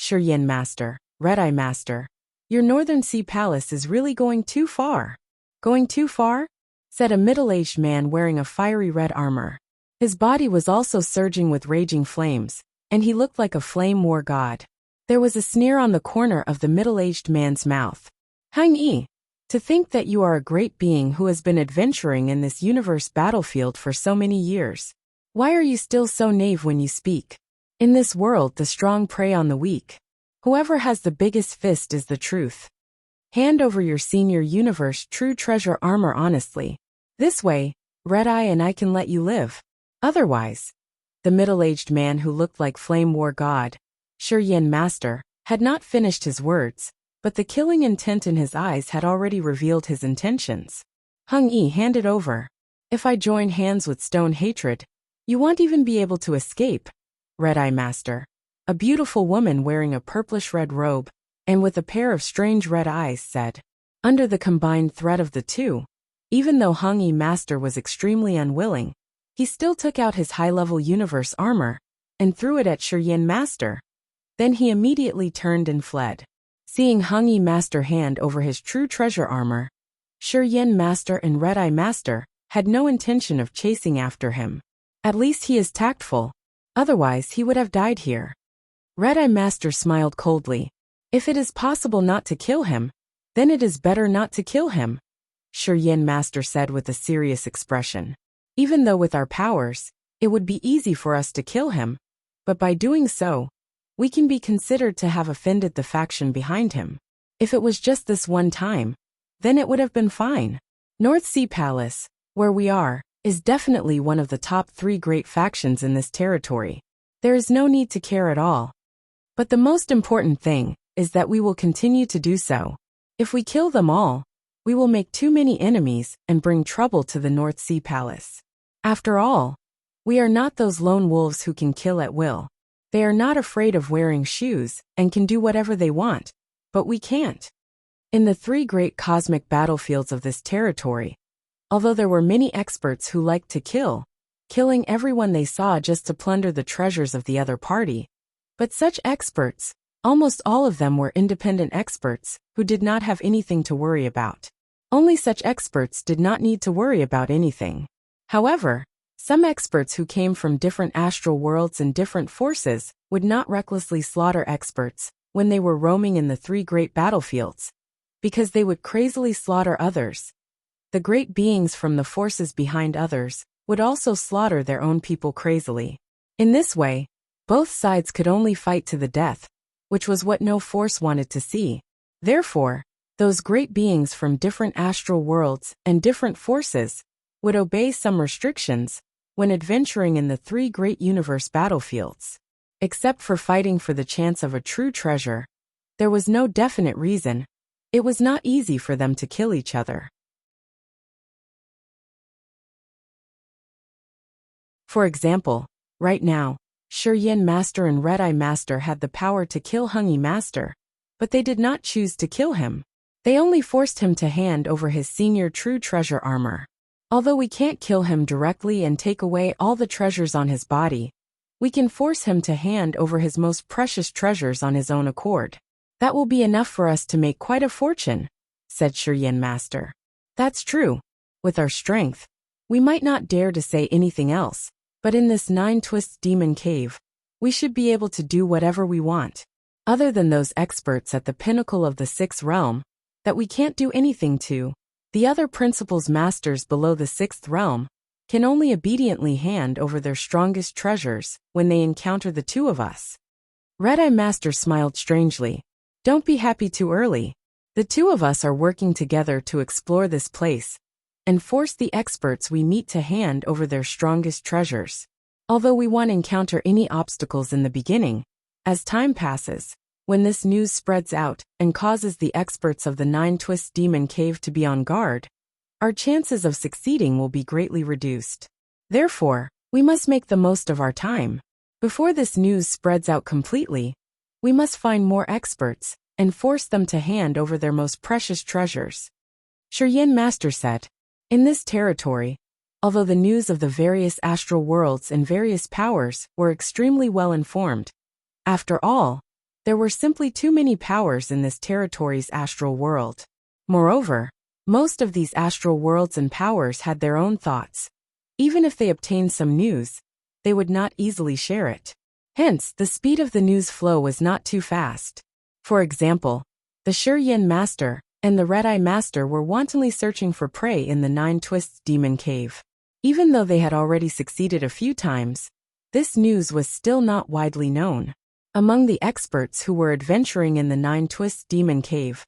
Yin Master, Red-Eye Master. Your Northern Sea Palace is really going too far. Going too far? Said a middle-aged man wearing a fiery red armor. His body was also surging with raging flames, and he looked like a flame war god. There was a sneer on the corner of the middle-aged man's mouth. Hang Yi, to think that you are a great being who has been adventuring in this universe battlefield for so many years. Why are you still so naive when you speak? In this world, the strong prey on the weak. Whoever has the biggest fist is the truth. Hand over your senior universe true treasure armor honestly. This way, Red-Eye and I can let you live. Otherwise, the middle-aged man who looked like Flame War God, Yin Master, had not finished his words, but the killing intent in his eyes had already revealed his intentions. Hung Yi handed over. If I join hands with stone hatred, you won't even be able to escape. Red-Eye Master, a beautiful woman wearing a purplish-red robe, and with a pair of strange red eyes said. Under the combined threat of the two, even though Hung Yi Master was extremely unwilling, he still took out his high-level universe armor, and threw it at Yin Master. Then he immediately turned and fled. Seeing Hung Yi Master hand over his true treasure armor, Yin Master and Red-Eye Master had no intention of chasing after him. At least he is tactful, otherwise he would have died here. Red-Eye Master smiled coldly. If it is possible not to kill him, then it is better not to kill him, Yin Master said with a serious expression. Even though with our powers, it would be easy for us to kill him, but by doing so, we can be considered to have offended the faction behind him. If it was just this one time, then it would have been fine. North Sea Palace, where we are, is definitely one of the top 3 great factions in this territory. There is no need to care at all. But the most important thing is that we will continue to do so. If we kill them all, we will make too many enemies and bring trouble to the North Sea Palace. After all, we are not those lone wolves who can kill at will. They are not afraid of wearing shoes and can do whatever they want, but we can't. In the 3 great cosmic battlefields of this territory, although there were many experts who liked to kill, killing everyone they saw just to plunder the treasures of the other party, but such experts, almost all of them were independent experts who did not have anything to worry about. Only such experts did not need to worry about anything. However, some experts who came from different astral worlds and different forces would not recklessly slaughter experts when they were roaming in the 3 great battlefields, because they would crazily slaughter others. The great beings from the forces behind others would also slaughter their own people crazily. In this way, both sides could only fight to the death, which was what no force wanted to see. Therefore, those great beings from different astral worlds and different forces would obey some restrictions when adventuring in the 3 great universe battlefields. Except for fighting for the chance of a true treasure, there was no definite reason. It was not easy for them to kill each other. For example, right now, Yin Master and Red-Eye Master had the power to kill Hung Yi Master, but they did not choose to kill him. They only forced him to hand over his senior true treasure armor. Although we can't kill him directly and take away all the treasures on his body, we can force him to hand over his most precious treasures on his own accord. That will be enough for us to make quite a fortune, said Yin Master. That's true. With our strength, we might not dare to say anything else, but in this 9 Twists demon cave, we should be able to do whatever we want. Other than those experts at the pinnacle of the 6th realm, that we can't do anything to, the other principals masters below the 6th realm can only obediently hand over their strongest treasures when they encounter the 2 of us. Red-Eye Master smiled strangely. Don't be happy too early. The 2 of us are working together to explore this place and force the experts we meet to hand over their strongest treasures. Although we won't encounter any obstacles in the beginning, as time passes, when this news spreads out and causes the experts of the 9 Twist Demon Cave to be on guard, our chances of succeeding will be greatly reduced. Therefore, we must make the most of our time. Before this news spreads out completely, we must find more experts and force them to hand over their most precious treasures. Yin Master said. In this territory, although the news of the various astral worlds and various powers were extremely well informed, after all, There were simply too many powers in this territory's astral world. Moreover, most of these astral worlds and powers had their own thoughts. Even if they obtained some news, they would not easily share it. Hence, the speed of the news flow was not too fast. For example, the Shuryen Master and the Red-Eye Master were wantonly searching for prey in the Nine Twists Demon Cave. Even though they had already succeeded a few times, this news was still not widely known. Among the experts who were adventuring in the Nine Twists Demon Cave,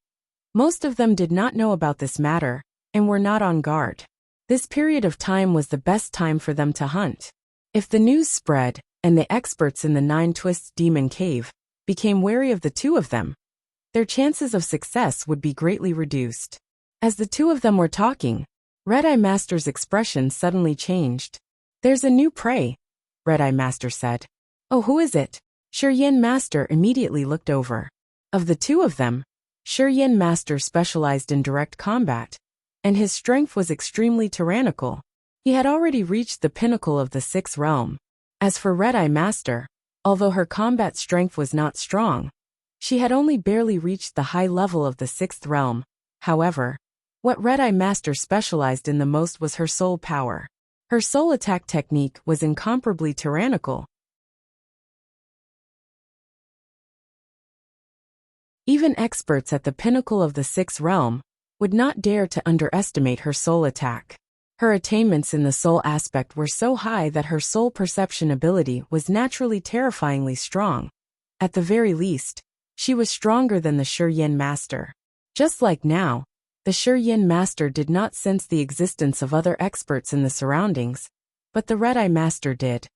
most of them did not know about this matter and were not on guard. This period of time was the best time for them to hunt. If the news spread, and the experts in the Nine Twists Demon Cave became wary of the two of them, their chances of success would be greatly reduced. As the two of them were talking, Red-Eye Master's expression suddenly changed. "There's a new prey," Red-Eye Master said. "Oh, who is it?" Shuryen Master immediately looked over. Of the two of them, Shuryen Master specialized in direct combat, and his strength was extremely tyrannical. He had already reached the pinnacle of the sixth realm. As for Red-Eye Master, although her combat strength was not strong, she had only barely reached the high level of the sixth realm. However, what Red-Eye Master specialized in the most was her soul power. Her soul attack technique was incomparably tyrannical. Even experts at the pinnacle of the sixth realm would not dare to underestimate her soul attack. Her attainments in the soul aspect were so high that her soul perception ability was naturally terrifyingly strong. At the very least, she was stronger than the Shuryen Master. Just like now, the Shuryen Master did not sense the existence of other experts in the surroundings, but the Red-Eye Master did.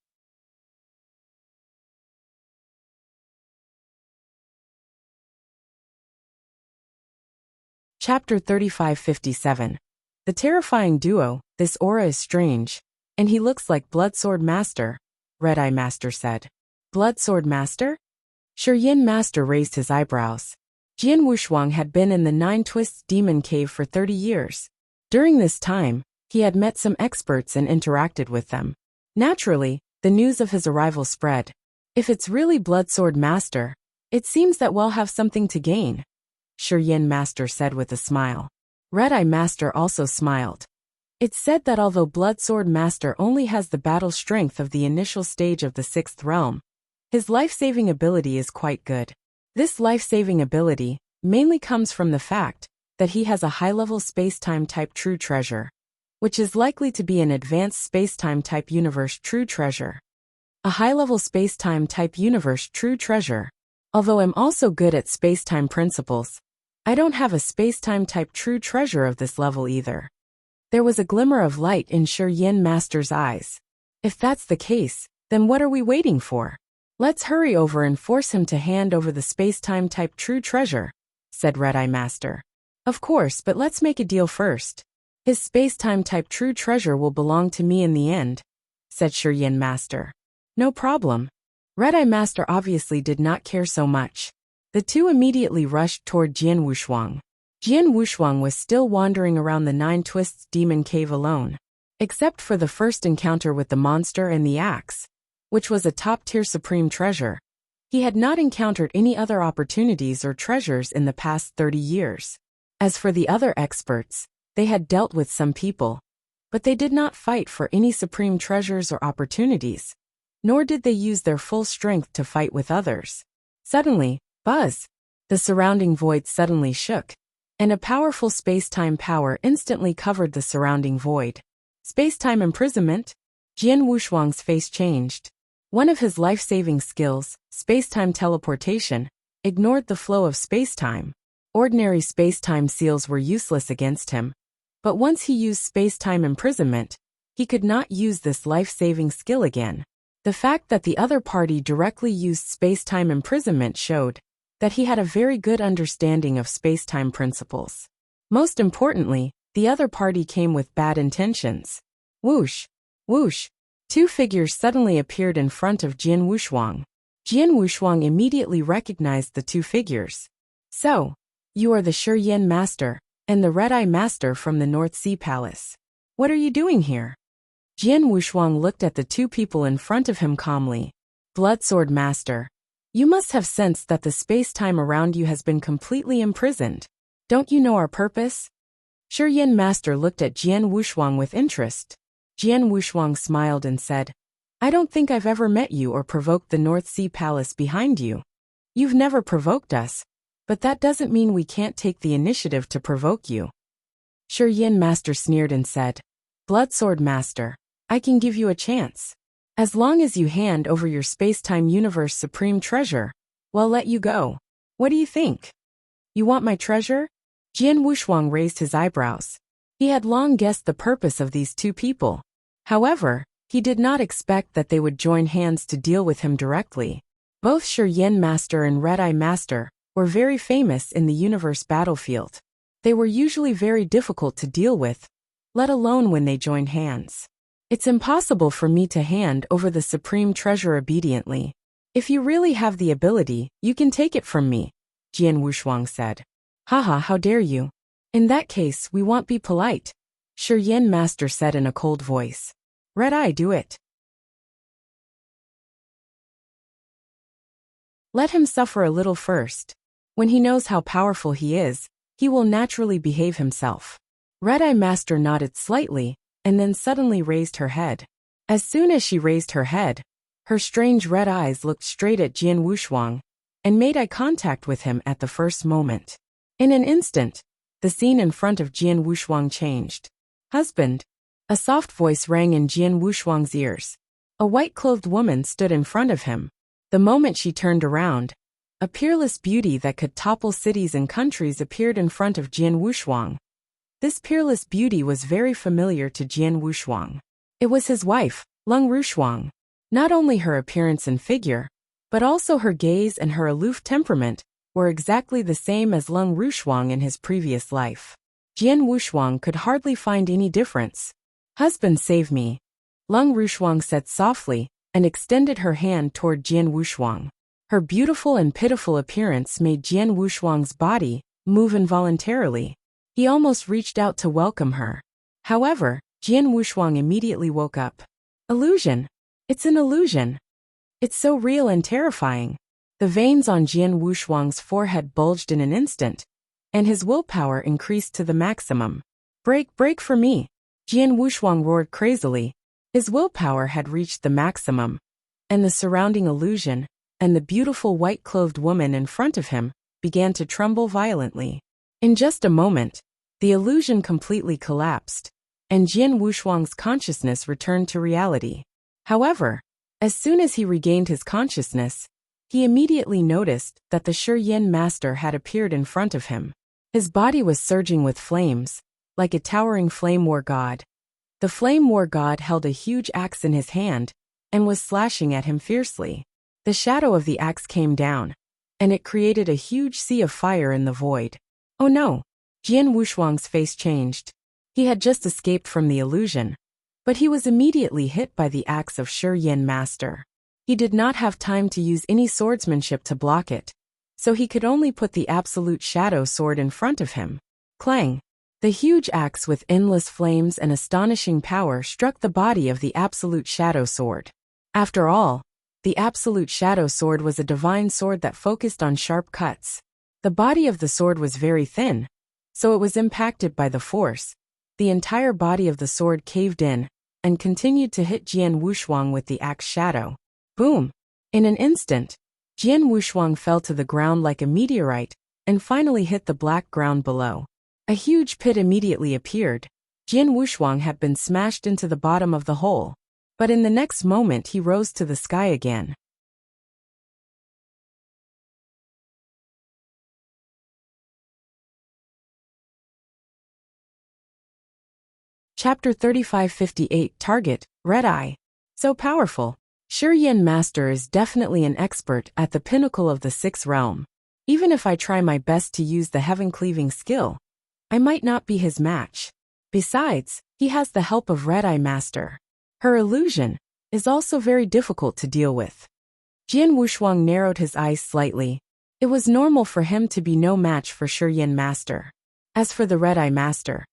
Chapter 3557. The terrifying duo. "This aura is strange, and he looks like Bloodsword Master," Red-Eye Master said. "Bloodsword Master?" Shuryen Master raised his eyebrows. Jian Wushuang had been in the Nine Twists Demon Cave for 30 years. During this time, he had met some experts and interacted with them. Naturally, the news of his arrival spread. "If it's really Bloodsword Master, it seems that we'll have something to gain," Shuryen Master said with a smile. Red-Eye Master also smiled. It's said that although Bloodsword Master only has the battle strength of the initial stage of the sixth realm, his life-saving ability is quite good. This life-saving ability mainly comes from the fact that he has a high-level space-time type true treasure, which is likely to be an advanced space-time type universe true treasure. A high-level space-time type universe true treasure. Although I'm also good at space-time principles, I don't have a space-time type true treasure of this level either. There was a glimmer of light in Shuryen Master's eyes. "If that's the case, then what are we waiting for? Let's hurry over and force him to hand over the space-time type true treasure," said Red-Eye Master. "Of course, but let's make a deal first. His space-time type true treasure will belong to me in the end," said Shuryen Master. "No problem." Red-Eye Master obviously did not care so much. The two immediately rushed toward Jian Wushuang. Jian Wushuang was still wandering around the Nine Twists Demon Cave alone. Except for the first encounter with the monster and the axe, which was a top-tier supreme treasure, he had not encountered any other opportunities or treasures in the past 30 years. As for the other experts, they had dealt with some people, but they did not fight for any supreme treasures or opportunities, nor did they use their full strength to fight with others. Suddenly, buzz! The surrounding void suddenly shook, and a powerful space-time power instantly covered the surrounding void. Space-time imprisonment? Jian Wushuang's face changed. One of his life-saving skills, space-time teleportation, ignored the flow of space-time. Ordinary space-time seals were useless against him, but once he used space-time imprisonment, he could not use this life-saving skill again. The fact that the other party directly used space-time imprisonment showed that he had a very good understanding of space-time principles. Most importantly, the other party came with bad intentions. Whoosh! Whoosh! Two figures suddenly appeared in front of Jian Wushuang. Jian Wushuang immediately recognized the two figures. "So, you are the Shuryen Master and the Red-Eye Master from the North Sea Palace. What are you doing here?" Jian Wushuang looked at the two people in front of him calmly. "Bloodsword Master, You must have sensed that the space-time around you has been completely imprisoned. Don't you know our purpose? Shi Master looked at Jian Wushuang with interest. Jian Wushuang smiled and said, I don't think I've ever met you or provoked the North Sea Palace behind you. You've never provoked us, but that doesn't mean we can't take the initiative to provoke you. Shi Master sneered and said, Bloodsword Master, I can give you a chance. As long as you hand over your space-time universe supreme treasure, we'll let you go. What do you think? You want my treasure? Jian Wushuang raised his eyebrows. He had long guessed the purpose of these two people. However, he did not expect that they would join hands to deal with him directly. Both Shi Master and Red-Eye Master were very famous in the universe battlefield. They were usually very difficult to deal with, let alone when they joined hands. It's impossible for me to hand over the supreme treasure obediently. If you really have the ability, you can take it from me, Jian Wushuang said. Haha, how dare you? In that case, we won't be polite, Shi Master said in a cold voice. Red-Eye, do it. Let him suffer a little first. When he knows how powerful he is, he will naturally behave himself. Red-Eye Master nodded slightly, and then suddenly raised her head. As soon as she raised her head, her strange red eyes looked straight at Jian Wushuang, and made eye contact with him at the first moment. In an instant, the scene in front of Jian Wushuang changed. Husband! A soft voice rang in Jian Wushuang's ears. A white-clothed woman stood in front of him. The moment she turned around, a peerless beauty that could topple cities and countries appeared in front of Jian Wushuang. This peerless beauty was very familiar to Jian Wushuang. It was his wife, Lung Rushuang. Not only her appearance and figure, but also her gaze and her aloof temperament were exactly the same as Lung Rushuang in his previous life. Jian Wushuang could hardly find any difference. Husband, save me, Lung Rushuang said softly, and extended her hand toward Jian Wushuang. Her beautiful and pitiful appearance made Jian Wushuang's body move involuntarily. He almost reached out to welcome her. However, Jian Wushuang immediately woke up. Illusion! It's an illusion! It's so real and terrifying. The veins on Jian Wushuang's forehead bulged in an instant, and his willpower increased to the maximum. Break for me! Jian Wushuang roared crazily. His willpower had reached the maximum, and the surrounding illusion, and the beautiful white-clothed woman in front of him, began to tremble violently. In just a moment, the illusion completely collapsed, and Jian Wushuang's consciousness returned to reality. However, as soon as he regained his consciousness, he immediately noticed that the Shi Master had appeared in front of him. His body was surging with flames, like a towering flame war god. The flame war god held a huge axe in his hand, and was slashing at him fiercely. The shadow of the axe came down, and it created a huge sea of fire in the void. Oh no! Jian Wushuang's face changed. He had just escaped from the illusion, but he was immediately hit by the axe of Shi Master. He did not have time to use any swordsmanship to block it, so he could only put the absolute shadow sword in front of him. Clang! The huge axe with endless flames and astonishing power struck the body of the absolute shadow sword. After all, the absolute shadow sword was a divine sword that focused on sharp cuts. The body of the sword was very thin, so it was impacted by the force. The entire body of the sword caved in, and continued to hit Jian Wushuang with the axe shadow. Boom! In an instant, Jian Wushuang fell to the ground like a meteorite, and finally hit the black ground below. A huge pit immediately appeared. Jian Wushuang had been smashed into the bottom of the hole, but in the next moment he rose to the sky again. Chapter 3558 Target, Red Eye. So powerful. Shi Master is definitely an expert at the pinnacle of the sixth realm. Even if I try my best to use the heaven-cleaving skill, I might not be his match. Besides, he has the help of Red-Eye Master. Her illusion is also very difficult to deal with. Jian Wushuang narrowed his eyes slightly. It was normal for him to be no match for Shi Master. As for the Red-Eye Master,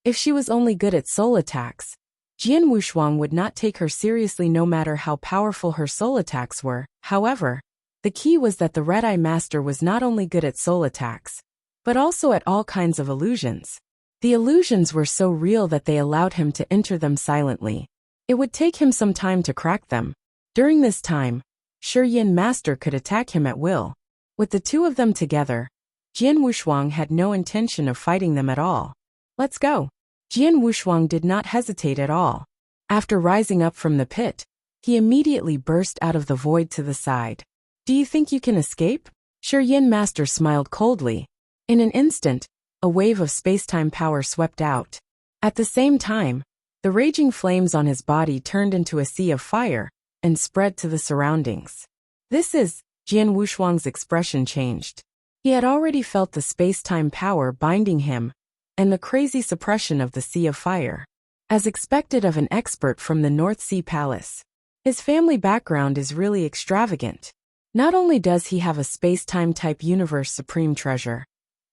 if she was only good at soul attacks, Jian Wushuang would not take her seriously no matter how powerful her soul attacks were. However, The key was that the Red-Eye Master was not only good at soul attacks, but also at all kinds of illusions. The illusions were so real that they allowed him to enter them silently. It would take him some time to crack them. During this time, Shi Master could attack him at will. With the two of them together, Jian Wushuang had no intention of fighting them at all. Let's go. Jian Wushuang did not hesitate at all. After rising up from the pit, he immediately burst out of the void to the side. Do you think you can escape? Shi Master smiled coldly. In an instant, a wave of space-time power swept out. At the same time, the raging flames on his body turned into a sea of fire and spread to the surroundings. Jian Wushuang's expression changed. He had already felt the space-time power binding him and the crazy suppression of the sea of fire. As expected of an expert from the North Sea Palace, his family background is really extravagant. Not only does he have a space-time type universe supreme treasure,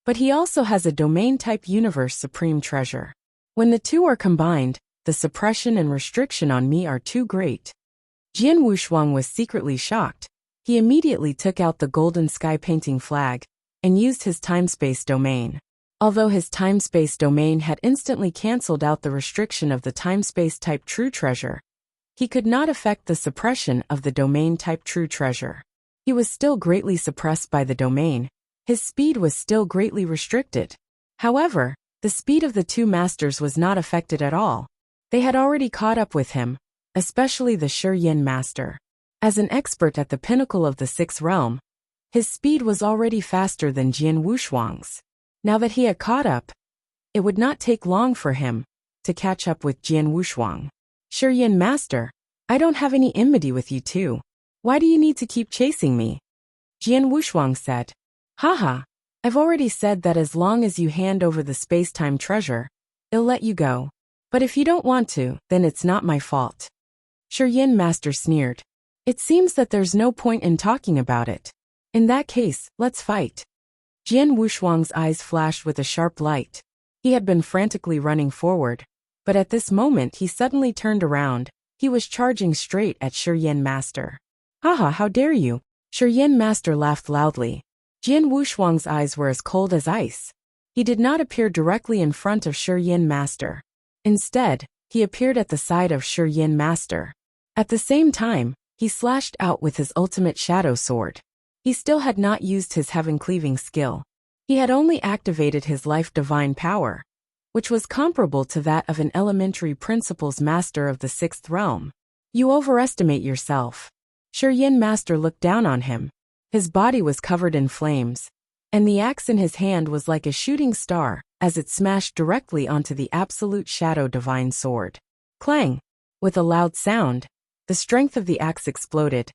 but he also has a domain type universe supreme treasure. When the two are combined, the suppression and restriction on me are too great. Jian Wushuang was secretly shocked. He immediately took out the golden sky painting flag and used his time-space domain. Although his time-space domain had instantly cancelled out the restriction of the time-space type true treasure, he could not affect the suppression of the domain type true treasure. He was still greatly suppressed by the domain. His speed was still greatly restricted. However, the speed of the two masters was not affected at all. They had already caught up with him, especially the Shi Master. As an expert at the pinnacle of the sixth realm, his speed was already faster than Jian Wushuang's. Now that he had caught up, it would not take long for him to catch up with Jian Wushuang. Shi Master, I don't have any enmity with you two. Why do you need to keep chasing me? Jian Wushuang said. Haha, I've already said that as long as you hand over the space-time treasure, I'll let you go. But if you don't want to, then it's not my fault. Shi Master sneered. It seems that there's no point in talking about it. In that case, let's fight. Jian Wushuang's eyes flashed with a sharp light. He had been frantically running forward, but at this moment he suddenly turned around. He was charging straight at Shi Master. Haha, how dare you? Shi Master laughed loudly. Jian Wushuang's eyes were as cold as ice. He did not appear directly in front of Shi Master. Instead, he appeared at the side of Shi Master. At the same time, he slashed out with his ultimate shadow sword. He still had not used his heaven-cleaving skill. He had only activated his life divine power, which was comparable to that of an elementary principles master of the sixth realm. You overestimate yourself. Shi Master looked down on him. His body was covered in flames, and the axe in his hand was like a shooting star as it smashed directly onto the absolute shadow divine sword. Clang! With a loud sound, the strength of the axe exploded,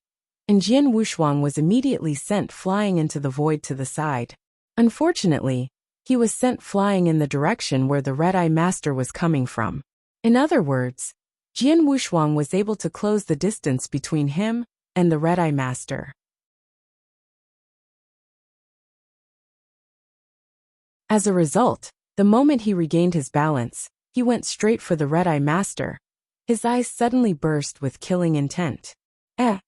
and Jian Wushuang was immediately sent flying into the void to the side. Unfortunately, he was sent flying in the direction where the Red-Eye Master was coming from. In other words, Jian Wushuang was able to close the distance between him and the Red-Eye Master. As a result, the moment he regained his balance, he went straight for the Red-Eye Master. His eyes suddenly burst with killing intent. The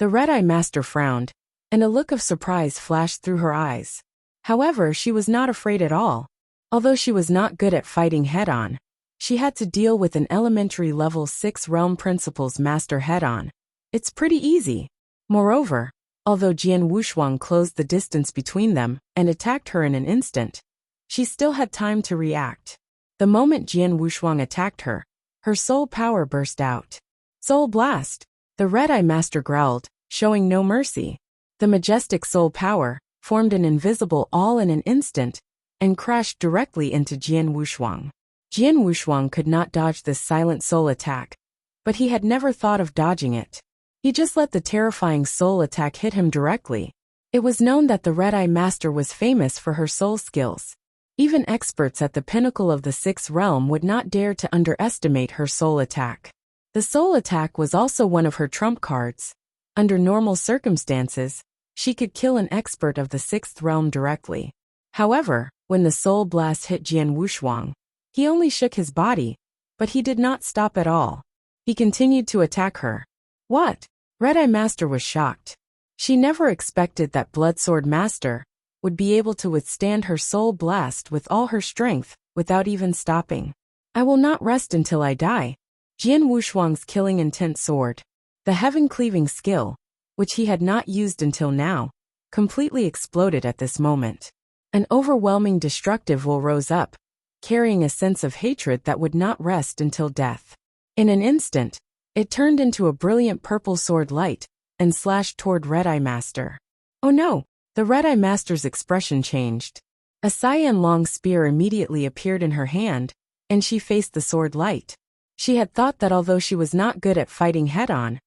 Red-Eye Master frowned, and a look of surprise flashed through her eyes. However, she was not afraid at all. Although she was not good at fighting head-on, she had to deal with an elementary level 6 realm principles master head-on. It's pretty easy. Moreover, although Jian Wushuang closed the distance between them and attacked her in an instant, she still had time to react. The moment Jian Wushuang attacked her, her soul power burst out. Soul Blast! The Red-Eye Master growled, showing no mercy. The majestic soul power formed an invisible all in an instant and crashed directly into Jian Wushuang. Jian Wushuang could not dodge this silent soul attack, but he had never thought of dodging it. He just let the terrifying soul attack hit him directly. It was known that the Red-Eye Master was famous for her soul skills. Even experts at the pinnacle of the sixth realm would not dare to underestimate her soul attack. The soul attack was also one of her trump cards. Under normal circumstances, she could kill an expert of the sixth realm directly. However, when the soul blast hit Jian Wushuang, he only shook his body, but he did not stop at all. He continued to attack her. What? Red-Eye Master was shocked. She never expected that Bloodsword Master would be able to withstand her soul blast with all her strength, without even stopping. I will not rest until I die. Jian Wushuang's killing intent sword, the heaven-cleaving skill, which he had not used until now, completely exploded at this moment. An overwhelming destructive will rose up, carrying a sense of hatred that would not rest until death. In an instant, it turned into a brilliant purple sword light and slashed toward Red-Eye Master. Oh no! The Red-Eye Master's expression changed. A cyan-long spear immediately appeared in her hand, and she faced the sword light. She had thought that although she was not good at fighting head-on,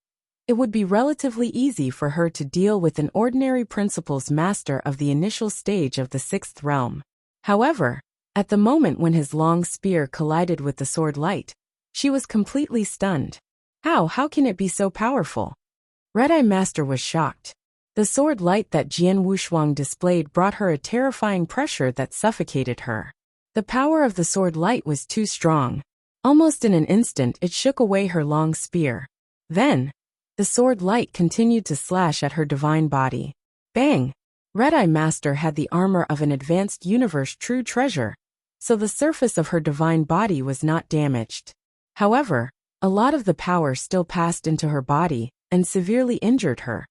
it would be relatively easy for her to deal with an ordinary principles master of the initial stage of the 6th realm. However, at the moment when his long spear collided with the sword light, she was completely stunned. How can it be so powerful? Red-Eye Master was shocked. The sword light that Jian Wushuang displayed brought her a terrifying pressure that suffocated her. The power of the sword light was too strong. Almost in an instant it shook away her long spear. Then, the sword light continued to slash at her divine body. Bang! Red-Eye Master had the armor of an advanced universe true treasure, so the surface of her divine body was not damaged. However, a lot of the power still passed into her body and severely injured her.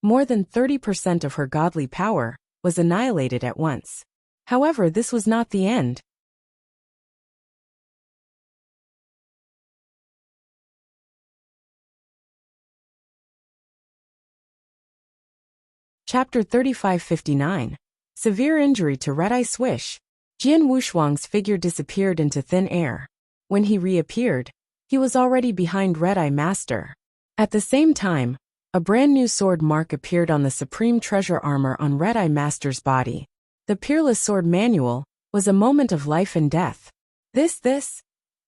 More than 30% of her godly power was annihilated at once. However, this was not the end. Chapter 3559. Severe injury to Red-Eye Swish. Jian Wushuang's figure disappeared into thin air. When he reappeared, he was already behind Red-Eye Master. At the same time, a brand new sword mark appeared on the supreme treasure armor on Red-Eye Master's body. The Peerless Sword Manual was a moment of life and death. This?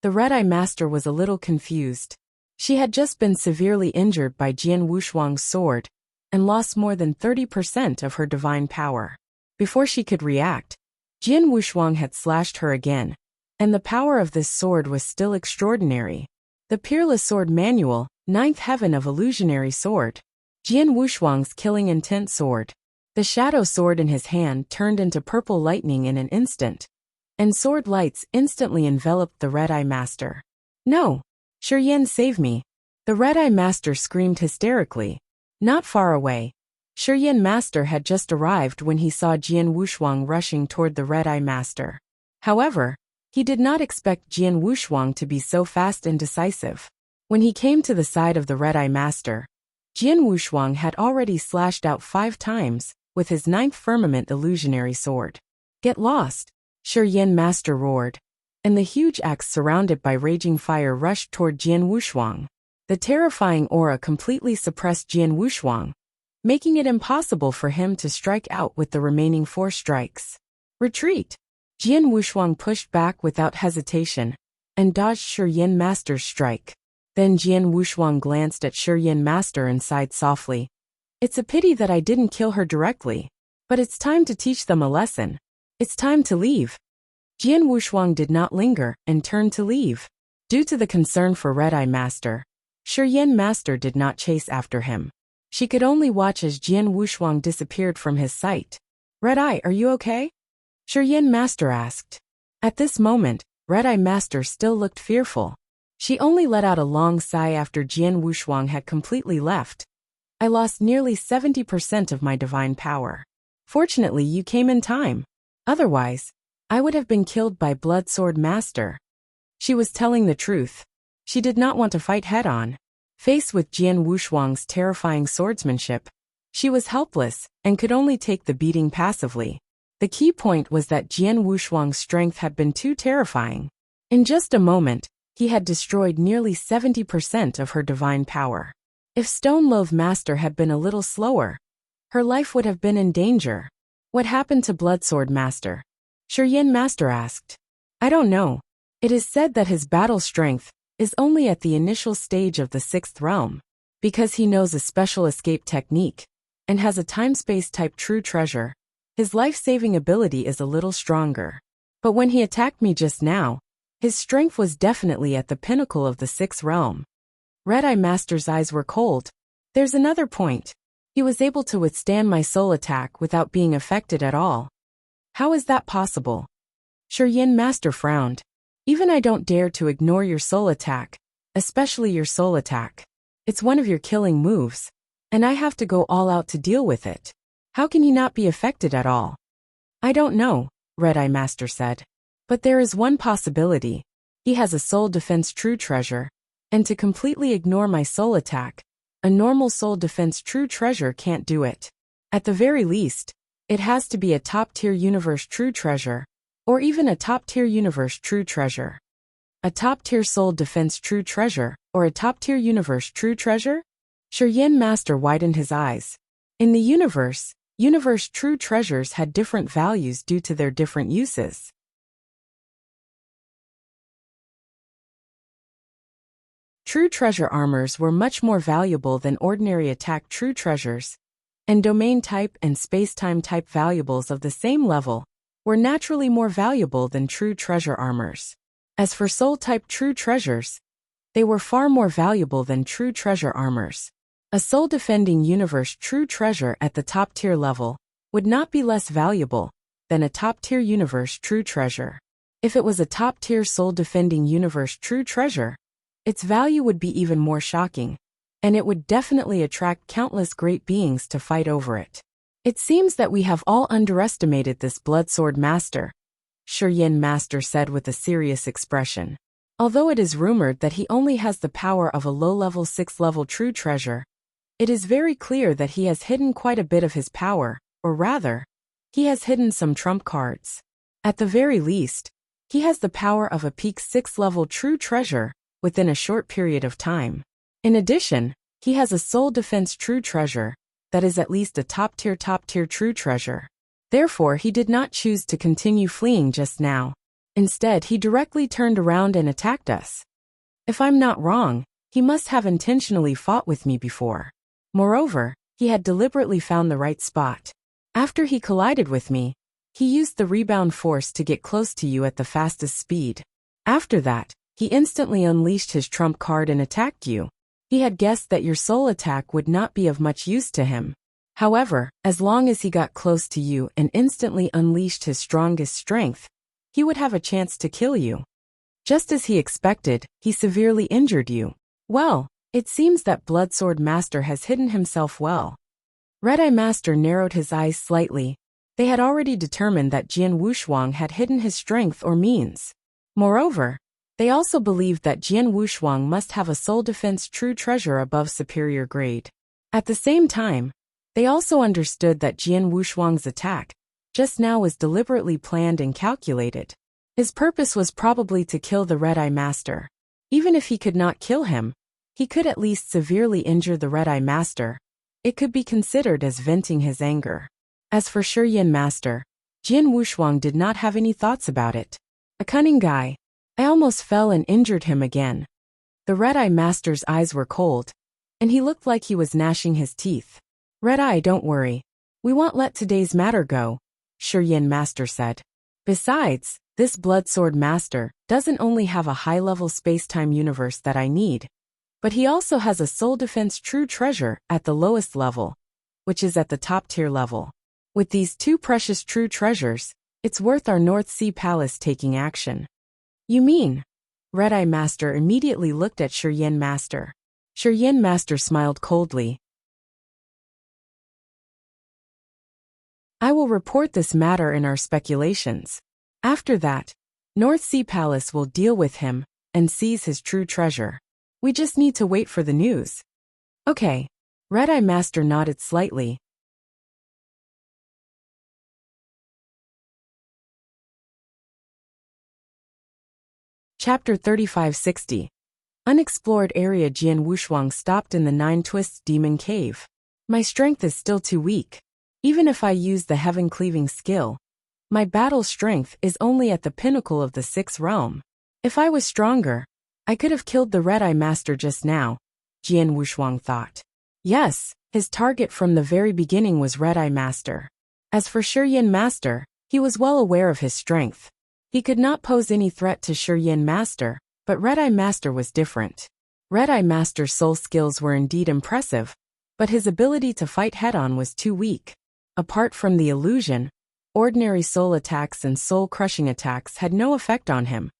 The Red-Eye Master was a little confused. She had just been severely injured by Jian Wushuang's sword and lost more than 30% of her divine power. Before she could react, Jian Wushuang had slashed her again, and the power of this sword was still extraordinary. The Peerless Sword Manual, 9th Heaven of Illusionary Sword. Jian Wushuang's killing intent sword. The shadow sword in his hand turned into purple lightning in an instant, and sword lights instantly enveloped the Red-Eye Master. No! Shiyan, save me! The Red-Eye Master screamed hysterically. Not far away, Shiyan Master had just arrived when he saw Jian Wushuang rushing toward the Red-Eye Master. However, he did not expect Jian Wushuang to be so fast and decisive. When he came to the side of the Red-Eye Master, Jian Wushuang had already slashed out 5 times with his 9th Firmament illusionary sword. Get lost! Shiyan Master roared, and the huge axe surrounded by raging fire rushed toward Jian Wushuang. The terrifying aura completely suppressed Jian Wushuang, making it impossible for him to strike out with the remaining 4 strikes. Retreat! Jian Wushuang pushed back without hesitation and dodged Shiyan Master's strike. Then Jian Wushuang glanced at Shiyan Master and sighed softly. It's a pity that I didn't kill her directly, but it's time to teach them a lesson. It's time to leave. Jian Wushuang did not linger and turned to leave. Due to the concern for Red-Eye Master, Shiyan Master did not chase after him. She could only watch as Jian Wushuang disappeared from his sight. Red-Eye, are you okay? Shiyan Master asked. At this moment, Red-Eye Master still looked fearful. She only let out a long sigh after Jian Wushuang had completely left. I lost nearly 70% of my divine power. Fortunately, you came in time. Otherwise, I would have been killed by Bloodsword Master. She was telling the truth. She did not want to fight head-on. Faced with Jian Wushuang's terrifying swordsmanship, she was helpless and could only take the beating passively. The key point was that Jian Wushuang's strength had been too terrifying. In just a moment, he had destroyed nearly 70% of her divine power. If Stone Loaf Master had been a little slower, her life would have been in danger. What happened to Bloodsword Master? Shiyan Master asked. I don't know. It is said that his battle strength is only at the initial stage of the 6th realm, because he knows a special escape technique and has a time-space type true treasure. His life-saving ability is a little stronger. But when he attacked me just now, his strength was definitely at the pinnacle of the 6th realm. Red-Eye Master's eyes were cold. There's another point. He was able to withstand my soul attack without being affected at all. How is that possible? Shiyin Master frowned. Even I don't dare to ignore your soul attack, especially your soul attack. It's one of your killing moves, and I have to go all out to deal with it. How can he not be affected at all? I don't know, Red-Eye Master said. But there is one possibility. He has a soul defense true treasure, and to completely ignore my soul attack, a normal soul defense true treasure can't do it. At the very least, it has to be a top-tier universe true treasure, or even a top-tier universe true treasure. A top-tier soul defense true treasure, or a top-tier universe true treasure? Shiyin Master widened his eyes. In the universe true treasures had different values due to their different uses. True treasure armors were much more valuable than ordinary attack true treasures, and domain type and space-time type valuables of the same level were naturally more valuable than true treasure armors. As for soul-type true treasures, they were far more valuable than true treasure armors. A soul-defending universe true treasure at the top-tier level would not be less valuable than a top-tier universe true treasure. If it was a top-tier soul-defending universe true treasure, its value would be even more shocking, and it would definitely attract countless great beings to fight over it. It seems that we have all underestimated this Bloodsword Master, Shiyin Master said with a serious expression. Although it is rumored that he only has the power of a low-level 6th-level true treasure, it is very clear that he has hidden quite a bit of his power, or rather, he has hidden some trump cards. At the very least, he has the power of a peak 6th-level true treasure within a short period of time. In addition, he has a soul defense true treasure that is at least a top-tier true treasure. Therefore, he did not choose to continue fleeing just now. Instead, he directly turned around and attacked us. If I'm not wrong, he must have intentionally fought with me before. Moreover, he had deliberately found the right spot. After he collided with me, he used the rebound force to get close to you at the fastest speed. After that, he instantly unleashed his trump card and attacked you. He had guessed that your soul attack would not be of much use to him. However, as long as he got close to you and instantly unleashed his strongest strength, he would have a chance to kill you. Just as he expected, he severely injured you. Well, it seems that Bloodsword Master has hidden himself well. Red-Eye Master narrowed his eyes slightly. They had already determined that Jian Wushuang had hidden his strength or means. Moreover, they also believed that Jian Wushuang must have a soul defense true treasure above superior grade. At the same time, they also understood that Jian Wushuang's attack just now was deliberately planned and calculated. His purpose was probably to kill the Red-Eye Master. Even if he could not kill him, he could at least severely injure the Red-Eye Master. It could be considered as venting his anger. As for Shiyin Master, Jian Wushuang did not have any thoughts about it. A cunning guy. I almost fell and injured him again. The Red-Eye Master's eyes were cold, and he looked like he was gnashing his teeth. Red-Eye, don't worry. We won't let today's matter go, Shiyin Master said. Besides, this Bloodsword Master doesn't only have a high-level space-time universe that I need, but he also has a soul defense true treasure at the lowest level, which is at the top-tier level. With these two precious true treasures, it's worth our North Sea Palace taking action. You mean? Red-Eye Master immediately looked at Shiyin Master. Shiyin Master smiled coldly. I will report this matter in our speculations. After that, North Sea Palace will deal with him and seize his true treasure. We just need to wait for the news. Okay. Red-Eye Master nodded slightly. Chapter 3560. Unexplored area. Jian Wushuang stopped in the Nine Twists Demon Cave. My strength is still too weak. Even if I use the heaven-cleaving skill, my battle strength is only at the pinnacle of the 6th realm. If I was stronger, I could have killed the Red-Eye Master just now, Jian Wushuang thought. Yes, his target from the very beginning was Red-Eye Master. As for Shiyin Master, he was well aware of his strength. He could not pose any threat to Shiyin Master, but Red-Eye Master was different. Red-Eye Master's soul skills were indeed impressive, but his ability to fight head-on was too weak. Apart from the illusion, ordinary soul attacks and soul-crushing attacks had no effect on him.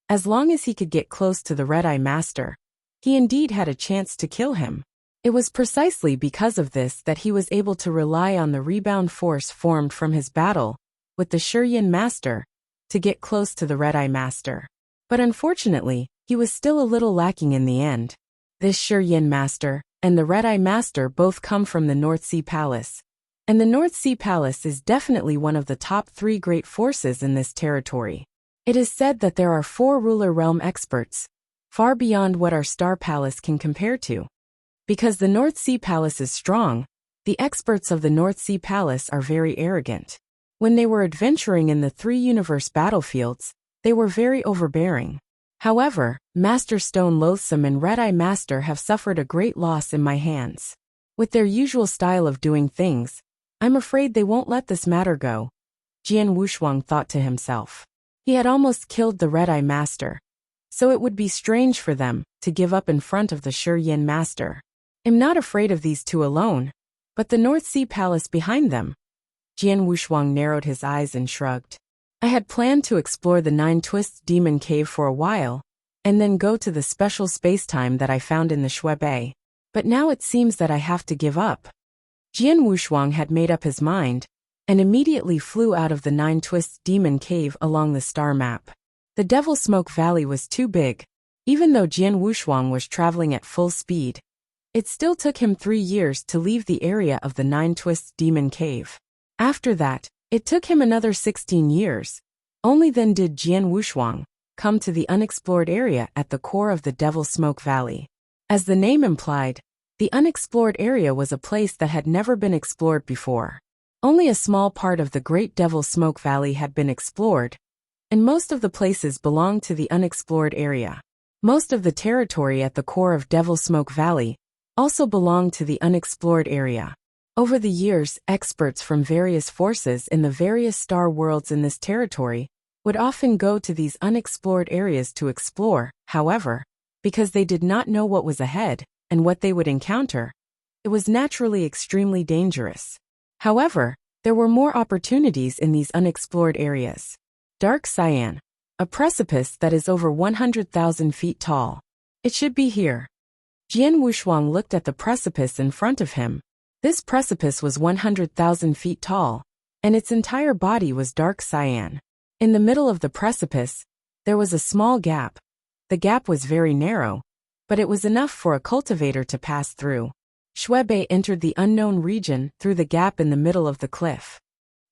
As long as he could get close to the Red-Eye Master, he indeed had a chance to kill him. It was precisely because of this that he was able to rely on the rebound force formed from his battle with the Shurien Master to get close to the Red-Eye Master. But unfortunately, he was still a little lacking in the end. This Shurien Master and the Red-Eye Master both come from the North Sea Palace, and the North Sea Palace is definitely one of the top 3 great forces in this territory. It is said that there are 4 ruler realm experts, far beyond what our Star Palace can compare to. Because the North Sea Palace is strong, the experts of the North Sea Palace are very arrogant. When they were adventuring in the 3 universe battlefields, they were very overbearing. However, Master Stone Loathsome and Red-Eye Master have suffered a great loss in my hands. With their usual style of doing things, I'm afraid they won't let this matter go, Jian Wushuang thought to himself. He had almost killed the Red-Eye Master, so it would be strange for them to give up in front of the Shurien Master. I'm not afraid of these 2 alone, but the North Sea Palace behind them. Jian Wushuang narrowed his eyes and shrugged. I had planned to explore the 9 Twists Demon Cave for a while, and then go to the special space-time that I found in the Shui Bay. But now it seems that I have to give up. Jian Wushuang had made up his mind, and immediately flew out of the 9 Twists Demon Cave along the star map. The Devil Smoke Valley was too big. Even though Jian Wushuang was traveling at full speed, it still took him 3 years to leave the area of the 9 Twists Demon Cave. After that, it took him another 16 years. Only then did Jian Wushuang come to the unexplored area at the core of the Devil Smoke Valley. As the name implied, the unexplored area was a place that had never been explored before. Only a small part of the Great Devil Smoke Valley had been explored, and most of the places belonged to the unexplored area. Most of the territory at the core of Devil Smoke Valley also belonged to the unexplored area. Over the years, experts from various forces in the various star worlds in this territory would often go to these unexplored areas to explore. However, because they did not know what was ahead and what they would encounter, it was naturally extremely dangerous. However, there were more opportunities in these unexplored areas. Dark Cyan, a precipice that is over 100,000 feet tall. It should be here. Jian Wushuang looked at the precipice in front of him. This precipice was 100,000 feet tall, and its entire body was dark cyan. In the middle of the precipice, there was a small gap. The gap was very narrow, but it was enough for a cultivator to pass through. Shui Bei entered the unknown region through the gap in the middle of the cliff.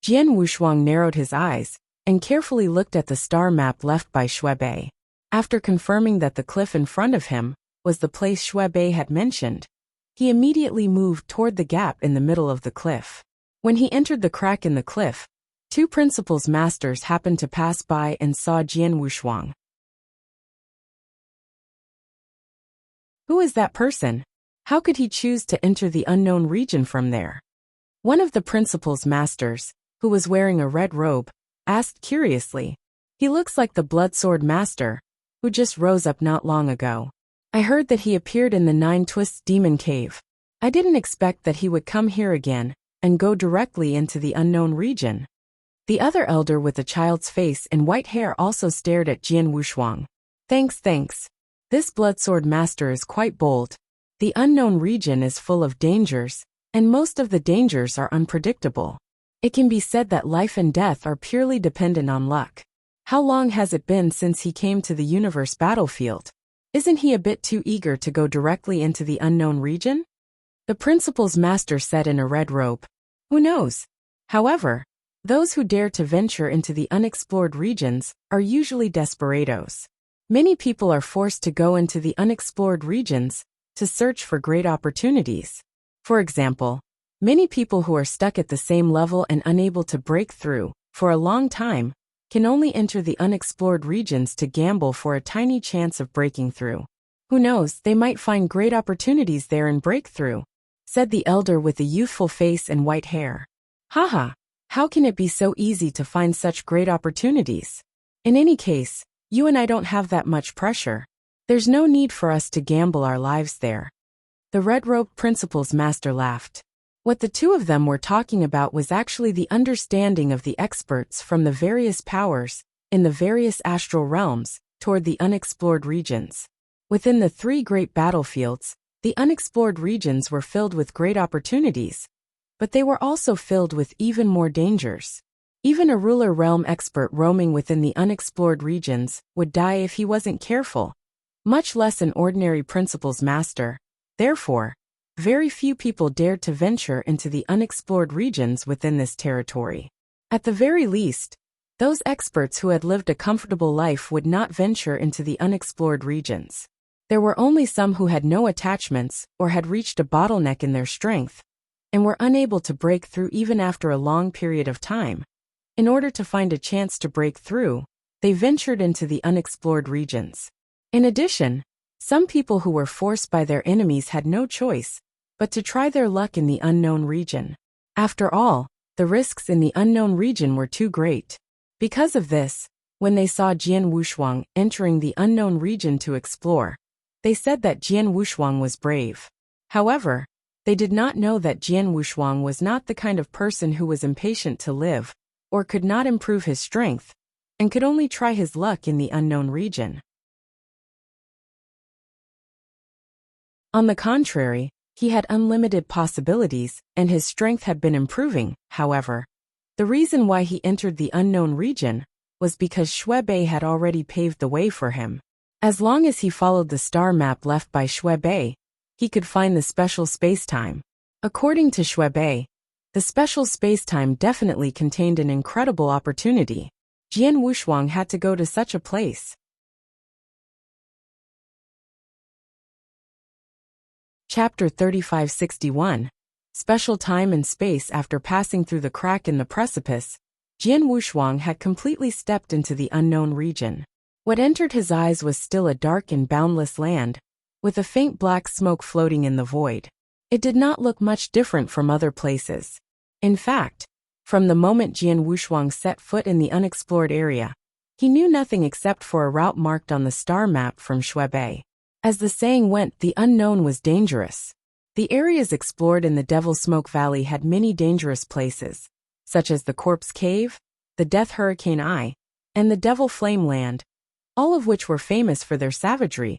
Jian Wushuang narrowed his eyes and carefully looked at the star map left by Shui Bei. After confirming that the cliff in front of him was the place Shui Bei had mentioned, he immediately moved toward the gap in the middle of the cliff. When he entered the crack in the cliff, 2 principal's masters happened to pass by and saw Jian Wushuang. Who is that person? How could he choose to enter the unknown region from there? One of the principal's masters, who was wearing a red robe, asked curiously. He looks like the Bloodsword Master, who just rose up not long ago. I heard that he appeared in the 9 Twists Demon Cave. I didn't expect that he would come here again and go directly into the unknown region. The other elder with a child's face and white hair also stared at Jian Wushuang. Thanks. This Bloodsword Master is quite bold. The unknown region is full of dangers, and most of the dangers are unpredictable. It can be said that life and death are purely dependent on luck. How long has it been since he came to the universe battlefield? Isn't he a bit too eager to go directly into the unknown region? The principal's master said in a red robe. Who knows? However, those who dare to venture into the unexplored regions are usually desperados. Many people are forced to go into the unexplored regions to search for great opportunities. For example, many people who are stuck at the same level and unable to break through for a long time can only enter the unexplored regions to gamble for a tiny chance of breaking through. Who knows, they might find great opportunities there and break through, said the elder with a youthful face and white hair. Haha, how can it be so easy to find such great opportunities? In any case, you and I don't have that much pressure. There's no need for us to gamble our lives there. The red-robed principal's master laughed. What the two of them were talking about was actually the understanding of the experts from the various powers, in the various astral realms, toward the unexplored regions. Within the three great battlefields, the unexplored regions were filled with great opportunities, but they were also filled with even more dangers. Even a ruler realm expert roaming within the unexplored regions would die if he wasn't careful, much less an ordinary principal's master. Therefore, very few people dared to venture into the unexplored regions within this territory. At the very least, those experts who had lived a comfortable life would not venture into the unexplored regions. There were only some who had no attachments or had reached a bottleneck in their strength, and were unable to break through even after a long period of time. In order to find a chance to break through, they ventured into the unexplored regions. In addition, some people who were forced by their enemies had no choice but to try their luck in the unknown region. After all, the risks in the unknown region were too great. Because of this, when they saw Jian Wushuang entering the unknown region to explore, they said that Jian Wushuang was brave. However, they did not know that Jian Wushuang was not the kind of person who was impatient to live, or could not improve his strength, and could only try his luck in the unknown region. On the contrary, he had unlimited possibilities, and his strength had been improving. However, the reason why he entered the unknown region was because Shui Bei had already paved the way for him. As long as he followed the star map left by Shui Bei, he could find the special space-time. According to Shui Bei, the special space-time definitely contained an incredible opportunity. Jian Wushuang had to go to such a place. Chapter 3561. Special time and space. After passing through the crack in the precipice, Jian Wushuang had completely stepped into the unknown region. What entered his eyes was still a dark and boundless land, with a faint black smoke floating in the void. It did not look much different from other places. In fact, from the moment Jian Wushuang set foot in the unexplored area, he knew nothing except for a route marked on the star map from Shui Bei. As the saying went, the unknown was dangerous. The areas explored in the Devil Smoke Valley had many dangerous places, such as the Corpse Cave, the Death Hurricane Eye, and the Devil Flame Land, all of which were famous for their savagery.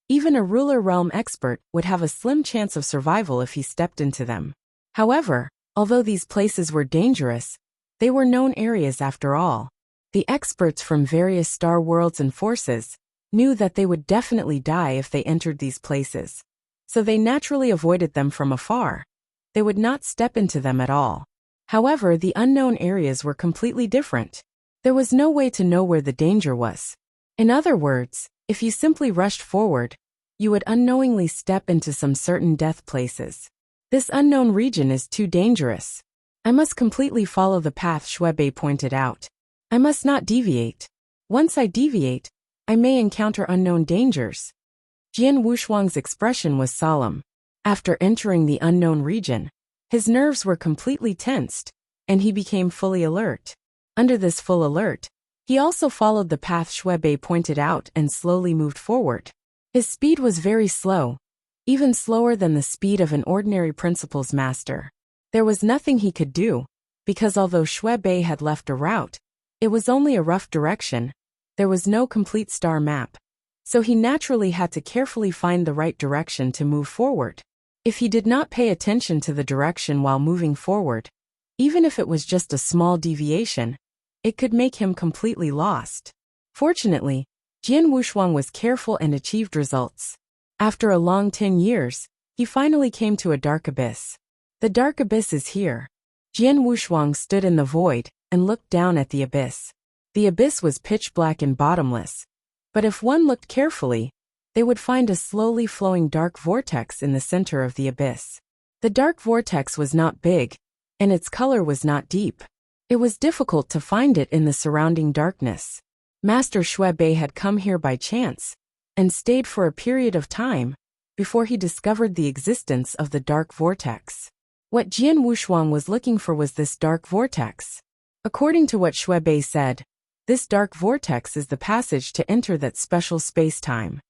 Even a ruler realm expert would have a slim chance of survival if he stepped into them. However, although these places were dangerous, they were known areas after all. The experts from various star worlds and forces knew that they would definitely die if they entered these places, so they naturally avoided them from afar. They would not step into them at all. However, the unknown areas were completely different. There was no way to know where the danger was. In other words, if you simply rushed forward, you would unknowingly step into some certain death places. This unknown region is too dangerous. I must completely follow the path Shui Bei pointed out. I must not deviate. Once I deviate, I may encounter unknown dangers. Jian Wushuang's expression was solemn. After entering the unknown region, his nerves were completely tensed, and he became fully alert. Under this full alert, he also followed the path Shui Bei pointed out and slowly moved forward. His speed was very slow, even slower than the speed of an ordinary principal's master. There was nothing he could do, because although Shui Bei had left a route, it was only a rough direction. There was no complete star map, so he naturally had to carefully find the right direction to move forward. If he did not pay attention to the direction while moving forward, even if it was just a small deviation, it could make him completely lost. Fortunately, Jian Wushuang was careful and achieved results. After a long 10 years, he finally came to a dark abyss. The dark abyss is here. Jian Wushuang stood in the void and looked down at the abyss. The abyss was pitch black and bottomless, but if one looked carefully, they would find a slowly flowing dark vortex in the center of the abyss. The dark vortex was not big, and its color was not deep. It was difficult to find it in the surrounding darkness. Master Shui Bei had come here by chance, and stayed for a period of time, before he discovered the existence of the dark vortex. What Jian Wushuang was looking for was this dark vortex. According to what Shui Bei said, this dark vortex is the passage to enter that special space-time.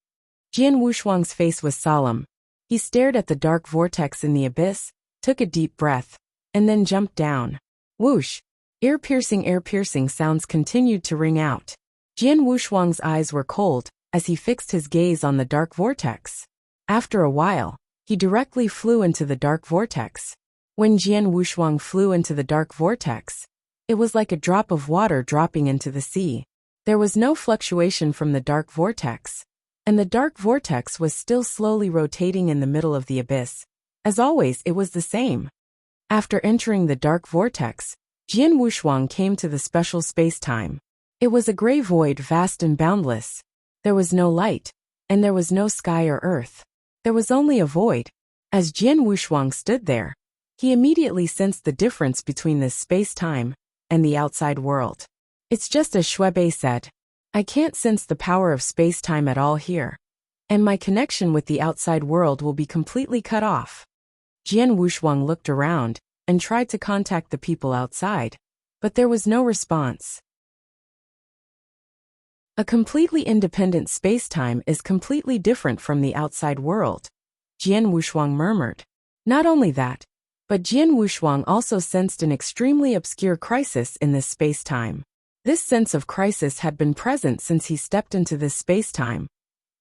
Jian Wushuang's face was solemn. He stared at the dark vortex in the abyss, took a deep breath, and then jumped down. Whoosh! Ear-piercing sounds continued to ring out. Jian Wushuang's eyes were cold as he fixed his gaze on the dark vortex. After a while, he directly flew into the dark vortex. When Jian Wushuang flew into the dark vortex, it was like a drop of water dropping into the sea. There was no fluctuation from the dark vortex, and the dark vortex was still slowly rotating in the middle of the abyss. As always, it was the same. After entering the dark vortex, Jian Wushuang came to the special space-time. It was a gray void, vast and boundless. There was no light, and there was no sky or earth. There was only a void. As Jian Wushuang stood there, he immediately sensed the difference between this space-time and the outside world. It's just as Shuebei said. I can't sense the power of space-time at all here, and my connection with the outside world will be completely cut off. Jian Wushuang looked around and tried to contact the people outside, but there was no response. A completely independent space-time is completely different from the outside world, Jian Wushuang murmured. Not only that, but Jian Wushuang also sensed an extremely obscure crisis in this space-time. This sense of crisis had been present since he stepped into this space-time,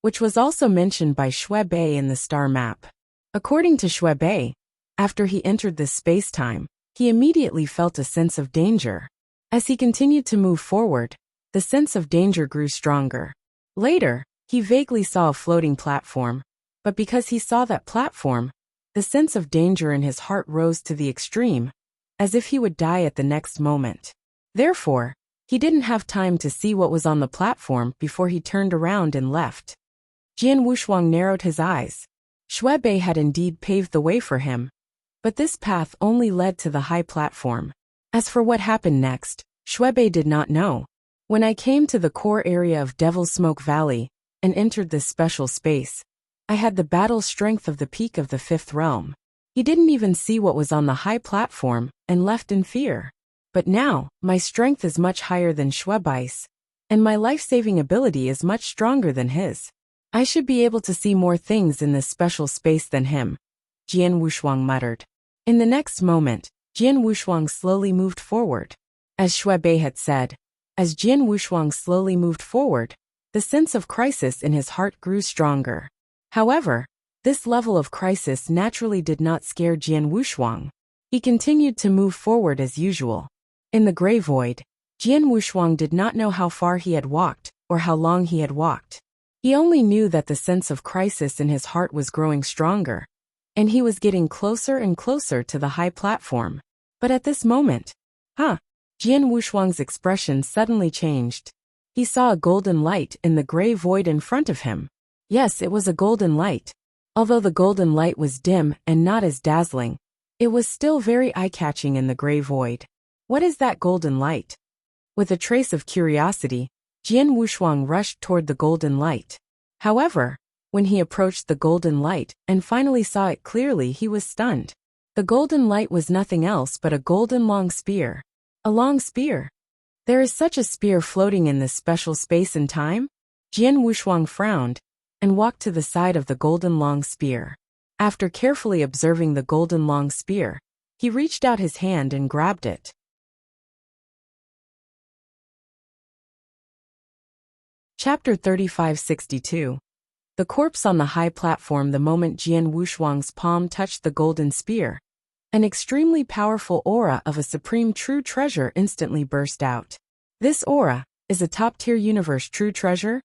which was also mentioned by Shuebei in the star map. According to Shuebei, after he entered this space-time, he immediately felt a sense of danger. As he continued to move forward, the sense of danger grew stronger. Later, he vaguely saw a floating platform, but because he saw that platform, the sense of danger in his heart rose to the extreme, as if he would die at the next moment. Therefore, he didn't have time to see what was on the platform before he turned around and left. Jian Wushuang narrowed his eyes. Shuebei had indeed paved the way for him, but this path only led to the high platform. As for what happened next, Shuebei did not know. When I came to the core area of Devil's Smoke Valley and entered this special space, I had the battle strength of the peak of the fifth realm. He didn't even see what was on the high platform and left in fear. But now, my strength is much higher than Shuebei's, and my life-saving ability is much stronger than his. I should be able to see more things in this special space than him, Jian Wushuang muttered. In the next moment, Jian Wushuang slowly moved forward. As Shuebei had said, as Jian Wushuang slowly moved forward, the sense of crisis in his heart grew stronger. However, this level of crisis naturally did not scare Jian Wushuang. He continued to move forward as usual. In the gray void, Jian Wushuang did not know how far he had walked or how long he had walked. He only knew that the sense of crisis in his heart was growing stronger, and he was getting closer and closer to the high platform. But at this moment, Jian Wushuang's expression suddenly changed. He saw a golden light in the gray void in front of him. Yes, it was a golden light. Although the golden light was dim and not as dazzling, it was still very eye-catching in the gray void. What is that golden light? With a trace of curiosity, Jian Wushuang rushed toward the golden light. However, when he approached the golden light and finally saw it clearly, he was stunned. The golden light was nothing else but a golden long spear. A long spear? There is such a spear floating in this special space and time? Jian Wushuang frowned and walked to the side of the golden long spear. After carefully observing the golden long spear, he reached out his hand and grabbed it. Chapter 3562. The corpse on the high platform. The moment Jian Wushuang's palm touched the golden spear, an extremely powerful aura of a supreme true treasure instantly burst out. This aura is a top-tier universe true treasure?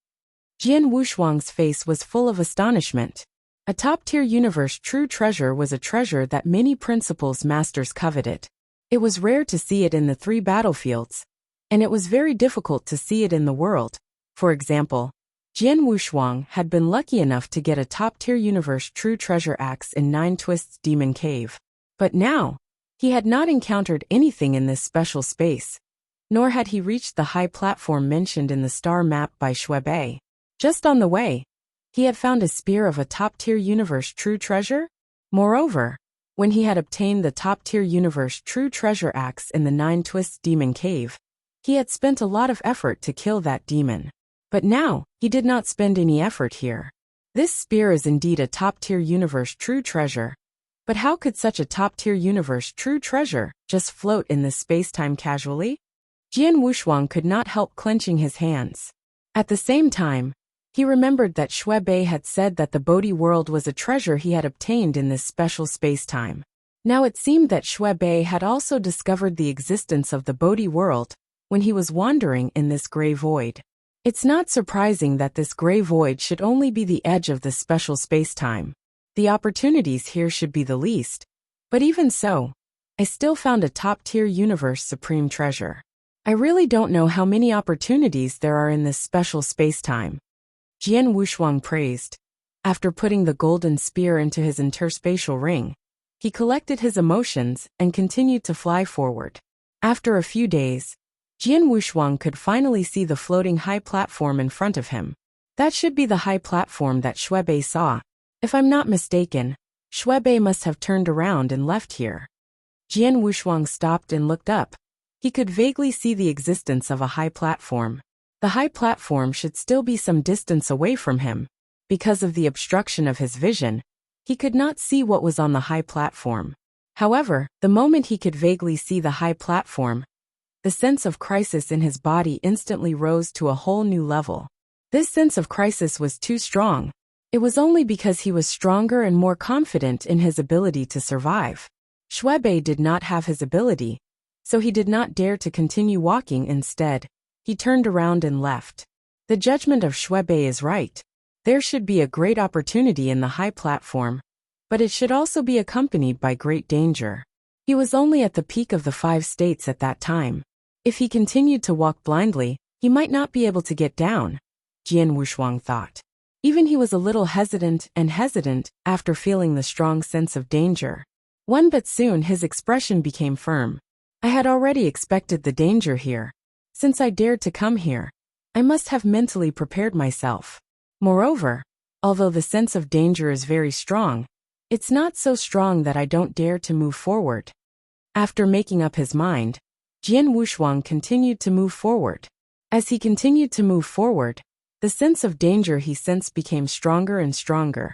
Jian Wushuang's face was full of astonishment. A top-tier universe true treasure was a treasure that many principles masters coveted. It was rare to see it in the 3 battlefields, and it was very difficult to see it in the world. For example, Jian Wushuang had been lucky enough to get a top-tier universe true treasure axe in 9 Twists Demon Cave. But now, he had not encountered anything in this special space, nor had he reached the high platform mentioned in the star map by Shuebei. Just on the way, he had found a spear of a top-tier universe true treasure. Moreover, when he had obtained the top-tier universe true treasure axe in the 9 Twists Demon Cave, he had spent a lot of effort to kill that demon. But now, he did not spend any effort here. This spear is indeed a top-tier universe true treasure. But how could such a top-tier universe true treasure just float in this space-time casually? Jian Wushuang could not help clenching his hands. At the same time, he remembered that Shui Bei had said that the Bodhi world was a treasure he had obtained in this special space-time. Now it seemed that Shui Bei had also discovered the existence of the Bodhi world when he was wandering in this gray void. It's not surprising that this gray void should only be the edge of this special space-time. The opportunities here should be the least, but even so, I still found a top-tier universe supreme treasure. I really don't know how many opportunities there are in this special space-time. Jian Wushuang praised. After putting the golden spear into his interspatial ring, he collected his emotions and continued to fly forward. After a few days, Jian Wushuang could finally see the floating high platform in front of him. That should be the high platform that Shui Bei saw. If I'm not mistaken, Shui Bei must have turned around and left here. Jian Wushuang stopped and looked up. He could vaguely see the existence of a high platform. The high platform should still be some distance away from him. Because of the obstruction of his vision, he could not see what was on the high platform. However, the moment he could vaguely see the high platform, the sense of crisis in his body instantly rose to a whole new level. This sense of crisis was too strong. It was only because he was stronger and more confident in his ability to survive. Shui Bei did not have his ability, so he did not dare to continue walking. Instead, he turned around and left. The judgment of Shui Bei is right. There should be a great opportunity in the high platform, but it should also be accompanied by great danger. He was only at the peak of the 5 states at that time. If he continued to walk blindly, he might not be able to get down, Jian Wushuang thought. Even he was a little hesitant after feeling the strong sense of danger. But soon his expression became firm. I had already expected the danger here. Since I dared to come here, I must have mentally prepared myself. Moreover, although the sense of danger is very strong, it's not so strong that I don't dare to move forward. After making up his mind, Jian Wushuang continued to move forward. As he continued to move forward, the sense of danger he sensed became stronger and stronger,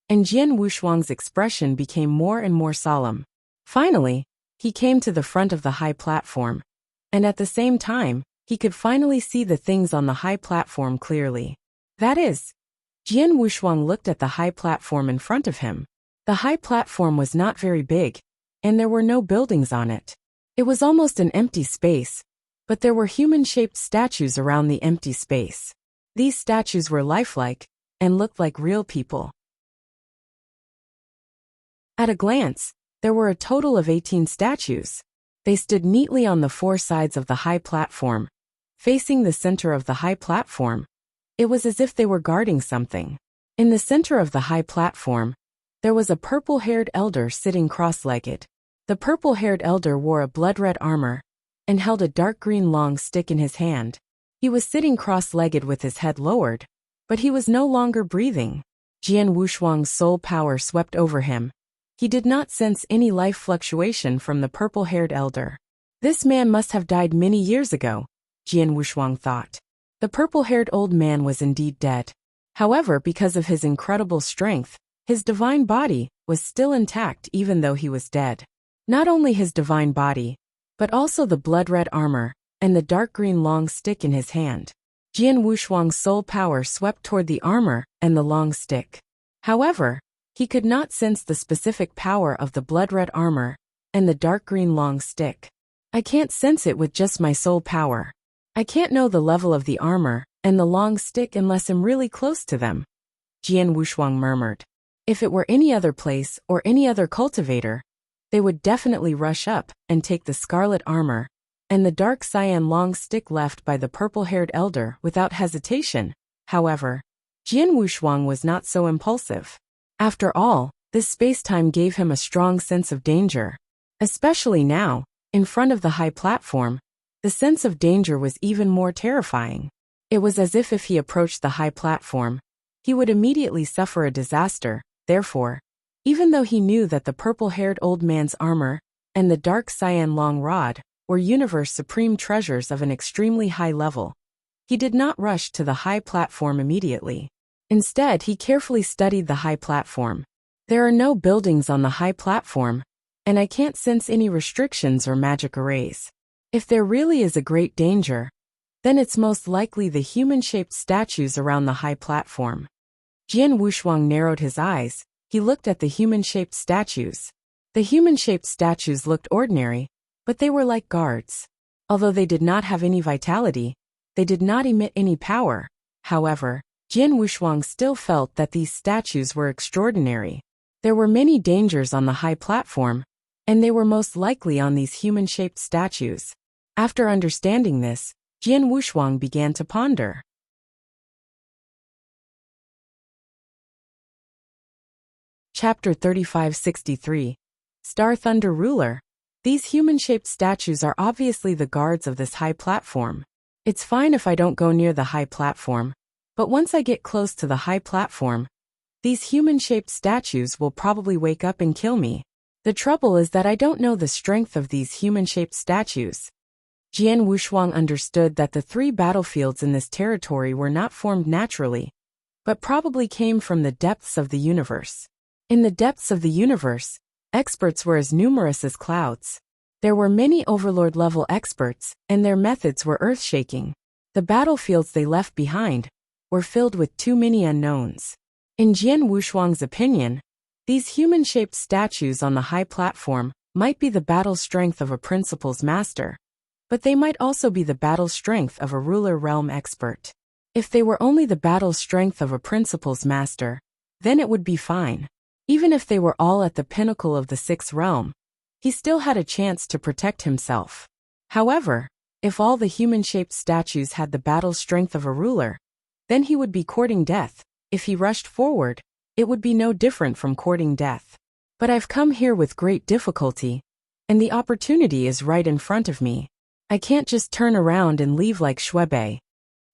and Jian Wushuang's expression became more and more solemn. Finally, he came to the front of the high platform, and at the same time, he could finally see the things on the high platform clearly. That is, Jian Wushuang looked at the high platform in front of him. The high platform was not very big, and there were no buildings on it. It was almost an empty space, but there were human-shaped statues around the empty space. These statues were lifelike and looked like real people. At a glance, there were a total of 18 statues. They stood neatly on the 4 sides of the high platform, facing the center of the high platform. It was as if they were guarding something. In the center of the high platform, there was a purple-haired elder sitting cross-legged. The purple-haired elder wore a blood-red armor and held a dark green long stick in his hand. He was sitting cross-legged with his head lowered, but he was no longer breathing. Jian Wushuang's soul power swept over him. He did not sense any life fluctuation from the purple-haired elder. This man must have died many years ago, Jian Wushuang thought. The purple-haired old man was indeed dead. However, because of his incredible strength, his divine body was still intact even though he was dead. Not only his divine body, but also the blood-red armor and the dark green long stick in his hand. Jian Wushuang's soul power swept toward the armor and the long stick. However, he could not sense the specific power of the blood-red armor and the dark green long stick. I can't sense it with just my soul power. I can't know the level of the armor and the long stick unless I'm really close to them, Jian Wushuang murmured. If it were any other place or any other cultivator, they would definitely rush up and take the scarlet armor and the dark cyan long stick left by the purple-haired elder without hesitation. However, Jian Wushuang was not so impulsive. After all, this space-time gave him a strong sense of danger. Especially now, in front of the high platform, the sense of danger was even more terrifying. It was as if he approached the high platform, he would immediately suffer a disaster. Therefore, even though he knew that the purple-haired old man's armor and the dark cyan long rod were universe supreme treasures of an extremely high level, he did not rush to the high platform immediately. Instead, he carefully studied the high platform. There are no buildings on the high platform, and I can't sense any restrictions or magic arrays. If there really is a great danger, then it's most likely the human-shaped statues around the high platform. Jian Wushuang narrowed his eyes. He looked at the human-shaped statues. The human-shaped statues looked ordinary, but they were like guards. Although they did not have any vitality, they did not emit any power. However, Jian Wushuang still felt that these statues were extraordinary. There were many dangers on the high platform, and they were most likely on these human-shaped statues. After understanding this, Jian Wushuang began to ponder. Chapter 3563. Star Thunder Ruler. These human-shaped statues are obviously the guards of this high platform. It's fine if I don't go near the high platform, but once I get close to the high platform, these human-shaped statues will probably wake up and kill me. The trouble is that I don't know the strength of these human-shaped statues. Jian Wushuang understood that the 3 battlefields in this territory were not formed naturally, but probably came from the depths of the universe. In the depths of the universe, experts were as numerous as clouds. There were many Overlord-level experts, and their methods were earth-shaking. The battlefields they left behind were filled with too many unknowns. In Jian Wushuang's opinion, these human-shaped statues on the high platform might be the battle strength of a principal's master, but they might also be the battle strength of a ruler realm expert. If they were only the battle strength of a principal's master, then it would be fine. Even if they were all at the pinnacle of the 6th realm, he still had a chance to protect himself. However, if all the human-shaped statues had the battle strength of a ruler, then he would be courting death. If he rushed forward, it would be no different from courting death. But I've come here with great difficulty, and the opportunity is right in front of me. I can't just turn around and leave like Shuebei.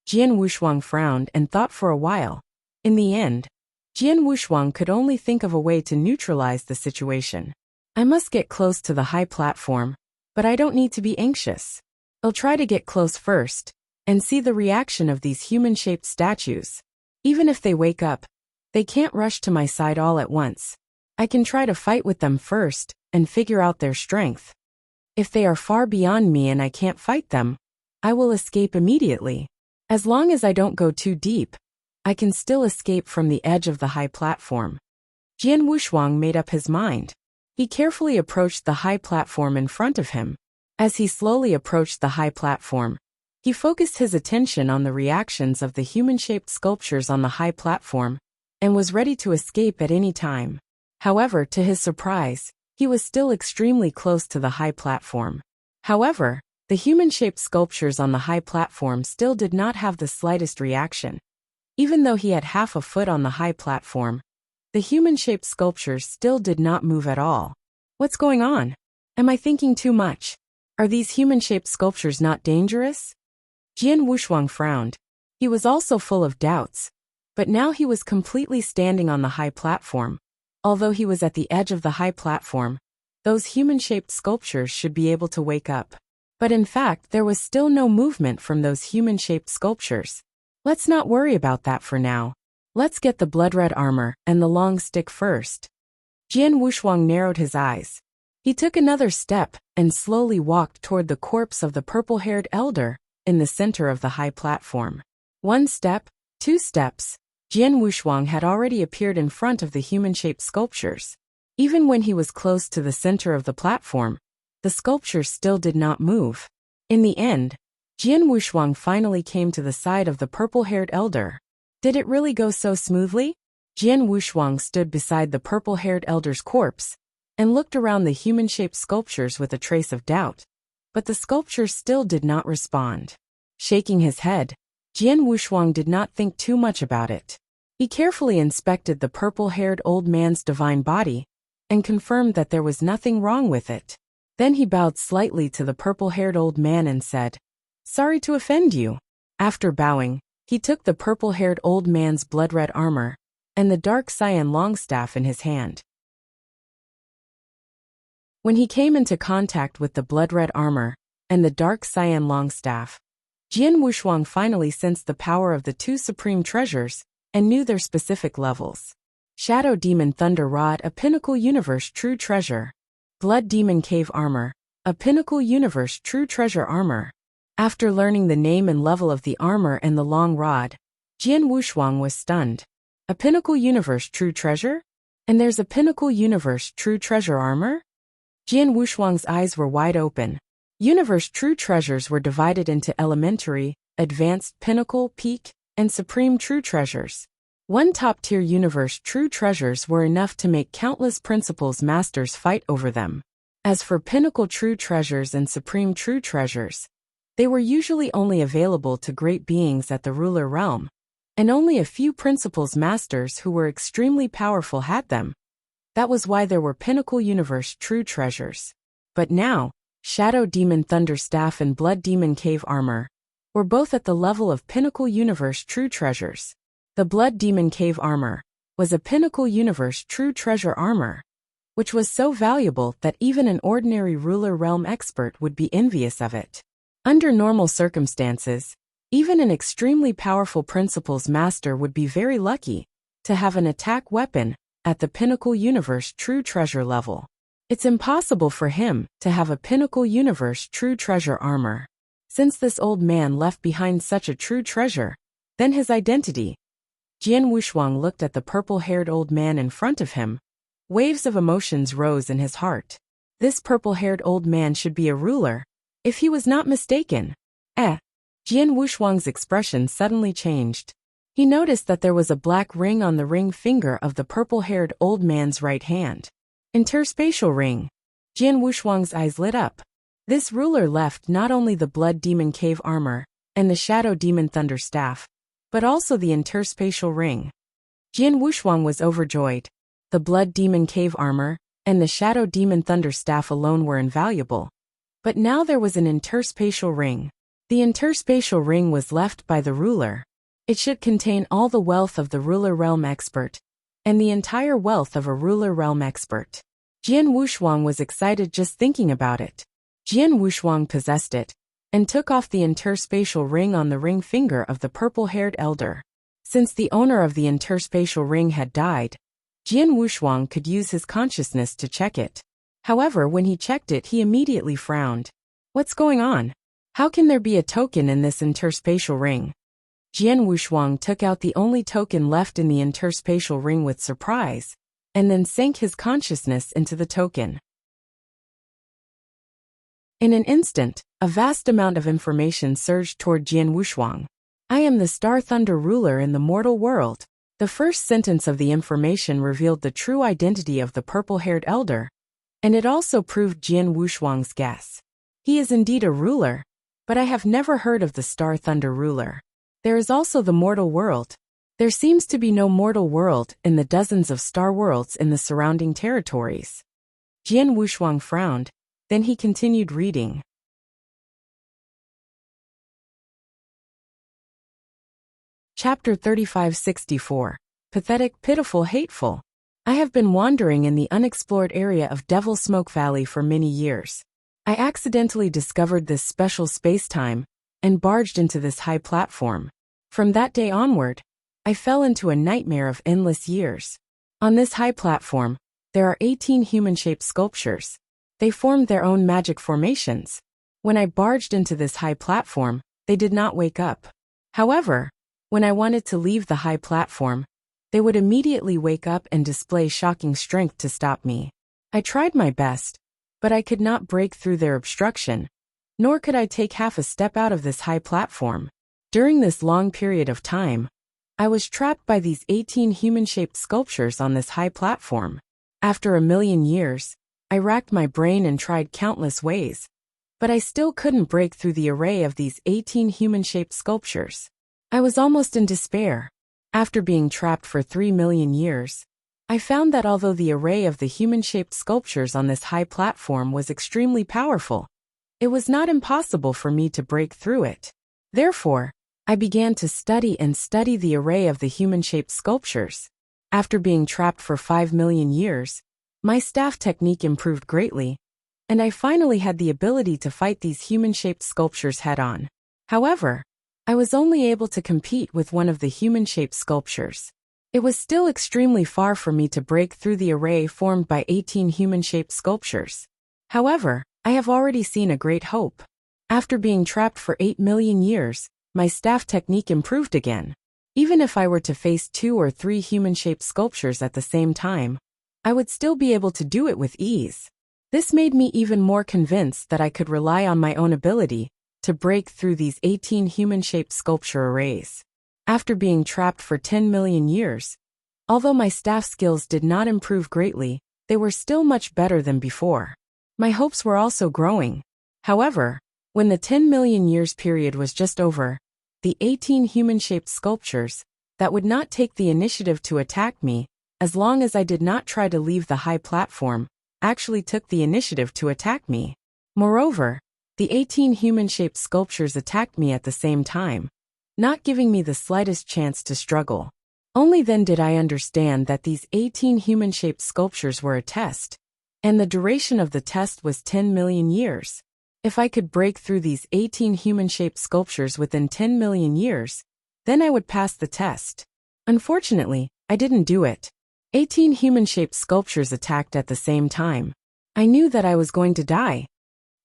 Jian Wushuang frowned and thought for a while. In the end, Jian Wushuang could only think of a way to neutralize the situation. I must get close to the high platform, but I don't need to be anxious. I'll try to get close first, and see the reaction of these human-shaped statues. Even if they wake up, they can't rush to my side all at once. I can try to fight with them first, and figure out their strength. If they are far beyond me and I can't fight them, I will escape immediately. As long as I don't go too deep, I can still escape from the edge of the high platform. Jian Wushuang made up his mind. He carefully approached the high platform in front of him. As he slowly approached the high platform, he focused his attention on the reactions of the human-shaped sculptures on the high platform, and was ready to escape at any time. However, to his surprise, he was still extremely close to the high platform. However, the human-shaped sculptures on the high platform still did not have the slightest reaction. Even though he had half a foot on the high platform, the human-shaped sculptures still did not move at all. What's going on? Am I thinking too much? Are these human-shaped sculptures not dangerous? Jian Wushuang frowned. He was also full of doubts, but now he was completely standing on the high platform. Although he was at the edge of the high platform, those human-shaped sculptures should be able to wake up. But in fact, there was still no movement from those human-shaped sculptures. Let's not worry about that for now. Let's get the blood-red armor and the long stick first. Jian Wushuang narrowed his eyes. He took another step and slowly walked toward the corpse of the purple-haired elder in the center of the high platform. 1 step, 2 steps. Jian Wushuang had already appeared in front of the human-shaped sculptures. Even when he was close to the center of the platform, the sculptures still did not move. In the end, Jian Wushuang finally came to the side of the purple-haired elder. Did it really go so smoothly? Jian Wushuang stood beside the purple-haired elder's corpse and looked around the human-shaped sculptures with a trace of doubt. But the sculptures still did not respond. Shaking his head, Jian Wushuang did not think too much about it. He carefully inspected the purple-haired old man's divine body and confirmed that there was nothing wrong with it. Then he bowed slightly to the purple-haired old man and said, "Sorry to offend you." After bowing, he took the purple-haired old man's blood-red armor and the dark cyan longstaff in his hand. When he came into contact with the blood-red armor and the dark cyan longstaff, Jian Wushuang finally sensed the power of the 2 supreme treasures, and knew their specific levels. Shadow Demon Thunder Rod, a Pinnacle Universe True Treasure. Blood Demon Cave Armor, a Pinnacle Universe True Treasure Armor. After learning the name and level of the armor and the long rod, Jian Wushuang was stunned. A Pinnacle Universe True Treasure? And there's a Pinnacle Universe True Treasure Armor? Jian Wushuang's eyes were wide open. Universe True Treasures were divided into Elementary, Advanced, Pinnacle, Peak, and Supreme True Treasures. One top-tier Universe True Treasures were enough to make countless Principles Masters fight over them. As for Pinnacle True Treasures and Supreme True Treasures, they were usually only available to great beings at the ruler realm, and only a few Principles Masters who were extremely powerful had them. That was why there were Pinnacle Universe True Treasures. But now, Shadow Demon Thunder Staff and Blood Demon Cave Armor were both at the level of Pinnacle Universe True Treasures. The Blood Demon Cave Armor was a Pinnacle Universe True Treasure Armor, which was so valuable that even an ordinary ruler realm expert would be envious of it. Under normal circumstances, even an extremely powerful Principles Master would be very lucky to have an attack weapon at the Pinnacle Universe True Treasure level. It's impossible for him to have a Pinnacle Universe True Treasure Armor. Since this old man left behind such a true treasure, then his identity. Jian Wushuang looked at the purple-haired old man in front of him. Waves of emotions rose in his heart. This purple-haired old man should be a ruler, if he was not mistaken. Jian Wushuang's expression suddenly changed. He noticed that there was a black ring on the ring finger of the purple-haired old man's right hand. Interspatial ring. Jian Wushuang's eyes lit up. This ruler left not only the Blood Demon Cave Armor and the Shadow Demon Thunder Staff, but also the interspatial ring. Jian Wushuang was overjoyed. The Blood Demon Cave Armor and the Shadow Demon Thunder Staff alone were invaluable. But now there was an interspatial ring. The interspatial ring was left by the ruler. It should contain all the wealth of the ruler realm expert, and the entire wealth of a ruler realm expert. Jian Wushuang was excited just thinking about it. Jian Wushuang possessed it, and took off the interspatial ring on the ring finger of the purple-haired elder. Since the owner of the interspatial ring had died, Jian Wushuang could use his consciousness to check it. However, when he checked it, he immediately frowned. What's going on? How can there be a token in this interspatial ring? Jian Wushuang took out the only token left in the interspatial ring with surprise, and then sank his consciousness into the token. In an instant, a vast amount of information surged toward Jian Wushuang. I am the Star Thunder ruler in the mortal world. The first sentence of the information revealed the true identity of the purple-haired elder, and it also proved Jian Wushuang's guess. He is indeed a ruler, but I have never heard of the Star Thunder ruler. There is also the mortal world. There seems to be no mortal world in the dozens of star worlds in the surrounding territories. Jian Wushuang frowned, then he continued reading. Chapter 3564. Pathetic, pitiful, hateful. I have been wandering in the unexplored area of Devil Smoke Valley for many years. I accidentally discovered this special space-time and barged into this high platform. From that day onward, I fell into a nightmare of endless years. On this high platform, there are 18 human-shaped sculptures. They formed their own magic formations. When I barged into this high platform, they did not wake up. However, when I wanted to leave the high platform, they would immediately wake up and display shocking strength to stop me. I tried my best, but I could not break through their obstruction, nor could I take half a step out of this high platform. During this long period of time, I was trapped by these 18 human-shaped sculptures on this high platform. After a million years, I racked my brain and tried countless ways, but I still couldn't break through the array of these 18 human-shaped sculptures. I was almost in despair. After being trapped for 3 million years, I found that although the array of the human-shaped sculptures on this high platform was extremely powerful, it was not impossible for me to break through it. Therefore, I began to study the array of the human-shaped sculptures. After being trapped for 5 million years, my staff technique improved greatly, and I finally had the ability to fight these human-shaped sculptures head-on. However, I was only able to compete with one of the human-shaped sculptures. It was still extremely far for me to break through the array formed by 18 human-shaped sculptures. However, I have already seen a great hope. After being trapped for 8 million years, my staff technique improved again. Even if I were to face 2 or 3 human-shaped sculptures at the same time, I would still be able to do it with ease. This made me even more convinced that I could rely on my own ability to break through these 18 human-shaped sculpture arrays. After being trapped for 10 million years, although my staff skills did not improve greatly, they were still much better than before. My hopes were also growing. However, when the 10 million years period was just over, the 18 human-shaped sculptures that would not take the initiative to attack me, as long as I did not try to leave the high platform, actually took the initiative to attack me. Moreover, the 18 human-shaped sculptures attacked me at the same time, not giving me the slightest chance to struggle. Only then did I understand that these 18 human-shaped sculptures were a test, and the duration of the test was 10 million years. If I could break through these 18 human-shaped sculptures within 10 million years, then I would pass the test. Unfortunately, I didn't do it. 18 human-shaped sculptures attacked at the same time. I knew that I was going to die.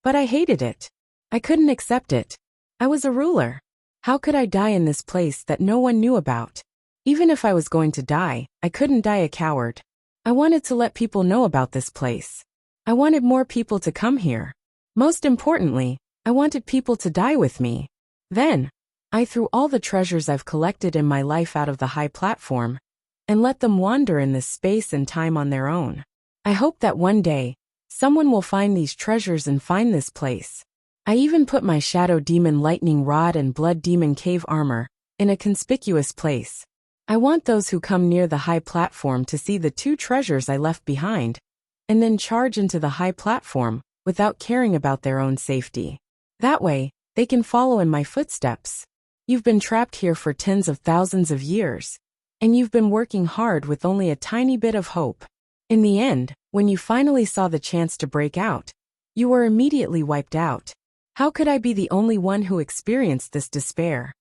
But I hated it. I couldn't accept it. I was a ruler. How could I die in this place that no one knew about? Even if I was going to die, I couldn't die a coward. I wanted to let people know about this place. I wanted more people to come here. Most importantly, I wanted people to die with me. Then, I threw all the treasures I've collected in my life out of the high platform, and let them wander in this space and time on their own. I hope that one day, someone will find these treasures and find this place. I even put my Shadow Demon Lightning Rod and Blood Demon Cave armor in a conspicuous place. I want those who come near the high platform to see the 2 treasures I left behind, and then charge into the high platform without caring about their own safety. That way, they can follow in my footsteps. You've been trapped here for tens of thousands of years, and you've been working hard with only a tiny bit of hope. In the end, when you finally saw the chance to break out, you were immediately wiped out. How could I be the only one who experienced this despair?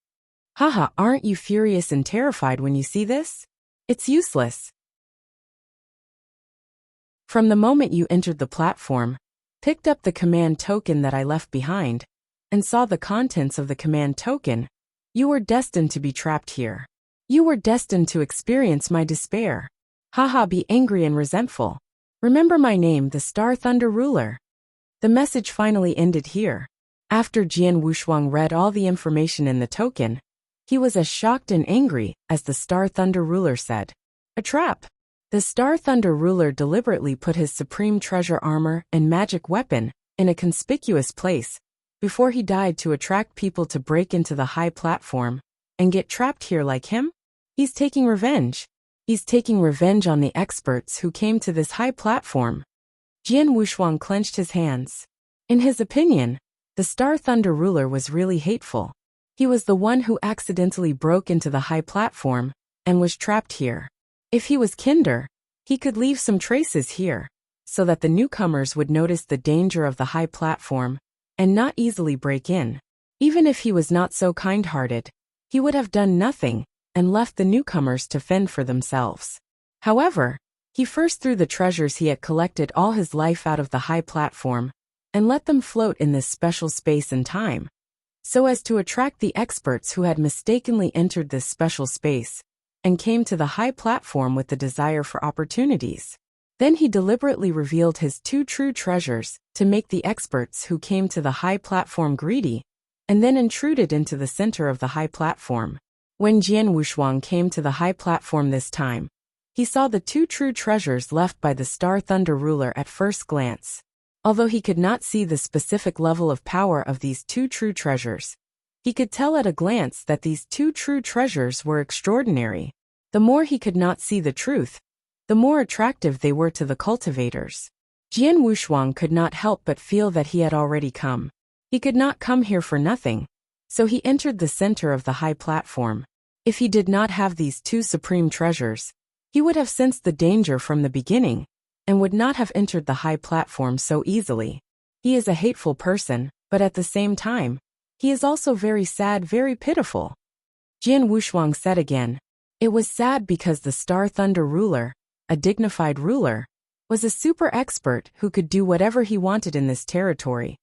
Haha, aren't you furious and terrified when you see this? It's useless. From the moment you entered the platform, picked up the command token that I left behind, and saw the contents of the command token, you were destined to be trapped here. You were destined to experience my despair. Haha, be angry and resentful. Remember my name, the Star Thunder Ruler. The message finally ended here. After Jian Wushuang read all the information in the token, he was as shocked and angry as the Star Thunder Ruler said. A trap. The Star Thunder Ruler deliberately put his supreme treasure armor and magic weapon in a conspicuous place before he died to attract people to break into the high platform and get trapped here like him. He's taking revenge. He's taking revenge on the experts who came to this high platform. Jian Wushuang clenched his hands. In his opinion, the Star Thunder Ruler was really hateful. He was the one who accidentally broke into the high platform and was trapped here. If he was kinder, he could leave some traces here, so that the newcomers would notice the danger of the high platform and not easily break in. Even if he was not so kind-hearted, he would have done nothing and left the newcomers to fend for themselves. However, he first threw the treasures he had collected all his life out of the high platform and let them float in this special space and time, so as to attract the experts who had mistakenly entered this special space and came to the high platform with the desire for opportunities. Then he deliberately revealed his 2 true treasures to make the experts who came to the high platform greedy, and then intruded into the center of the high platform. When Jian Wushuang came to the high platform this time, he saw the 2 true treasures left by the Star Thunder Ruler at first glance. Although he could not see the specific level of power of these 2 true treasures, he could tell at a glance that these 2 true treasures were extraordinary. The more he could not see the truth, the more attractive they were to the cultivators. Jian Wushuang could not help but feel that he had already come. He could not come here for nothing, so he entered the center of the high platform. If he did not have these 2 supreme treasures, he would have sensed the danger from the beginning, and would not have entered the high platform so easily. He is a hateful person, but at the same time, He is also very sad, very pitiful. Jian Wushuang said again. It was sad because the Star Thunder ruler, a dignified ruler, was a super expert who could do whatever he wanted in this territory.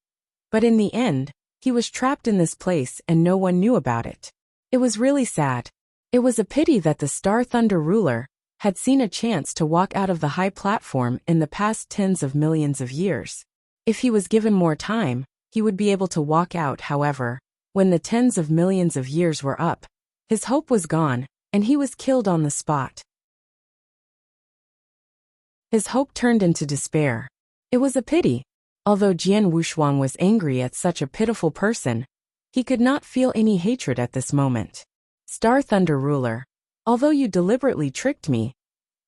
But in the end, he was trapped in this place and no one knew about it. It was really sad. It was a pity that the Star Thunder ruler had seen a chance to walk out of the high platform in the past tens of millions of years. If he was given more time, he would be able to walk out. However, when the tens of millions of years were up, his hope was gone, and he was killed on the spot. His hope turned into despair. It was a pity. Although Jian Wushuang was angry at such a pitiful person, he could not feel any hatred at this moment. Star Thunder ruler, although you deliberately tricked me,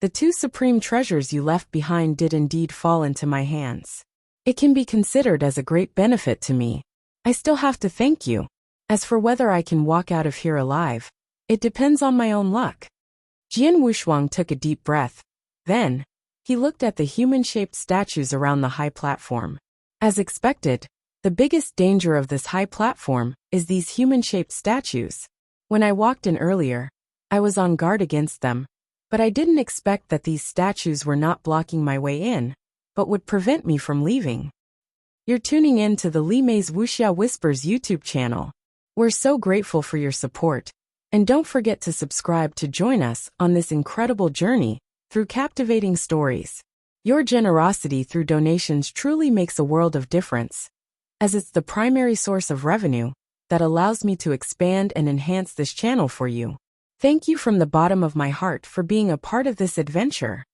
the two supreme treasures you left behind did indeed fall into my hands. It can be considered as a great benefit to me. I still have to thank you. As for whether I can walk out of here alive, it depends on my own luck. Jian Wushuang took a deep breath. Then, he looked at the human-shaped statues around the high platform. As expected, the biggest danger of this high platform is these human-shaped statues. When I walked in earlier, I was on guard against them, but I didn't expect that these statues were not blocking my way in, but would prevent me from leaving. You're tuning in to the Li Mei's Wuxia Whispers YouTube channel. We're so grateful for your support, and don't forget to subscribe to join us on this incredible journey through captivating stories. Your generosity through donations truly makes a world of difference, as it's the primary source of revenue that allows me to expand and enhance this channel for you. Thank you from the bottom of my heart for being a part of this adventure.